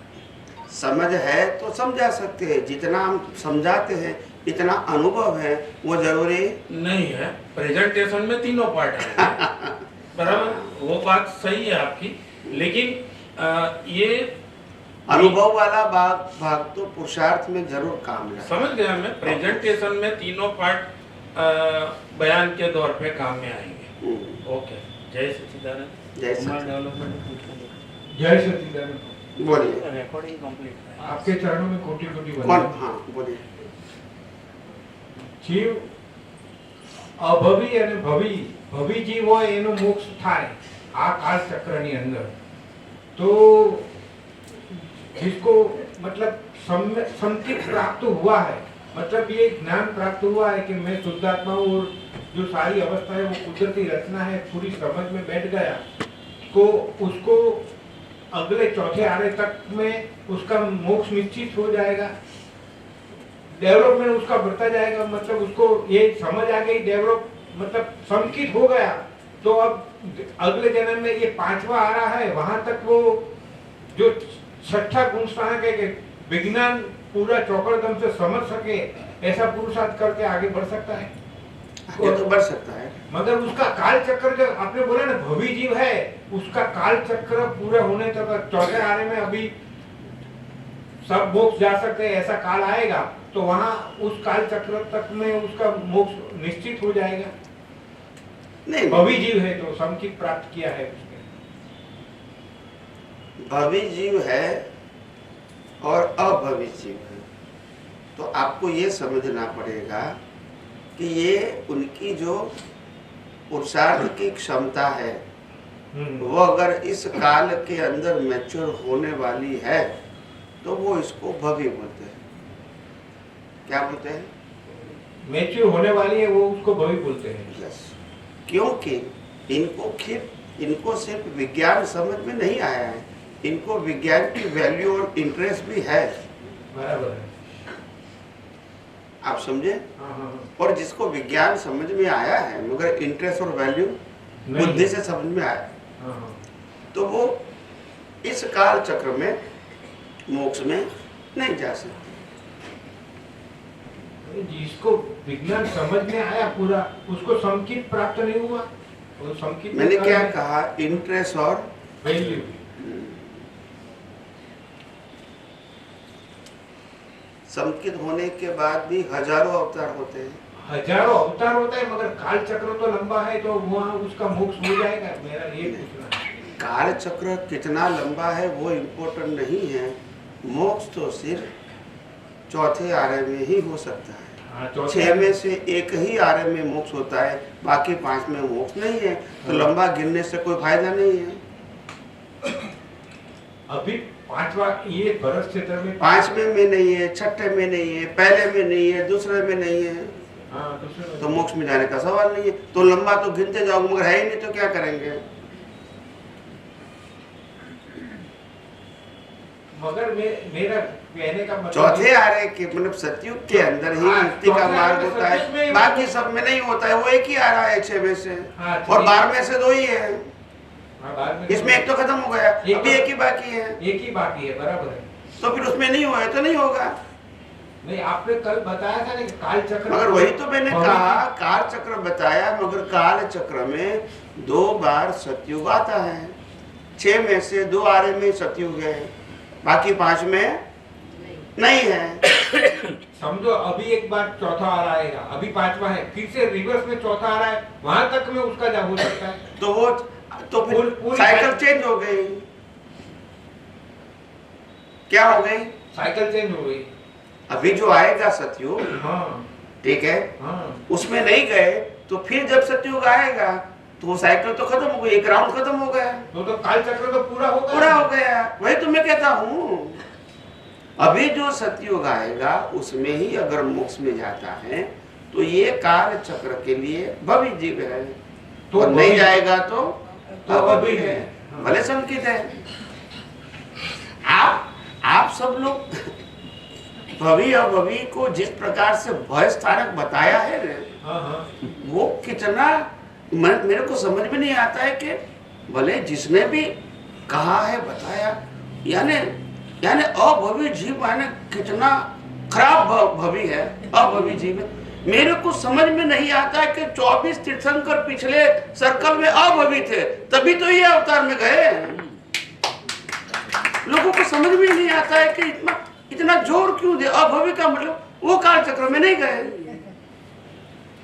[SPEAKER 1] समझ है तो समझा सकते हैं, जितना हम समझाते हैं इतना अनुभव है वो जरूरी
[SPEAKER 12] नहीं है। प्रेजेंटेशन में तीनों पार्ट है बराबर, वो बात सही है आपकी, लेकिन ये
[SPEAKER 1] अनुभव वाला भाग तो पुरुषार्थ में जरूर काम है।
[SPEAKER 12] समझ गया मैं। प्रेजेंटेशन में तीनों पार्ट बयान के दौर पे काम में आएंगे। ओके, जय सच्चिदानंद।
[SPEAKER 1] जय
[SPEAKER 6] जय सच्चिदानंद।
[SPEAKER 1] बोलिए।
[SPEAKER 9] Recording complete.
[SPEAKER 6] आपके चरणों में कोटि कोटि
[SPEAKER 1] कौन?
[SPEAKER 6] वंदन।
[SPEAKER 1] हाँ बोलिए।
[SPEAKER 6] જીવ અભવી અને ભવી જીવ હોય એનો મોક્ષ થાય આ કાળચક્રની અંદર, તો जिसको मतलब संकेत प्राप्त हुआ है, मतलब ये ज्ञान प्राप्त हुआ है कि मैं शुद्धात्मा हूँ और जो सारी अवस्था है वो कुदरती रचना है, पूरी समझ में बैठ गया, तो उसको अगले चौथे आरे तक में उसका मोक्ष निश्चित हो जाएगा। डेवलपमेंट उसका बढ़ता जाएगा, मतलब उसको ये समझ आ गई, डेवलप मतलब संकित हो गया, तो अब अगले जन्म में ये 5वां आ रहा है, वहां तक वो जो 6ठा गुण स्थान के विज्ञान पूरा चौकड़दम से समझ सके, ऐसा पुरुषार्थ करके आगे बढ़ सकता है।
[SPEAKER 1] आगे तो बढ़ सकता है,
[SPEAKER 6] मगर उसका काल चक्र जो आपने बोला ना भवी जीव है, उसका काल चक्र पूरा होने तक चौथे आने में अभी सब मोक्ष जा सकते हैं, ऐसा काल आएगा तो वहां उस काल चक्र तक में उसका मोक्ष निश्चित हो जाएगा।
[SPEAKER 1] नहीं,
[SPEAKER 6] भवी जीव है तो संकित प्राप्त किया है उसने।
[SPEAKER 1] भवी जीव है और अभवी जीव है, तो आपको ये समझना पड़ेगा कि ये उनकी जो पुरुषार्थ की क्षमता है वो अगर इस काल के अंदर मैच्योर होने वाली है तो वो इसको भवी बोलते हैं। क्या बोलते हैं?
[SPEAKER 6] मैच्योर होने वाली है वो उसको भवी बोलते हैं।
[SPEAKER 1] यस, क्योंकि इनको सिर्फ विज्ञान समझ में नहीं आया है, इनको विज्ञान की वैल्यू और इंटरेस्ट भी है।
[SPEAKER 6] बराबर है,
[SPEAKER 1] आप समझे?
[SPEAKER 6] हाँ।
[SPEAKER 1] और जिसको विज्ञान समझ में आया है मगर इंटरेस्ट और वैल्यू बुद्धि से समझ में आया,
[SPEAKER 6] हाँ।
[SPEAKER 1] तो वो इस काल चक्र में मोक्ष में नहीं जा सकते।
[SPEAKER 6] जिसको विज्ञान समझ में आया पूरा, उसको संकित प्राप्त नहीं हुआ। और संकित
[SPEAKER 1] मैंने क्या कहा? इंटरेस्ट और
[SPEAKER 6] वैल्यू।
[SPEAKER 1] संकित होने के बाद भी हजारों अवतार होते हैं।
[SPEAKER 6] हजारों अवतार होता है, मगर काल चक्र तो लंबा है, तो वहाँ उसका मोक्ष हो जाएगा। मेरा ये पूछना है।
[SPEAKER 1] काल चक्र कितना लंबा है वो इम्पोर्टेंट नहीं है, मोक्ष तो सिर्फ चौथे आरे में ही हो सकता है। 6 में से एक ही आरे में मोक्ष होता है, बाकी 5 में मोक्ष नहीं है, तो लंबा गिनने से कोई फायदा नहीं है।
[SPEAKER 6] अभी 5वां ये भरत क्षेत्र में
[SPEAKER 1] 5 में नहीं है, 6ठे में नहीं है, पहले में नहीं है, दूसरे में नहीं है, तो मोक्ष में जाने का सवाल नहीं है। तो लंबा तो गिनते जाओ, मगर है ही नहीं तो क्या करेंगे?
[SPEAKER 6] मगर मेरा कहने का मतलब
[SPEAKER 1] चौथे आरे के मतलब सतयुग के अंदर ही मुक्ति का मार्ग होता है, बाकी सब में नहीं होता है। वो एक ही आ रहा है 6 में से, और 12 में से 2 ही है। इसमें एक तो खत्म हो गया, अभी एक ही बाकी है।
[SPEAKER 6] एक ही बाकी है, बराबर है।
[SPEAKER 1] तो फिर उसमें नहीं हुआ है तो नहीं होगा।
[SPEAKER 6] नहीं, आपने कल बताया था ना कि काल चक्र,
[SPEAKER 1] मगर वही तो मैंने कहा, काल चक्र बताया, मगर काल चक्र में 2 बार सतयुग आता है। 6 में से 2 आरे में सतयुग है, बाकी 5 में नहीं है।
[SPEAKER 6] समझो अभी एक बार चौथा आ रहा है, अभी 5वां है, फिर से रिवर्स में चौथा आ रहा है, वहां तक में उसका जा हो सकता है।
[SPEAKER 1] तो वो तो फिर साइकिल चेंज हो गई। क्या हो गई?
[SPEAKER 6] साइकिल चेंज हो गई।
[SPEAKER 1] अभी जो आएगा सतयुग,
[SPEAKER 6] हाँ,
[SPEAKER 1] ठीक है,
[SPEAKER 6] हाँ।
[SPEAKER 1] उसमें नहीं गए तो फिर जब सतयुग आएगा तो वो साइकिल तो खत्म हो गई, एक राउंड खत्म हो गया,
[SPEAKER 6] तो काल चक्र तो पूरा हो गया,
[SPEAKER 1] पूरा हो गया। वही तो मैं कहता हूँ, अभी जो सतयुग आएगा उसमें ही अगर मोक्ष में जाता है तो ये काल चक्र के लिए भवी जीव है, तो नहीं जाएगा तो अभवी है, भले संकित है। आप सब लोग भवी अभवी को जिस प्रकार से भय स्थानक बताया है ना, वो कितना मेरे को समझ में नहीं आता है कि भले जिसने भी कहा है बताया, यानी अभवी जीव यानी कितना खराब भवी है, अभवी जीव है। मेरे को समझ में नहीं आता है कि 24 तीर्थंकर पिछले सर्कल में अभवी थे, तभी तो ये अवतार में गए। लोगों को समझ में नहीं आता है कि इतना जोर क्यों दे, अभवी का मतलब वो काल चक्र में नहीं गए।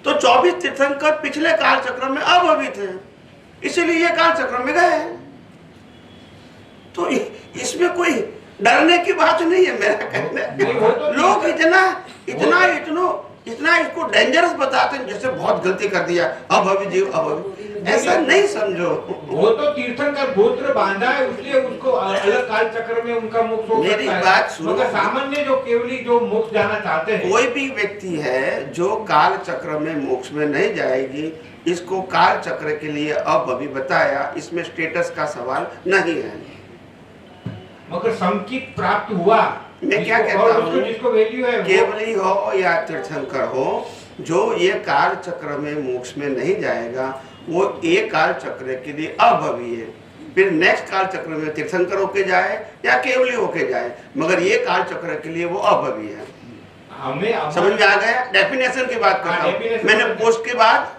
[SPEAKER 1] तो 24 तीर्थंकर पिछले काल चक्र में अभवी थे, इसीलिए ये काल चक्र में गए। तो इसमें कोई डरने की बात नहीं है मेरा कहना। लोग इतना इसको डेंजरस बताते हैं जैसे बहुत गलती कर दिया, अभवी जीव अभवी, ऐसा नहीं समझो।
[SPEAKER 6] वो तो तीर्थंकर गोत्र बांधा है, इसलिए उसको अलग काल चक्र में उनका मोक्ष हो सकता है।
[SPEAKER 1] मेरी बात सुनो,
[SPEAKER 6] मगर सामान्य जो केवली जो मोक्ष जाना चाहते हैं,
[SPEAKER 1] कोई भी व्यक्ति है जो काल चक्र में मोक्ष में नहीं जाएगी, इसको काल चक्र के लिए अभवी बताया, इसमें स्टेटस का सवाल नहीं है।
[SPEAKER 6] मगर संकित प्राप्त हुआ,
[SPEAKER 1] मैं क्या कहता हूँ,
[SPEAKER 6] जिसको वैल्यू है,
[SPEAKER 1] केवली हो या तीर्थंकर हो, जो ये काल चक्र में मोक्ष में नहीं जाएगा वो एक काल चक्र के लिए अभवी है। फिर नेक्स्ट काल चक्र में तीर्थंकर होके जाए या केवली होके जाए, मगर ये काल चक्र के लिए वो अभवी है।
[SPEAKER 6] हमें
[SPEAKER 1] समझ में आ गया? डेफिनेशन की बात करता हूँ मैंने, पोस्ट के बाद,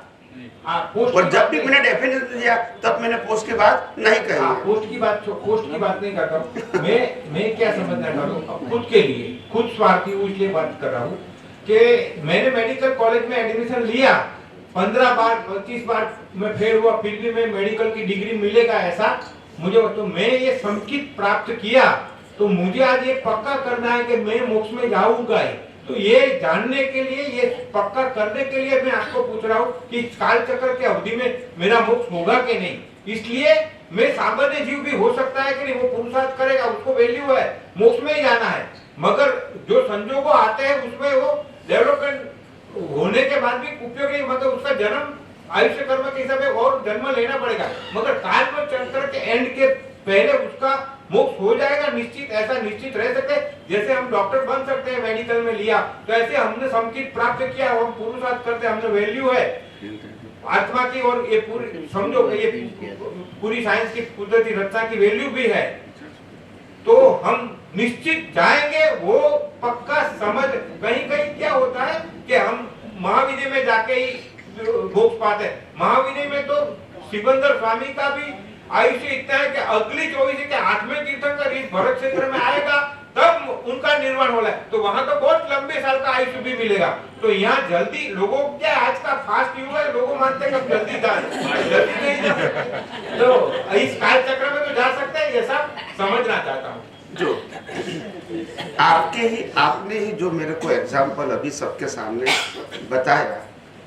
[SPEAKER 1] और जब भी मैंने डेफिनेशन दिया तब मैंने पोस्ट के बाद नहीं कही।
[SPEAKER 6] पोस्ट की बात नहीं करता हूँ मैं क्या समझना चाहता हूँ, खुद के लिए, खुद स्वार्थी हूँ इसलिए बात कर रहा हूँ कि मैंने मेडिकल कॉलेज में एडमिशन लिया, 15 बार 25 बार मैं फेल हुआ, फिर भी मैं मेडिकल की डिग्री मिलेगा ऐसा मुझे, तो मैं ये संकित प्राप्त किया, तो मुझे आज ये पक्का करना है कि मैं मोक्ष में जाऊंगा। तो ये जानने के लिए, ये पक्का करने के लिए मैं आपको पूछ रहा हूँ कि काल चक्र की अवधि में मेरा मोक्ष होगा कि नहीं। इसलिए मैं सामान्य जीव भी हो सकता है कि नहीं, वो पुरुषार्थ करेगा, उसको वैल्यू है, मोक्ष में ही जाना है, मगर जो संजोगों आते हैं उसमें वो डेवलपमेंट होने के बाद भी उपयोग नहीं, मतलब उसका जन्म आयुष्य कर्म के हिसाब से और जन्म लेना पड़ेगा, मगर काल चक्र के एंड के पहले उसका मोक्ष हो जाएगा निश्चित, ऐसा निश्चित रह सकते हैं। जैसे हम डॉक्टर बन सकते हैं मेडिकल में लिया, तो ऐसे हमने संकित प्राप्त किया, हम पुरुषार्थ करते हैं, हमने वैल्यू है आत्मा की, और ये पूरी समझो ये पूरी साइंस की कुदरती रचना की वैल्यू भी है, तो हम निश्चित जाएंगे। वो पक्का समझ, कहीं कहीं क्या होता है कि हम महाविद्या में जाके ही मोक्ष पाते हैं। महाविद्या में तो सिकंदर स्वामी का भी आयुष्य इतना है कि अगली 24 के 8वें तीर्थंकर इस भरत क्षेत्र में आएगा तब उनका निर्माण हो रहा है, तो वहां तो बहुत लंबे साल का आयुष्य भी मिलेगा। तो यहाँ जल्दी लोगों क्या, आज का फास्ट युग है, लोगों मानते हैं जल्दी जल्दी नहीं जा सकते, तो इस काल चक्र में तो जा सकते हैं, ये सब समझना चाहता हूँ।
[SPEAKER 1] जो आपने ही जो मेरे को एग्जाम्पल अभी सबके सामने बताया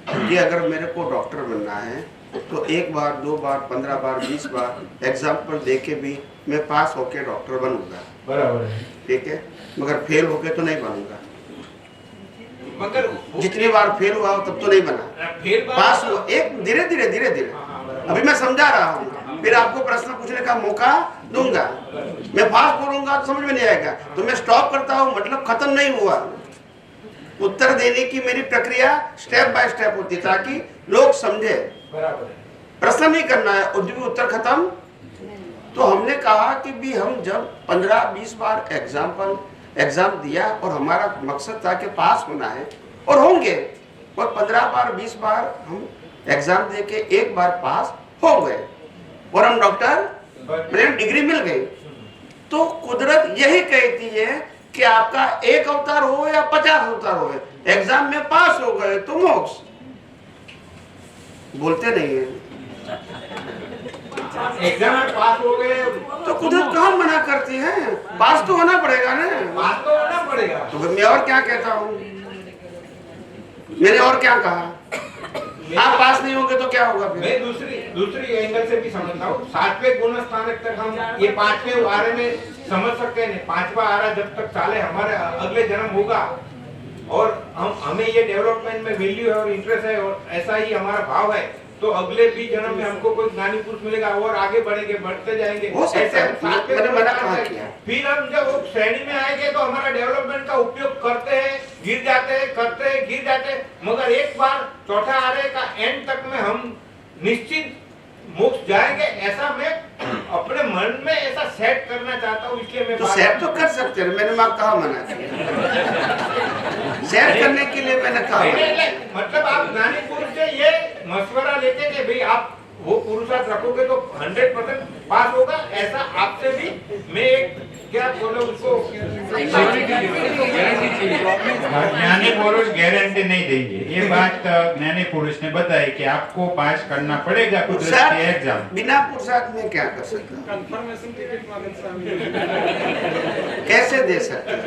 [SPEAKER 1] कि अगर मेरे को डॉक्टर बनना है तो 1 बार 2 बार 15 बार 20 बार एग्जाम्पल देके भी मैं पास होके डॉक्टर बनूंगा,
[SPEAKER 6] बराबर है,
[SPEAKER 1] ठीक है, मगर फेल होके तो नहीं बनूंगा।
[SPEAKER 6] मगर
[SPEAKER 1] जितनी बार फेल हुआ हो तब तो नहीं बना, पास हुआ, एक धीरे धीरे अभी मैं समझा रहा हूँ, फिर आपको प्रश्न पूछने का मौका दूंगा। मैं फास्ट बोलूंगा तो समझ में नहीं आएगा, तो मैं स्टॉप करता हूँ, मतलब खत्म नहीं हुआ। उत्तर देने की मेरी प्रक्रिया स्टेप बाय स्टेप होती है ताकि लोग समझे। प्रश्न नहीं करना है और जब उत्तर खत्म, तो हमने कहा कि भी हम जब 15-20 बार एग्जाम दिया और हमारा मकसद था कि पास होना है और होंगे, और 15 बार 20 बार हम एग्जाम दे के 1 बार पास हो गए और हम डॉक्टर डिग्री मिल गई। तो कुदरत यही कहती है कि आपका 1 अवतार हो या 50 अवतार हो, एग्जाम में पास हो गए तो मोक्ष। बोलते नहीं है,
[SPEAKER 6] एग्जाम में पास हो गए
[SPEAKER 1] तो कुदरत कहाँ मना करती है, पास तो होना पड़ेगा ना,
[SPEAKER 6] पास तो होना पड़ेगा।
[SPEAKER 1] तो मैं और क्या कहता हूँ, मैंने और क्या कहा? आप पास नहीं होंगे तो क्या होगा फिर?
[SPEAKER 6] मैं दूसरी एंगल से भी समझता हूँ। 7वें गुण स्थानक तक हम ये 5वें आरे में समझ सकते हैं। 5वां आरा जब तक चाले हमारे अगले जन्म होगा और हमें ये डेवलपमेंट में वैल्यू है और इंटरेस्ट है और ऐसा ही हमारा भाव है, तो अगले भी जन्म में हमको कोई ज्ञानी पुरुष मिलेगा और आगे बढ़ेंगे, बढ़ते जाएंगे। ऐसे फिर हम जब वो श्रेणी में आएंगे तो हमारा डेवलपमेंट का उपयोग करते हैं, गिर जाते हैं, मगर एक बार चौथा आरे का एंड तक में हम निश्चित मोक्ष जाएंगे, ऐसा मैं अपने मन में ऐसा सेट करना चाहता हूँ। इसलिए मैं
[SPEAKER 1] तो सेट तो कर सकते हैं, मैंने माँ कहा मना किया। सेट करने के लिए मैंने कहा
[SPEAKER 6] मतलब आप ज्ञानी पुरुष से ये मशवरा लेते कि भाई आप वो पुरुषार्थ रखोगे तो 100% पास होगा, ऐसा आपसे भी मैं एक क्या बोलो उसको
[SPEAKER 13] ज्ञानी पुरुष गारंटी नहीं देंगे। ये बात ज्ञानी पुरुष ने बताई कि आपको पास करना पड़ेगा कुछ एग्जाम।
[SPEAKER 1] बिना पुरुषार्थ में क्या कर सकते हैं? कैसे दे सकते हैं?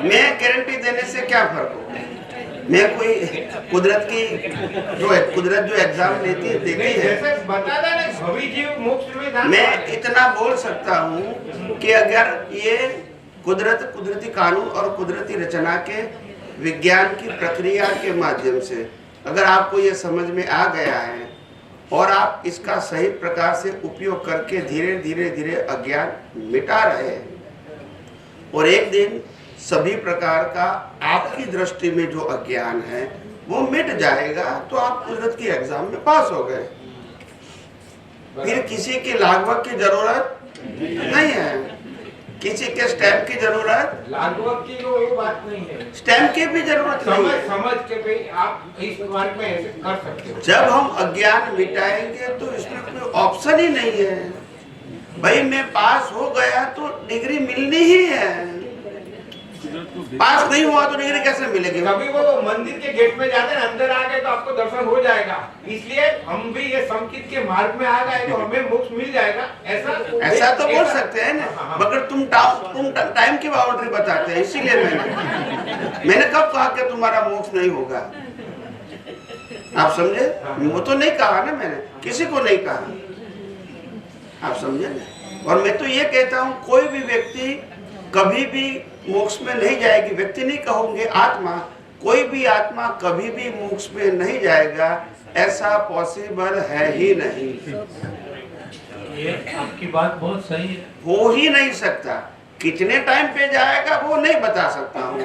[SPEAKER 1] मैं गारंटी देने से क्या फर्क होगा? मैं कोई कुदरत जो एग्जाम लेती है देती है, मैं इतना बोल सकता हूँ कि अगर ये कुदरती कानून और कुदरती रचना के विज्ञान की प्रक्रिया के माध्यम से अगर आपको ये समझ में आ गया है और आप इसका सही प्रकार से उपयोग करके धीरे धीरे अज्ञान मिटा रहे हैं और एक दिन सभी प्रकार का आपकी दृष्टि में जो अज्ञान है वो मिट जाएगा, तो आप कुदरत की एग्जाम में पास हो गए। फिर किसी की लागवक की जरूरत नहीं है, किसी के स्टैम्प की जरूरत,
[SPEAKER 6] लागवक की वो बात नहीं है,
[SPEAKER 1] स्टैम्प की भी जरूरत नहीं है।
[SPEAKER 6] समझ के भाई आप इस बात में ऐसे कर सकते हो।
[SPEAKER 1] जब हम अज्ञान मिटाएंगे तो इसमें कोई ऑप्शन ही नहीं है। भाई मैं पास हो गया तो डिग्री मिलनी ही है, पास नहीं हुआ तो डिग्री कैसे मिलेगी?
[SPEAKER 6] कभी वो मंदिर के गेट में जाते हैं, अंदर आ गए तो आपको दर्शन हो जाएगा, इसलिए हम भी ये संकित के मार्ग में आ गए तो हमें मोक्ष मिल जाएगा, ऐसा
[SPEAKER 1] तो बोल सकते हैं ना। मगर तुम टाइम की बाउंड्री बताते हैं, इसीलिए मैंने कब कहा कि तुम्हारा मोक्ष नहीं होगा? आप समझे? वो तो नहीं कहा ना, मैंने किसी को नहीं कहा, आप समझे ना। और मैं तो ये कहता हूँ कोई भी व्यक्ति कभी भी मोक्ष में नहीं जाएगी। व्यक्ति नहीं कहूंगे, आत्मा, कोई भी आत्मा कभी भी मोक्ष में नहीं जाएगा, ऐसा पॉसिबल है ही नहीं।
[SPEAKER 12] ये आपकी बात बहुत सही है,
[SPEAKER 1] हो ही नहीं सकता। कितने टाइम पे जाएगा वो नहीं बता सकता हूँ,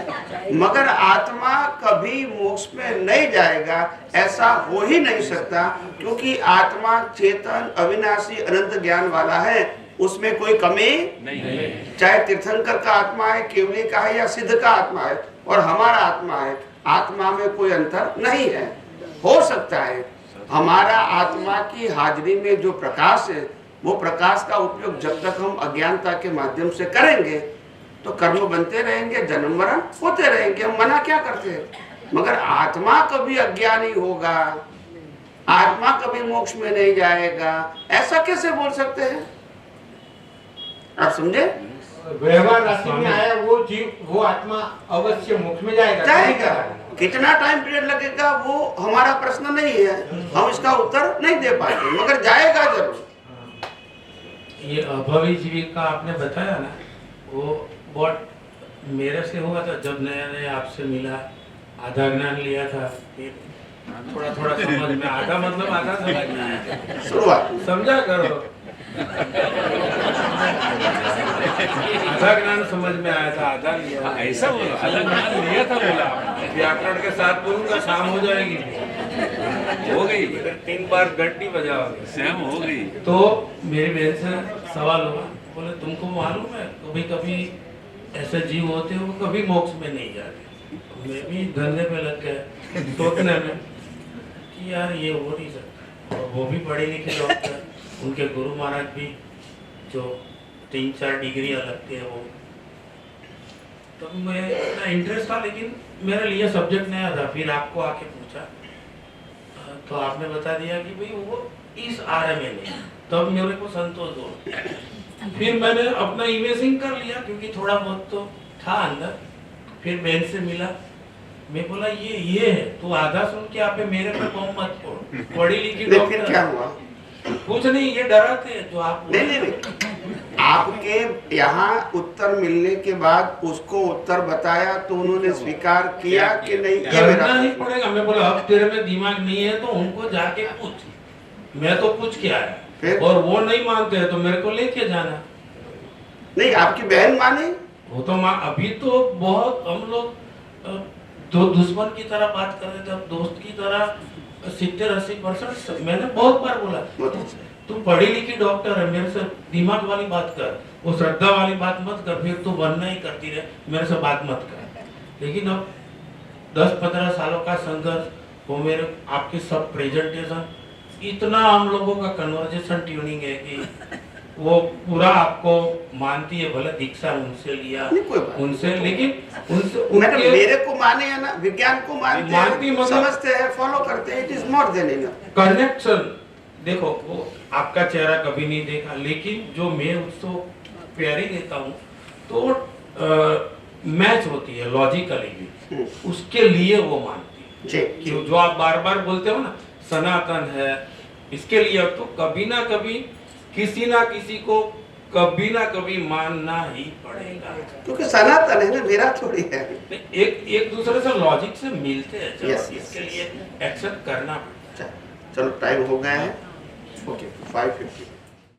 [SPEAKER 1] मगर आत्मा कभी मोक्ष में नहीं जाएगा ऐसा हो ही नहीं सकता, क्योंकि आत्मा चेतन अविनाशी अनंत ज्ञान वाला है, उसमें कोई कमी नहीं। चाहे तीर्थंकर का आत्मा है, केवली का है या सिद्ध का आत्मा है और हमारा आत्मा है, आत्मा में कोई अंतर नहीं है। हो सकता है हमारा आत्मा की हाजिरी में जो प्रकाश है वो प्रकाश का उपयोग जब तक हम अज्ञानता के माध्यम से करेंगे तो कर्म बनते रहेंगे, जन्म मरण होते रहेंगे, हम मना क्या करते हैं। मगर आत्मा कभी अज्ञानी होगा, आत्मा कभी मोक्ष में नहीं जाएगा, ऐसा कैसे बोल सकते हैं? आप समझे?
[SPEAKER 6] व्यवहार राशि में आया वो जीव, वो आत्मा अवश्य मोक्ष में जाएगा।
[SPEAKER 1] कितना टाइम पीरियड लगेगा वो हमारा प्रश्न नहीं है, हम इसका उत्तर नहीं दे पाते, मगर जाएगा जरूर।
[SPEAKER 12] ये अभावी जीवी का आपने बताया ना, वो बहुत मेरे से हुआ था जब नया आपसे मिला, आधा ज्ञान लिया था, फिर थोड़ा समझ में, आधा मतलब आधा समझ में आया,
[SPEAKER 1] शुरुआत
[SPEAKER 12] समझा करो। आधा ज्ञान समझ में आया था, आधा लिया,
[SPEAKER 4] ऐसा बोला, आधा ज्ञान लिया था बोला।
[SPEAKER 12] व्याकरण के साथ बोलूंगा शाम हो जाएगी,
[SPEAKER 4] हो गई,
[SPEAKER 12] 3 बार घंटी बजाओगे,
[SPEAKER 4] शाम हो गई।
[SPEAKER 12] तो मेरी बहन से सवाल हुआ, बोले तुमको मालूम है कभी कभी ऐसे जीव होते हैं वो कभी मोक्ष में नहीं जाते। मैं भी धंधे पे लग गया सोचने में कि यार ये हो नहीं सकता, और वो भी पढ़े लिखे डॉक्टर, उनके गुरु महाराज भी जो 3-4 डिग्री लगती है वो, तो मैं इतना इंटरेस्ट था लेकिन मेरे लिए सब्जेक्ट नया था। फिर आपको आके पूछा तो आपने बता दिया कि भाई वो इस आरे में नहीं, तब मेरे को संतोष हो। फिर मैंने अपना इमेजिंग कर लिया क्योंकि थोड़ा बहुत तो था अंदर। फिर बहन से मिला मैं बोला ये है, तू आधा सुन के आप मेरे पे बम मत फोड़, पढ़ी लिखी
[SPEAKER 1] नहीं, फिर
[SPEAKER 12] डॉक्टर
[SPEAKER 1] क्या हुआ?
[SPEAKER 12] कुछ नहीं, ये डरा थे जो आप
[SPEAKER 1] नहीं, आपके यहाँ उत्तर मिलने के बाद उसको उत्तर बताया तो उन्होंने स्वीकार किया कि नहीं? ये मेरा
[SPEAKER 12] करना ही पड़ेगा। मैं बोला अब तेरे में दिमाग नहीं है तो उनको जाके पूछ, मैं तो पूछ के आया और वो नहीं मानते हैं तो मेरे को लेके जाना।
[SPEAKER 1] नहीं, आपकी बहन माने?
[SPEAKER 12] वो तो अभी तो बहुत हम लोग तो दुश्मन की तरह बात कर रहे थे, अब दोस्त की तरह 70-80%। मैंने बहुत बार बोला तुम पढ़ी लिखी डॉक्टर है, मेरे से दिमाग वाली बात कर, वो श्रद्धा वाली बात मत कर, फिर तू बनना ही करती रहे, मेरे से बात मत कर। लेकिन अब 10-15 सालों का संघर्ष, वो मेरे आपके सब प्रेजेंटेशन, इतना हम लोगों का कन्वर्जेशन ट्यूनिंग है कि वो पूरा आपको मानती है, भले दीक्षा उनसे लिया उनसे, लेकिन उनसे
[SPEAKER 1] मेरे को माने है ना, विज्ञान को मानते हैं, समझते हैं, फॉलो करते हैं, it is more than enough.
[SPEAKER 12] Connection देखो, वो आपका चेहरा कभी नहीं देखा, लेकिन जो मैं उसको प्यारी देता हूँ तो मैच होती है लॉजिकली भी, उसके लिए वो मानती है कि जो आप बार बार बोलते हो ना सनातन है, इसके लिए तो कभी ना कभी किसी ना किसी को कभी ना कभी मानना ही पड़ेगा,
[SPEAKER 1] क्योंकि सनातन है ना, मेरा थोड़ी है।
[SPEAKER 12] एक दूसरे से लॉजिक से मिलते हैं, इसके लिए एक्सेप्ट करना पड़ता है।
[SPEAKER 1] चलो टाइम हो गया है, ओके 5:50।